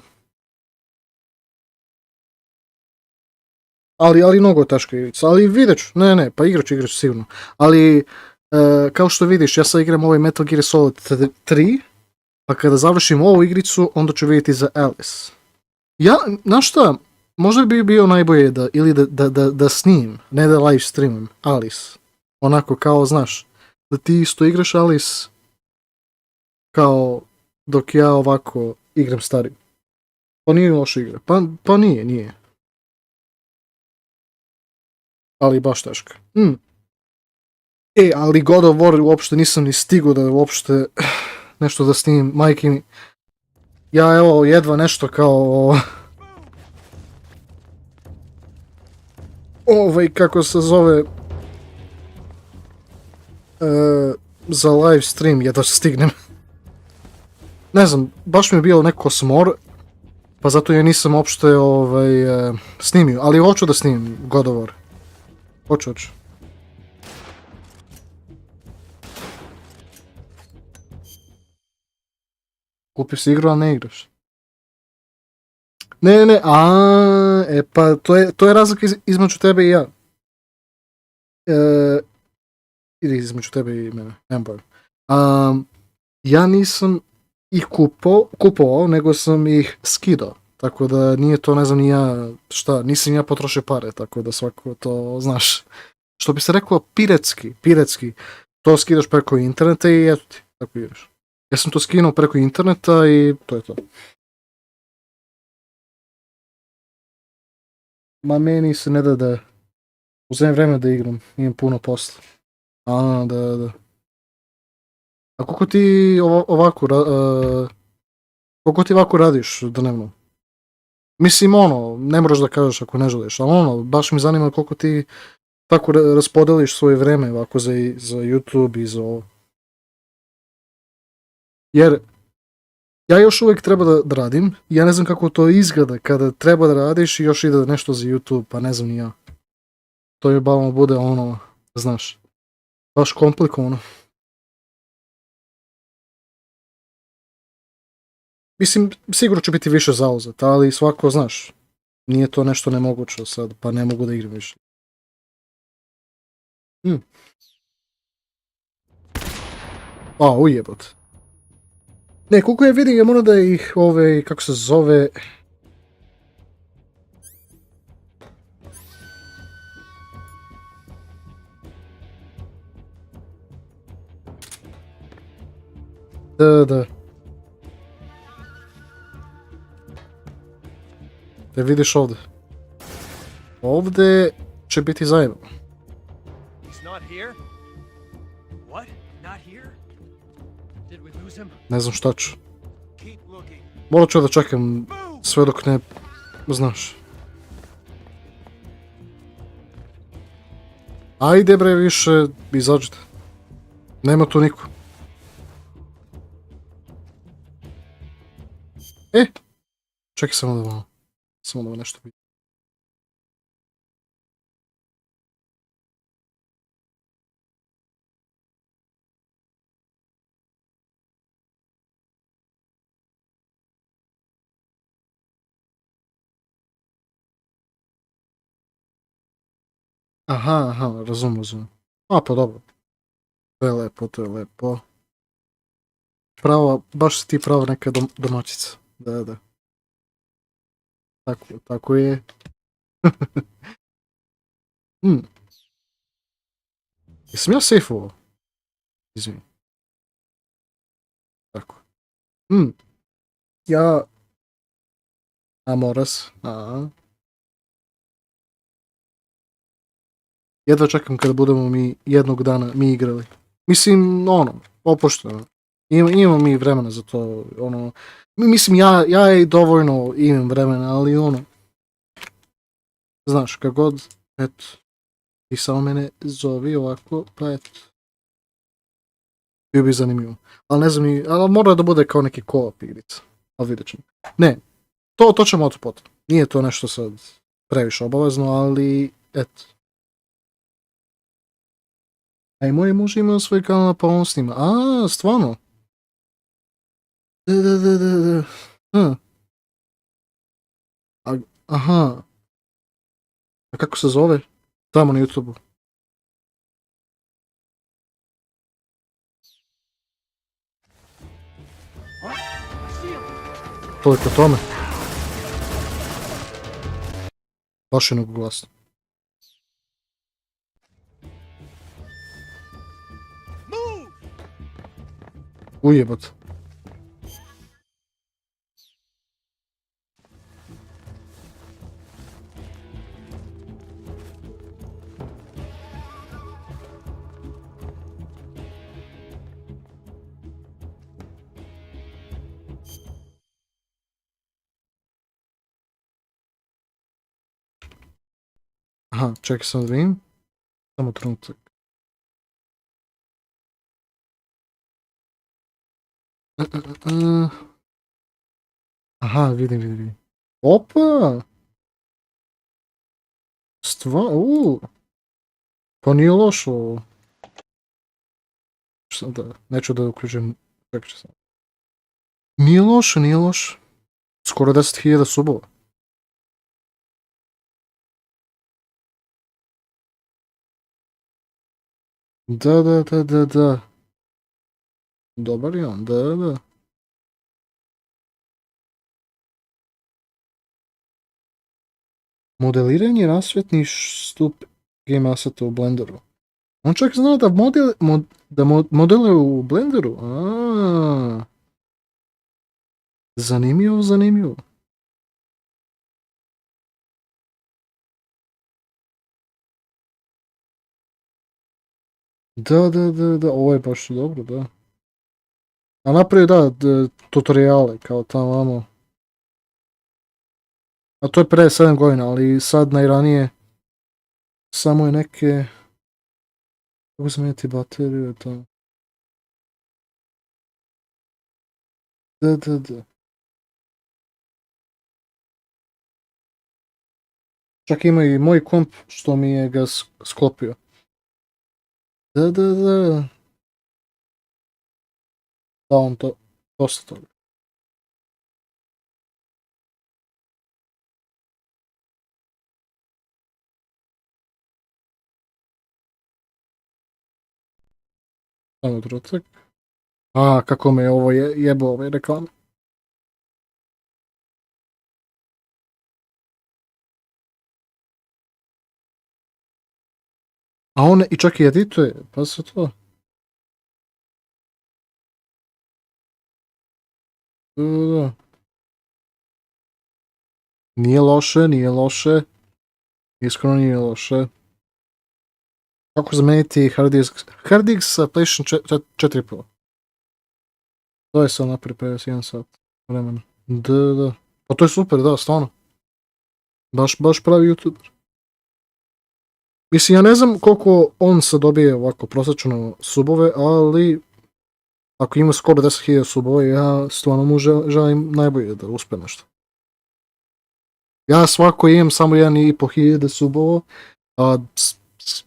Ali mnogo je teška igrica. Ali vidjet ću, pa igrat ću sigurno. Ali, kao što vidiš, ja sad igram ovaj Metal Gear Solid 3, pa kada završim ovu igricu, onda ću vidjeti za Alice. Ja, znaš šta, možda bi bio najbolje da snimim, ne da live streamim Alice. Onako kao, znaš, da ti isto igraš Alice kao dok ja ovako igram stari. Pa nije loša igra, pa nije. Ali baš teška. Ali God of War uopšte nisam ni stigao da uopšte nešto da snimim, majke mi. Ja evo jedva nešto kao kako se zove za live stream jedva stignem. Ne znam, baš mi je bio neko smor, pa zato ja nisam uopšte snimio, ali hoću da snimim God of War. Hoću. Kupio si igru, a ne igraš. Ne, pa to je razlika između tebe i ja. Ili između tebe i mene, nemam pojma. Ja nisam ih kupovao, nego sam ih skidao. Tako da nije to, ne znam ni ja šta, nisam ja potrošio pare, tako da svako to znaš. Što bi se reklo piratski, to skidaš preko interneta i eto ti, tako ideš. Ja sam to skinuo preko interneta i to je to. Ma meni se ne da uzem vreme da igram, imam puno posla. Da. A koliko ti ovako radiš dnevno? Mislim, ne moraš da kažeš ako ne želiš, ali baš mi zanima koliko ti tako raspodeliš svoje vreme ovako za YouTube i za ovo. Jer ja još uvijek treba da radim, ja ne znam kako to izgleda kada treba da radiš i još ide nešto za YouTube, pa ne znam ni ja. to je balno bude ono, znaš, baš komplikovano. Mislim, sigurno će biti više zauzet, ali svako, znaš, nije to nešto nemoguće sad, pa ne mogu da igram više. Ujebot. Ne, koliko ja vidim, ja moram da ih, kako se zove... Da. Da vidiš ovdje. Ovdje će biti zajedno. Ne znam šta ću. Morat ću da čekam sve dok ne... Znaš. Ajde bre, više izađite. Nema tu niko. Čekaj samo da malo. Samo da nešto vidim. Aha, razumem. Pa dobro. To je lepo. Prava, baš si ti prava neka domaćica. Da. Tako je. Jesam ja safe-ovo? Izvini. Tako. Ja... Amoras. Jedva čekam kada budemo mi jednog dana mi igrali. Mislim, opušteno. Imamo mi vremena za to, mislim, ja i dovoljno imam vremena, ali znaš, kako god, eto, ti samo mene zovi ovako, pa eto. Bio bi zanimljivo. Ali ne znam, ali mora da bude kao neki co-op igrica, ali vidjet ćemo. Ne, to ćemo potom. Nije to nešto sad previše obavezno, ali eto. A i moj muž ima svoj kanal pa on snima. Stvarno? Da. Aha. A kako se zove? Tamo na YouTube-u. Toliko tome. Baš je glasno. Ujebot. Aha, čekaj sam da vidim. Samo trenutak. Aha, vidim. Opa! Pa nije lošo ovo. Neću da uključim. Čekaj sam. Nije loše. Skoro 10.000 subova. Da. Dobar je on, da. Modeliranje rasvjetnih stup game asseta u Blenderu. On čak zna da modeluje u Blenderu. Zanimljivo. Da, ovo je baš dobro, da. A napravi, tutoriale, kao tamo. A to je pre 7 godina, ali sad najranije samo je neke... Kako zamijeniti bateriju, to... Da. Čak ima i moj komp što mi je ga sklopio. Da. Da, on to, dosta toga. Samo trenutak. A, kako me ovo jebo ove reklame. A on i čak i edituje, pa se to. Da. Nije loše. Iskreno nije loše. Kako zameniti hard disk sa PlayStation 4 Pro? To je sad naprijed 51 sat vremena. Da. Pa to je super, da, stvarno. Baš pravi YouTuber. Mislim, ja ne znam koliko on sad dobije ovako prosječno subove, ali ako ima skoro 10.000 subova, ja stvarno mu želim najbolje da uspe nešto. Ja svako imam samo 1.500 subova, a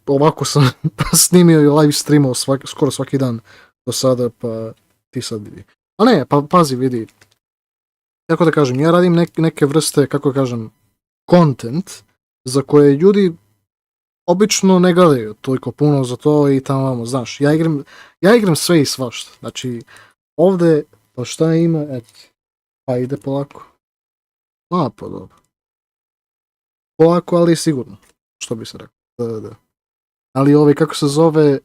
ovako sam snimio i live streamao skoro svaki dan do sada, pa ti sad vidi. A ne, pa pazi, vidi. Kako da kažem, ja radim neke vrste, kako kažem, content za koje ljudi obično ne gledaju toliko puno za to i tamo, znaš, ja igram sve i svašta. Znači, ovdje, pa šta ima, eto, pa ide polako. A, pa dobro. Polako, ali sigurno, što bi se rekao. Da. Ali kako se zove,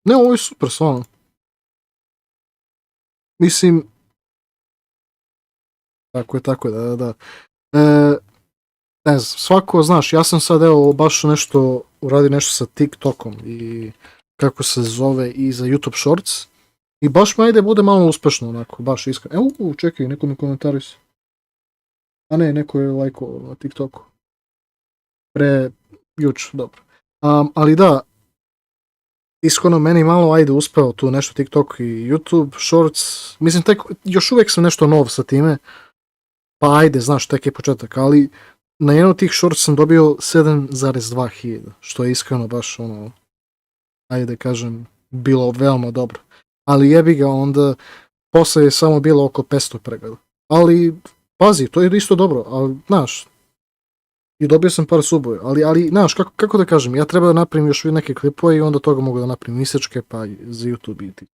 ne, ovo je super, stvarno. Mislim, tako je, da. Ne znam, svako, znaš, ja sam sad baš uradio nešto sa TikTokom i kako se zove i za YouTube Shorts i baš me ajde bude malo uspešno, onako, baš iskreno. Čekaj, neko mi komentarisao. A ne, neko je lajko na TikToku. Juč, dobro. Ali da, iskreno meni malo ajde uspeo tu nešto TikTok i YouTube Shorts. Mislim, još uvijek sam nešto nov sa time. Pa ajde, znaš, tek je početak, ali na jednu od tih shorts sam dobio 7,2 hiljada, što je iskreno baš ajde kažem, bilo veoma dobro. Ali jebi ga onda, posle je samo bilo oko 500 pregleda. Ali, pazi, to je isto dobro, ali, znaš, i dobio sam par subove, ali, znaš, kako da kažem, ja treba da napravim još neke klipove i onda toga mogu da napravim isečke, pa za YouTube i ti.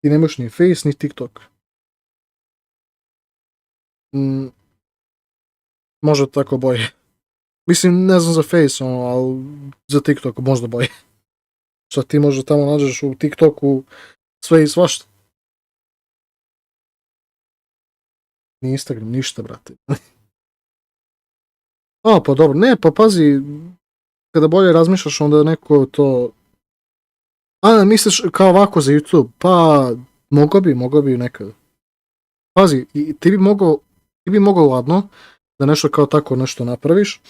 Ti nemaš ni Face, ni TikTok. Možda tako boje. Mislim, ne znam za Face, ali za TikTok možda boje. Šta ti možda tamo nađeš u TikToku sve i svašta. Ni Instagram, ništa, brate. Pa dobro, ne, pa pazi, kada bolje razmišljaš, onda neko to... misliš kao ovako za YouTube, pa mogao bi nekada. Pazi, ti bi mogao ladno da nešto kao tako nešto napraviš,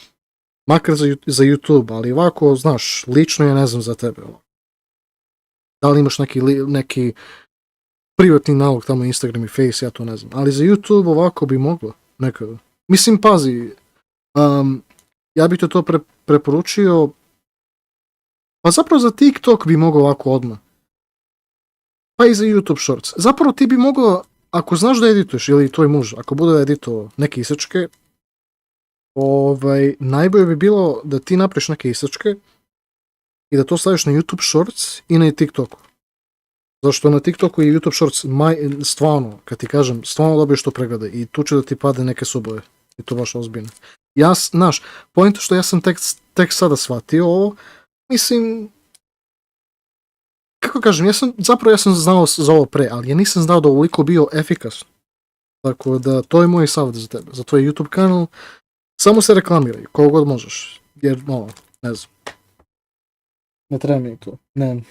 makar za YouTube, ali ovako, znaš, lično je ne znam za tebe. Da li imaš neki privatni nalog tamo Instagram i Face, ja to ne znam, ali za YouTube ovako bi moglo nekada. Mislim, pazi, ja bih te to preporučio, pa zapravo za TikTok bi mogao ovako odmah. Pa i za YouTube Shorts. Zapravo ti bi mogao, ako znaš da edituješ, ili tvoj muž, ako bude da edituje neke isečke, najbolje bi bilo da ti napraviš neke isečke i da to staviš na YouTube Shorts i na TikToku. Zašto na TikToku i YouTube Shorts stvarno, kad ti kažem, stvarno dobiješ to pregleda i tu će da ti pade neke subove. I to baš ozbiljno. Znaš, point što ja sam tek sada shvatio ovo, mislim, kako kažem, ja sam znao za ovo pre, ali ja nisam znao da ovoliko bio efikasno. Tako da, to je moj savjet za tebe, za tvoj YouTube kanal. Samo se reklamiraj, koliko god možeš, jer, ne znam. Ne treba mi to, ne.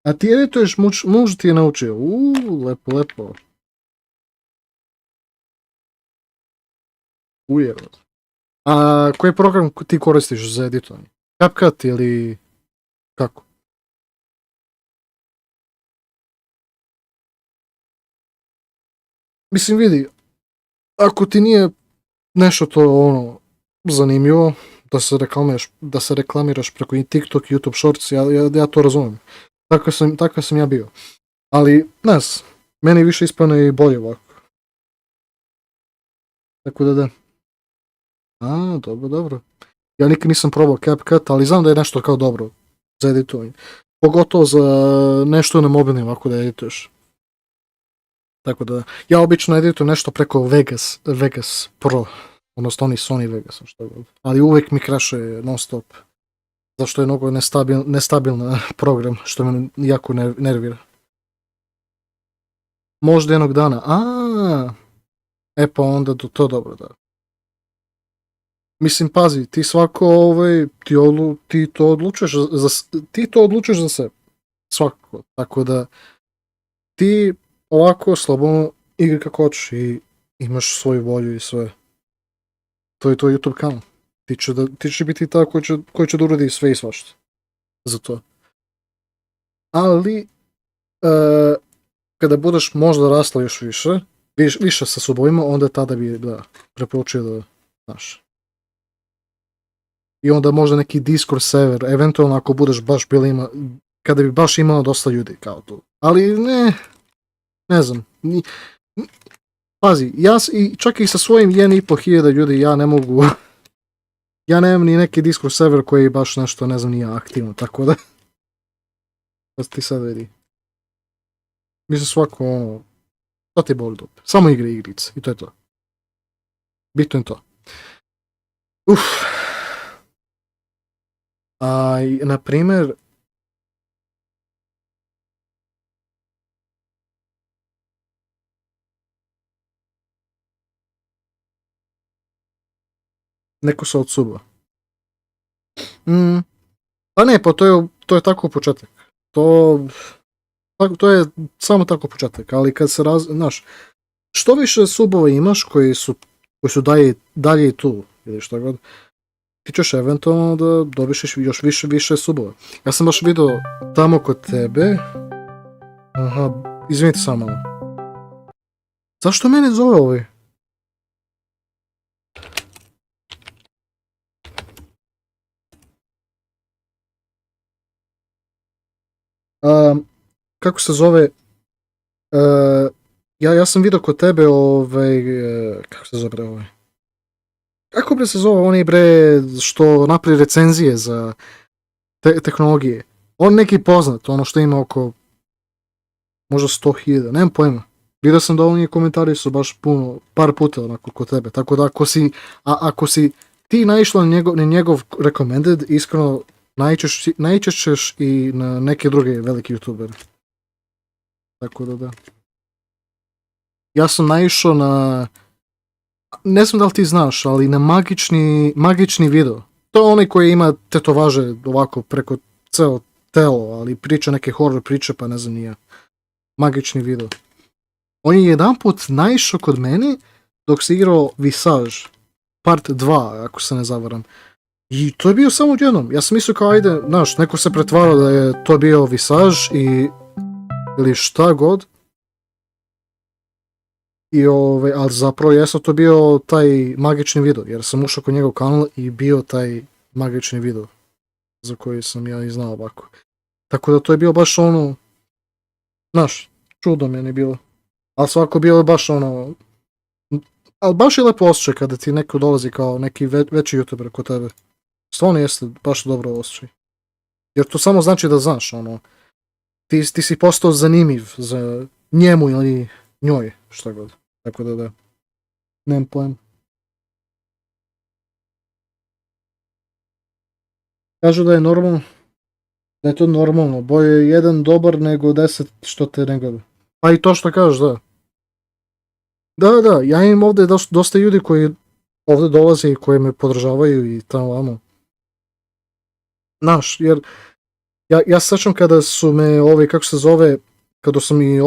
A ti edituješ, muž ti je naučio, lepo. Ujero. A koji program ti koristiš za editovanje? CapCut ili kako? Mislim, vidi, ako ti nije nešto to ono zanimljivo, da se reklamiraš preko TikTok, YouTube Shorts, ja to razumijem. Takav sam ja bio. Ali, ne znam, meni više ispane i bolje ovako. Tako da. A, dobro. Ja nikad nisam probao CapCut, ali znam da je nešto kao dobro za editovanje. Pogotovo za nešto na mobilnim ovako da edituješ. Tako da, ja obično editujem nešto preko Vegas Pro, odnosno oni Sony Vegas, što god. Ali uvijek mi crashuje non stop. Zašto je mnogo nestabilan program, što me jako nervira. Možda jednog dana, pa onda to dobro, da. Mislim, pazi, ti svako, ti to odlučuješ za sebe. Svako. Tako da, ti ovako slobodno igri kako hoćeš i imaš svoju volju i sve. To je to YouTube kanal. Ti će biti ta koji će da uradi sve i svašta. Za to. Ali, kada budeš možda rasla još više sa subovima, onda tada bi preporučio da, znaš. I onda možda neki Discord server, eventualno ako budeš baš kada bi baš imalo dosta ljudi kao to. Ali ne znam. Pazi, čak i sa svojim 1.500 ljudi ja ne mogu, ja nemam ni neki Discord server koji je baš nešto, ne znam, nije aktivno, tako da. Ti sad vidi. Mislim svako to ti boli dupe. Samo igrice i to je to. Bitno je to. A, na primjer, neko se odsuba. Pa ne, pa to je tako početak. To je samo tako početak, ali kad se znaš, što više subova imaš koji su dalje i tu, ili što god, ti ćeš eventualno da dobiš još više subova. Ja sam baš vidio tamo kod tebe, izvinite samo malo. Zašto mene zove ovaj? Kako se zove, ja sam vidio kod tebe kako se zove ovaj? Kako bre se zove onaj bre što napravi recenzije za tehnologije? On neki poznat, ono što ima oko možda 100.000, nemam pojma. Vidio sam da oni komentari su baš par puta onako kod tebe, tako da ako si ti naišla na njegov recommended, iskreno naići ćeš i na neke druge velike youtubere. Tako da. Ja sam naišao na, ne znam da li ti znaš, ali na magični video. To je onaj koji ima tetovaže ovako preko ceo telo, ali priča neke horror priče, pa ne znam nije. Magični video. On je jedanput naišao kod meni dok se igrao Visage, part 2, ako se ne zavaram. I to je bio samo odjednom. Ja sam mislio kao ajde, znaš, neko se pretvarao da je to bio Visage ili šta god. Ali zapravo jesam to bio taj magični video, jer sam ušao kod njegov kanal i bio taj magični video za koji sam ja i znao ovako. Tako da to je bio baš ono, znaš, čudo meni bilo. Ali svako bilo je baš ono, ali baš je lepo osjećaj kada ti neko dolazi kao neki veći youtuber kod tebe. Stvarno jeste baš dobro osjećaj. Jer to samo znači da znaš, ono, ti si postao zanimljiv za njemu ili njoj, šta god. Tako da. Nemam pojem. Kažu da je normalno, da je to normalno. Bolje je 1 dobar nego 10 što te ne gleda. Pa i to što kažeš, da. Da, ja imam ovdje dosta ljudi koji ovdje dolaze i koji me podržavaju i tamo vamo. Znaš, jer ja se sjećam kada su me kako se zove, kada su mi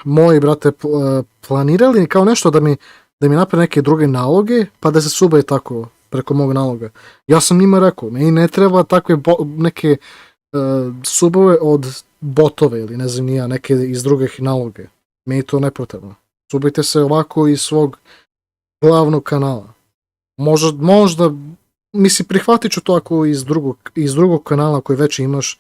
moji brate planirali kao nešto da mi naprave neke druge naloge, pa da se subaju tako preko mog naloga. Ja sam njima rekao, meni ne treba takve neke subove od botove ili ne znam nija, neke iz drugih naloge. Meni to nepotrebno. Subite se ovako iz svog glavnog kanala. Možda, mislim, prihvatit ću to ako iz drugog kanala koji već imaš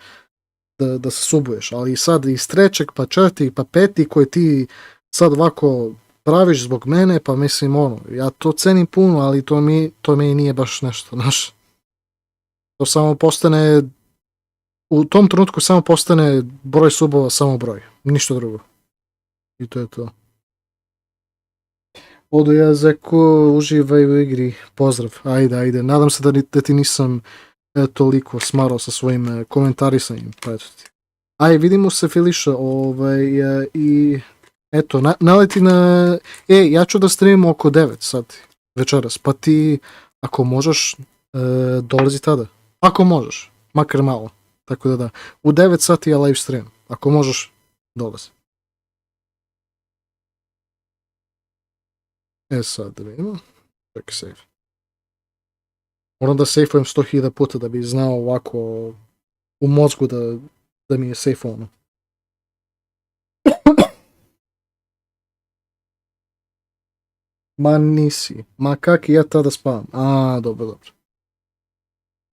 da se subuješ, ali sad iz trećeg, pa četvrti, pa peti koji ti sad ovako praviš zbog mene, pa mislim ja to cenim puno, ali to mi nije baš nešto, znaš. To samo postane, u tom trenutku samo postane broj subova, samo broj, ništa drugo. I to je to. Odo ja, Zeko, uživaj u igri, pozdrav, ajde, nadam se da ti nisam toliko smarao sa svojim komentarisanjem, pa eto ti. Vidimo se, Filiša, i eto, naleti na, ja ću da streamim oko 9 sati večeras, pa ti, ako možeš, dolazi tada, ako možeš, makar malo, tako da, u 9 sati ja live stream, ako možeš, dolazi. Sad da vidimo, čekaj save. Moram da safeujem 100.000 puta da bi znao ovako u mozgu da mi je safeovano. Ma nisi, ma kak ja tada spavam? Dobro.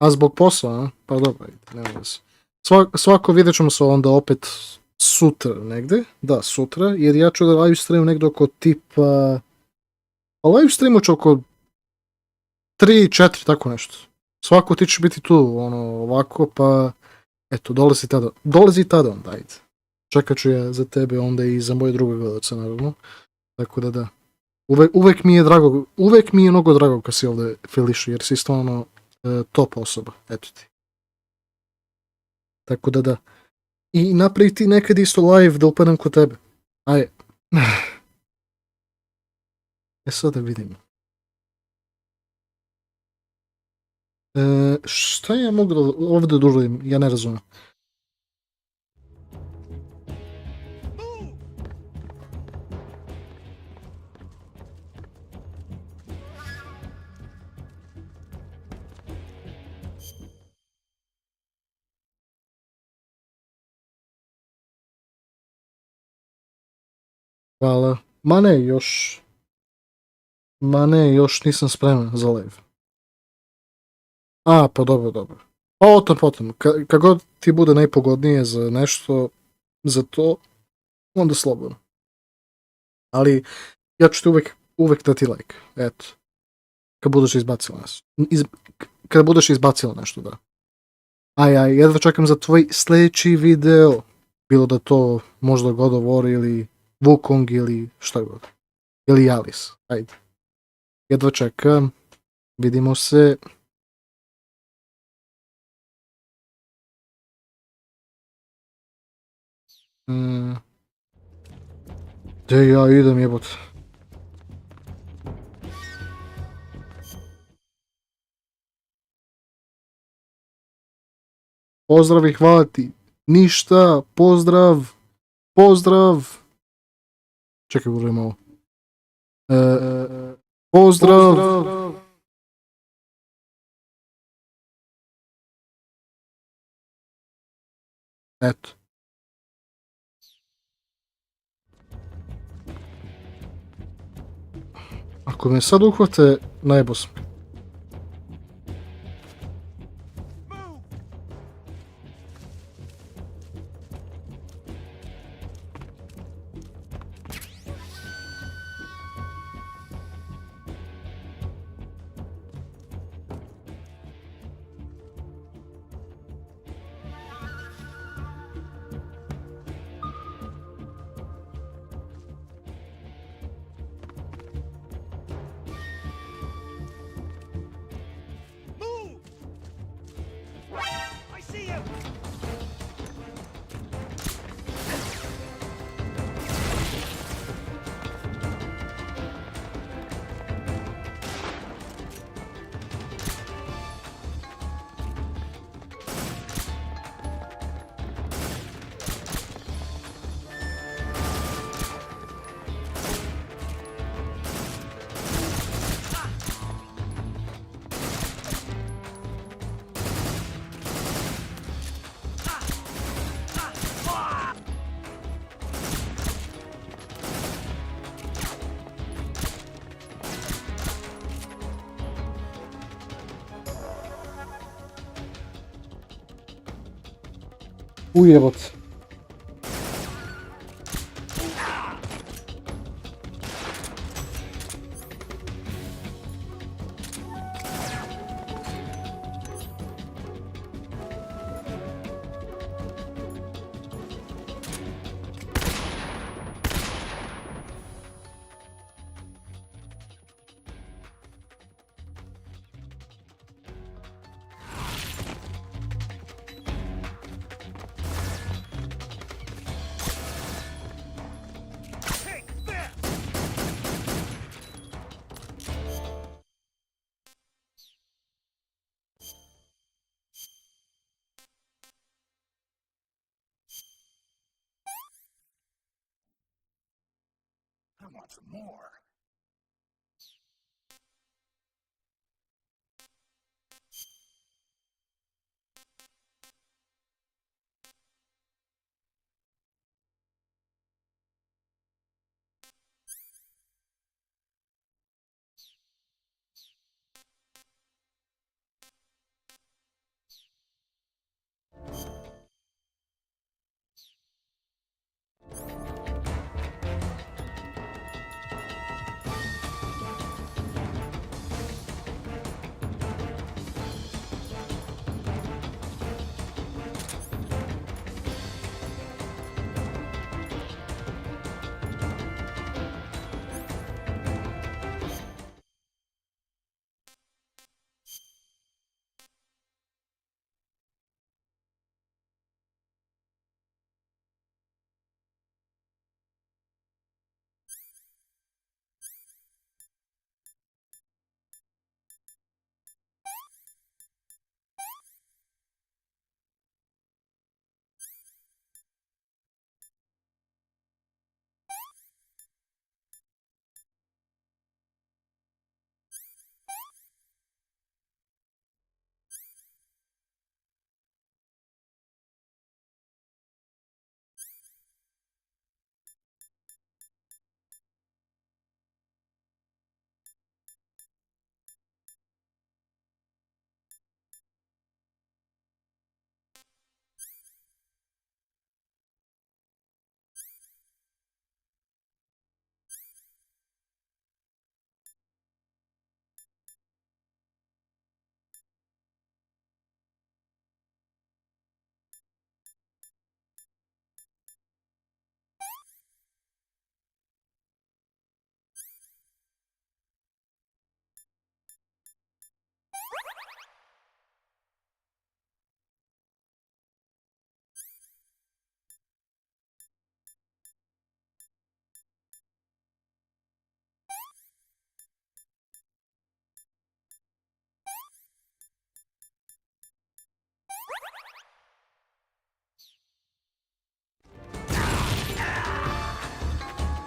A zbog posla, pa dobro, nema veze. Svako vidjet ćemo se onda opet sutra negde, da sutra, jer ja ću da live stream negdje oko tipa, a live streamu ću oko 3-4, tako nešto. Svako ti će biti tu, ovako, pa eto, dolazi tada onda, ajde. Čekat ću ja za tebe onda i za moje druge gledalce, naravno. Tako da. Uvek mi je mnogo drago kad si ovdje, Filišu, jer si stvarno top osoba, eto ti. Tako da. I napraviti nekad isto live da upadam kod tebe. Ajde. Sad da vidim. Šta ja mogu ovdje da uradim? Ja ne razumijem. Hvala. Ma ne, još nisam spreman za live. Pa dobro. Pa potom. Kad god ti bude najpogodnije za nešto, za to, onda slobodno. Ali ja ću ti uvek dati like, eto. Kad budeš izbacila nešto. Kad budeš izbacila nešto, da. Jedva čekam za tvoj sljedeći video. Bilo da to možda God of War ili Wukong ili šta god. Ili Alice, ajde. Jedva čekam, vidimo se. Gdje ja idem, jebot? Pozdrav i hvala ti. Ništa, pozdrav. Čekaj, govorim ovo. Pozdrav. Eto. Ako me sad uhvate, najebo sam. Ujebot. I want some more.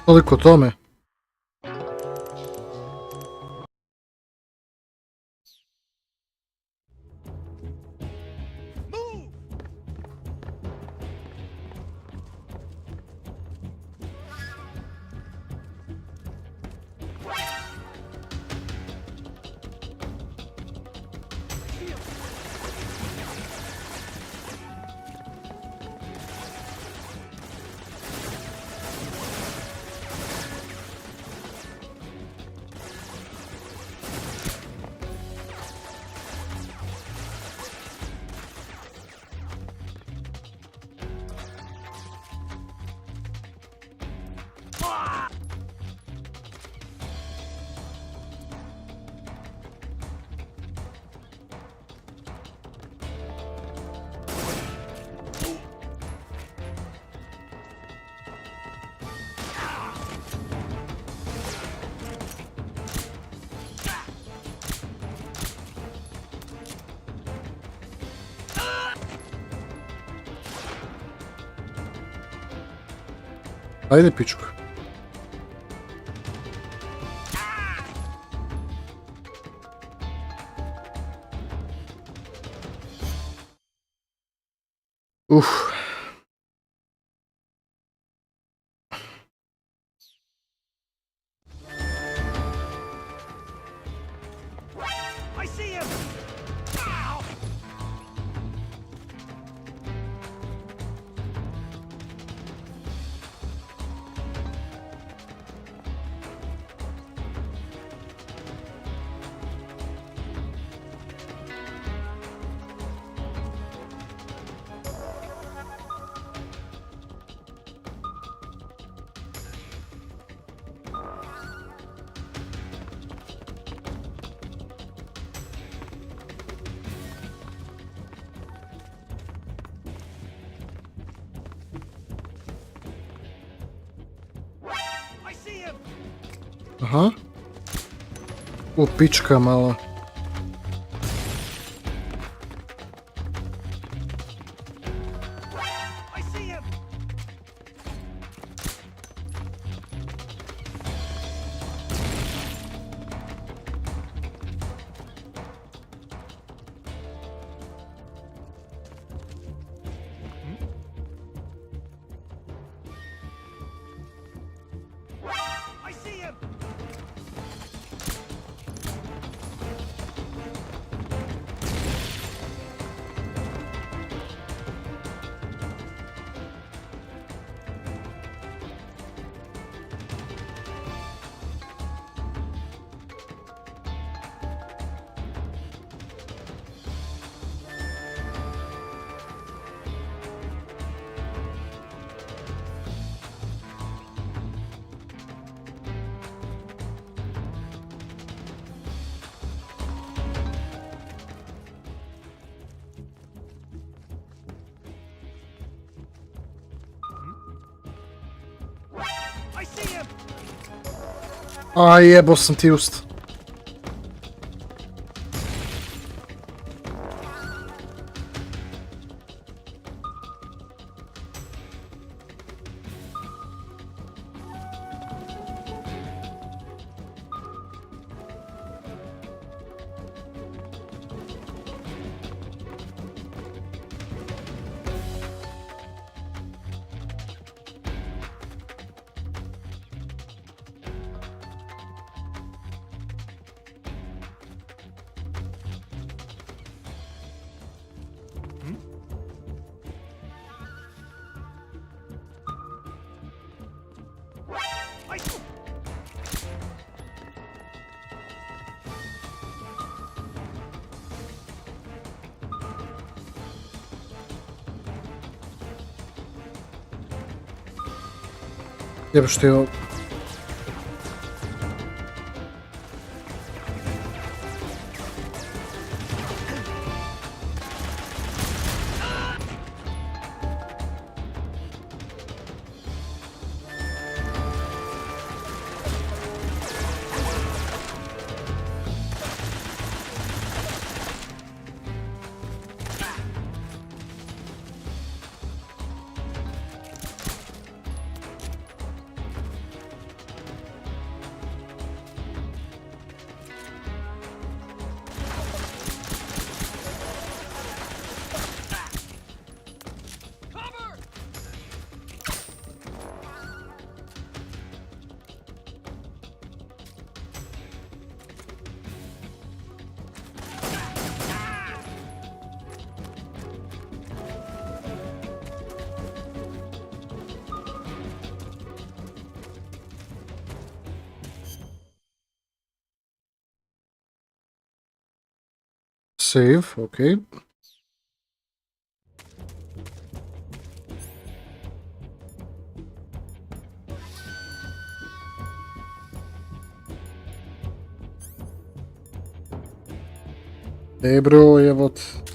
Toliko o tome. Ajde pičku. I see him! Ow! Aha. U, pička mala. A jebo sam ti usta. Jebe što je ovo. Save, ok. Bro, jebot.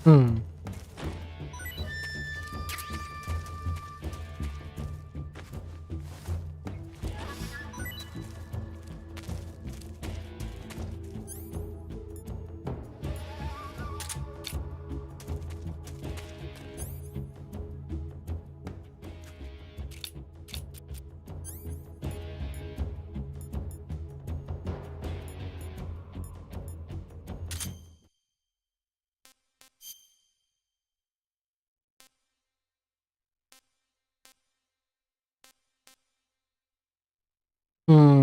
Hmm. Hmm.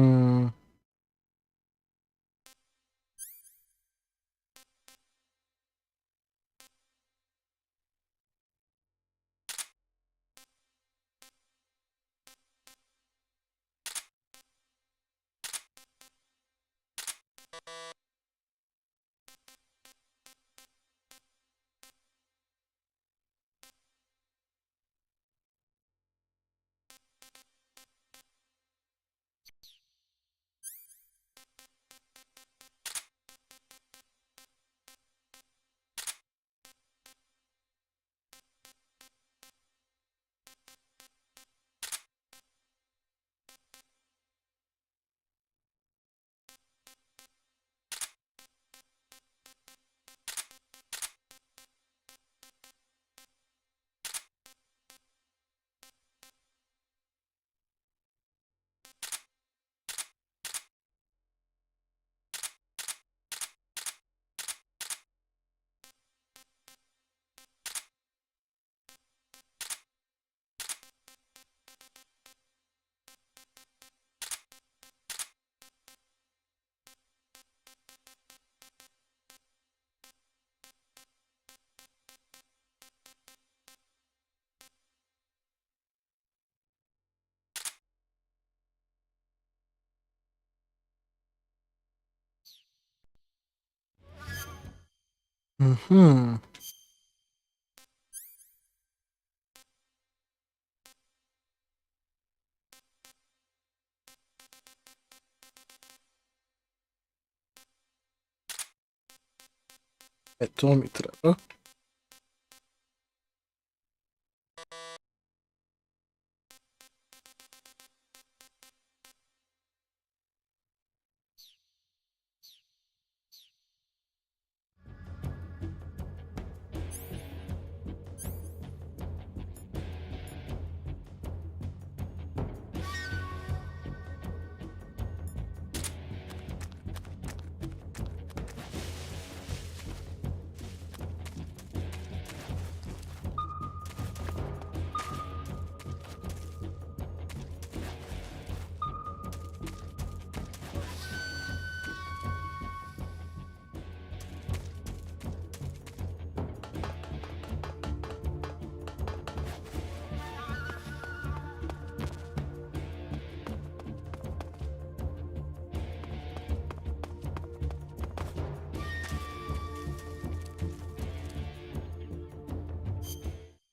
Mhm. E to mi treba.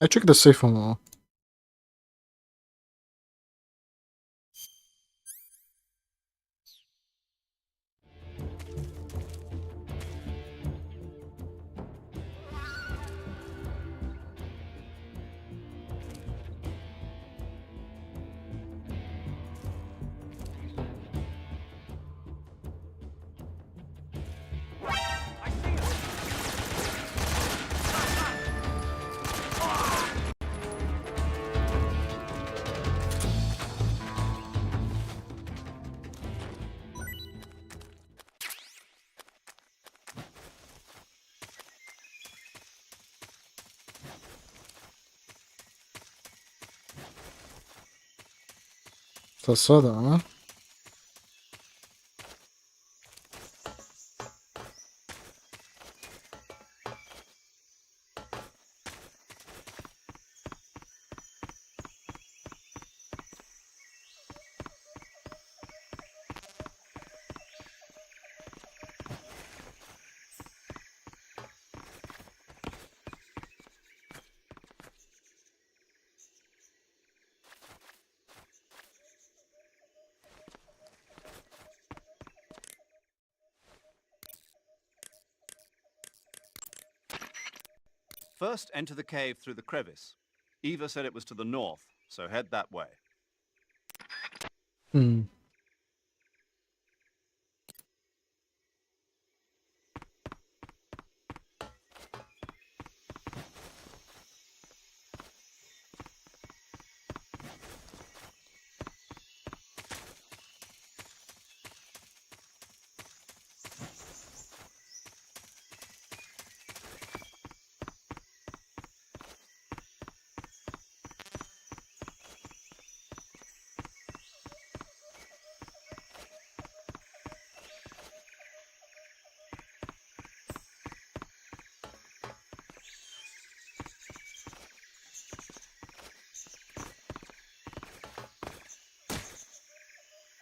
I check the safe more. Šta sada, a? First, enter the cave through the crevice. Eva said it was to the north, so head that way.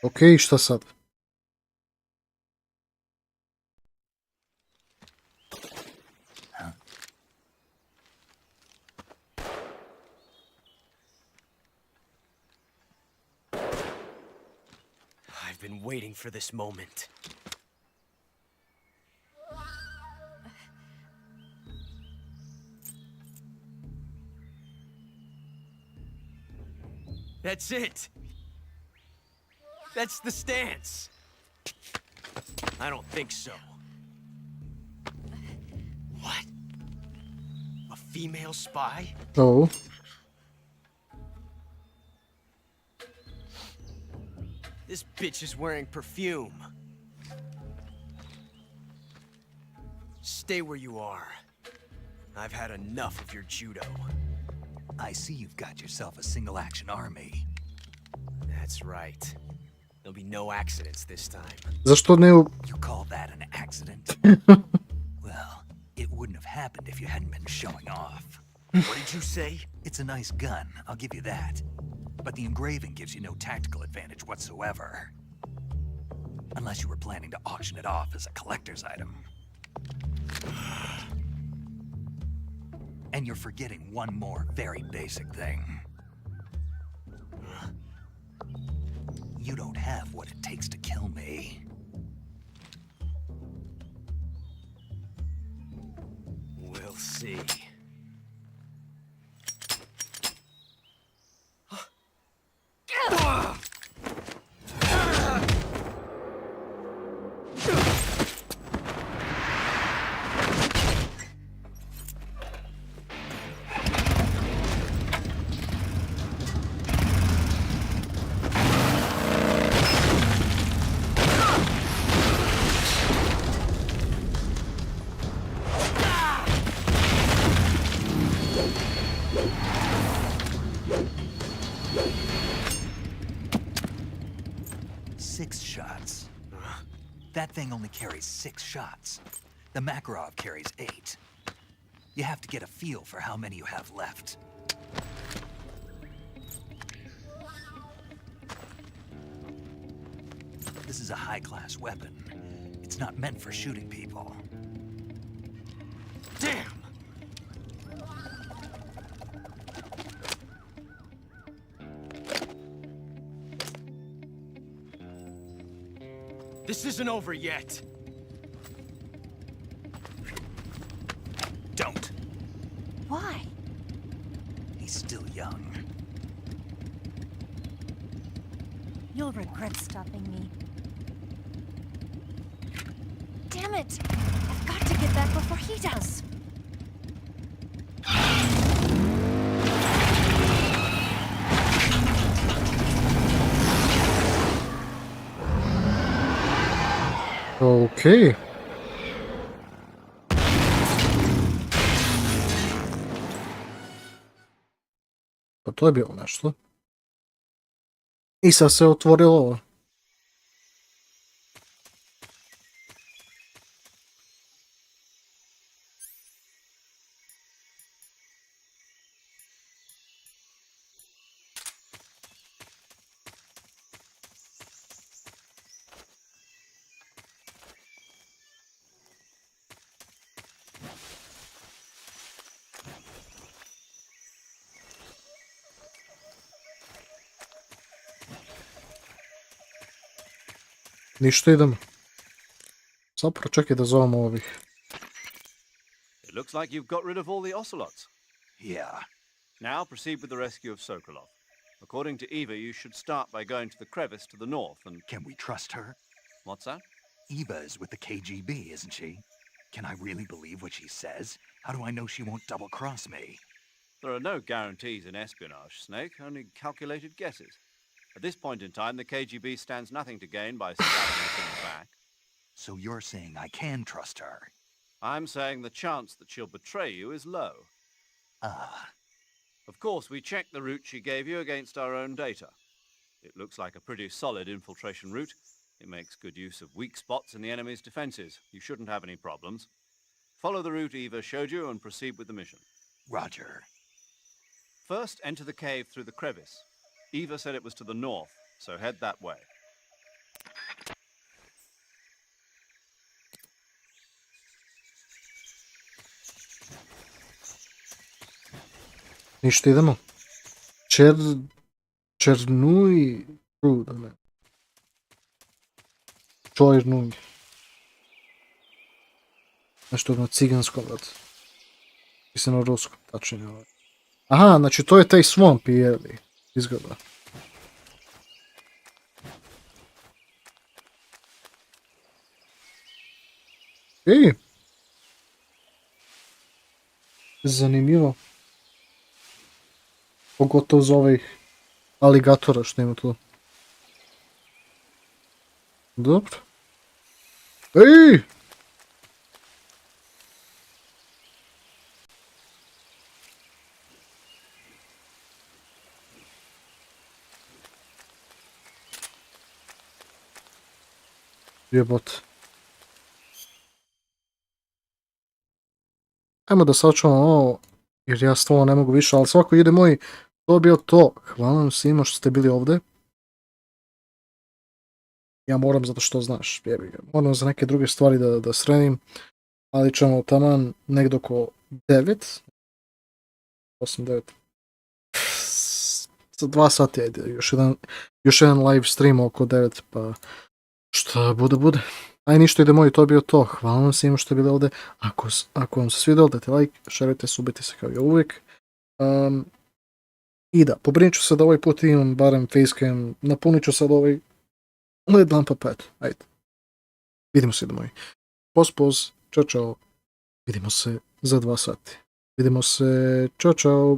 Okej, šta sad? I've been waiting for this moment. That's it. That's the stance. I don't think so. What? A female spy? Oh. This bitch is wearing perfume. Stay where you are. I've had enough of your judo. I see you've got yourself a single-action army. That's right. There'll be no accidents this time. Zašto ne u... You call that an accident? Well, it wouldn't have happened if you hadn't been showing off. What did you say? It's a nice gun, I'll give you that. But the engraving gives you no tactical advantage whatsoever. Unless you were planning to auction it off as a collector's item. And you're forgetting one more very basic thing. You don't have what it takes to kill me. We'll see. That thing only carries 6 shots. The Makarov carries 8. You have to get a feel for how many you have left. This is a high-class weapon. It's not meant for shooting people. Damn! This isn't over yet. Don't. Why? He's still young. You'll regret stopping me. Damn it! I've got to get back before he does. Okej. Pa to je bilo nešto. I sad se otvorilo ovo. Ništa, idemo. Zapravo čekaj da zovemo ovih. Looks like you've got rid of all the ocelots. Yeah. Now proceed with the rescue of Sokolov. According to Eva, you should start by going to the crevice to the north and... Can we trust her? What's that? Eva is with the KGB, isn't she? Can I really believe what she says? How do I know she won't double-cross me? There are no guarantees in espionage, Snake, only calculated guesses. At this point in time, the KGB stands nothing to gain by stabbing us in the back. So you're saying I can trust her? I'm saying the chance that she'll betray you is low. Of course, we checked the route she gave you against our own data. It looks like a pretty solid infiltration route. It makes good use of weak spots in the enemy's defenses. You shouldn't have any problems. Follow the route Eva showed you and proceed with the mission. Roger. First, enter the cave through the crevice. Eva said it was to the north, so head that way. Ništa, idemo. Černuj prudome. Čojrnuj. Nešto na ciganskom, brate. Mislim na ruskom, tačnije. Aha, znači to je taj swamp, jeli. Izgleda. Ej! Zanimljivo. Pogotovo za ovaj aligatora što ima tu. Dobro. Ej! Jebot. Ajmo da sačuvamo ovo, jer ja stvarno ne mogu više, ali svako ide moj, to je bio to. Hvala vam svima što ste bili ovdje. Ja moram zato što znaš, jebi ga. Moram za neke druge stvari da sredim, ali ćemo taman negdje oko 9. 8-9. Za 2 sata ide, još jedan live stream oko 9, pa šta bude. Aj ništa, ide moj, to je bio to. Hvala vam svima što ste bili ovdje. Ako vam se svidjelo, dajte like, šerujte, subite se kao i uvijek. I da, pobrinit ću se da ovaj put imam barem facecam, napunit ću sad ovaj LED lampa pad. Ajde. Vidimo se, ide moj. Poz, čao. Vidimo se za 2 sati. Vidimo se, čao.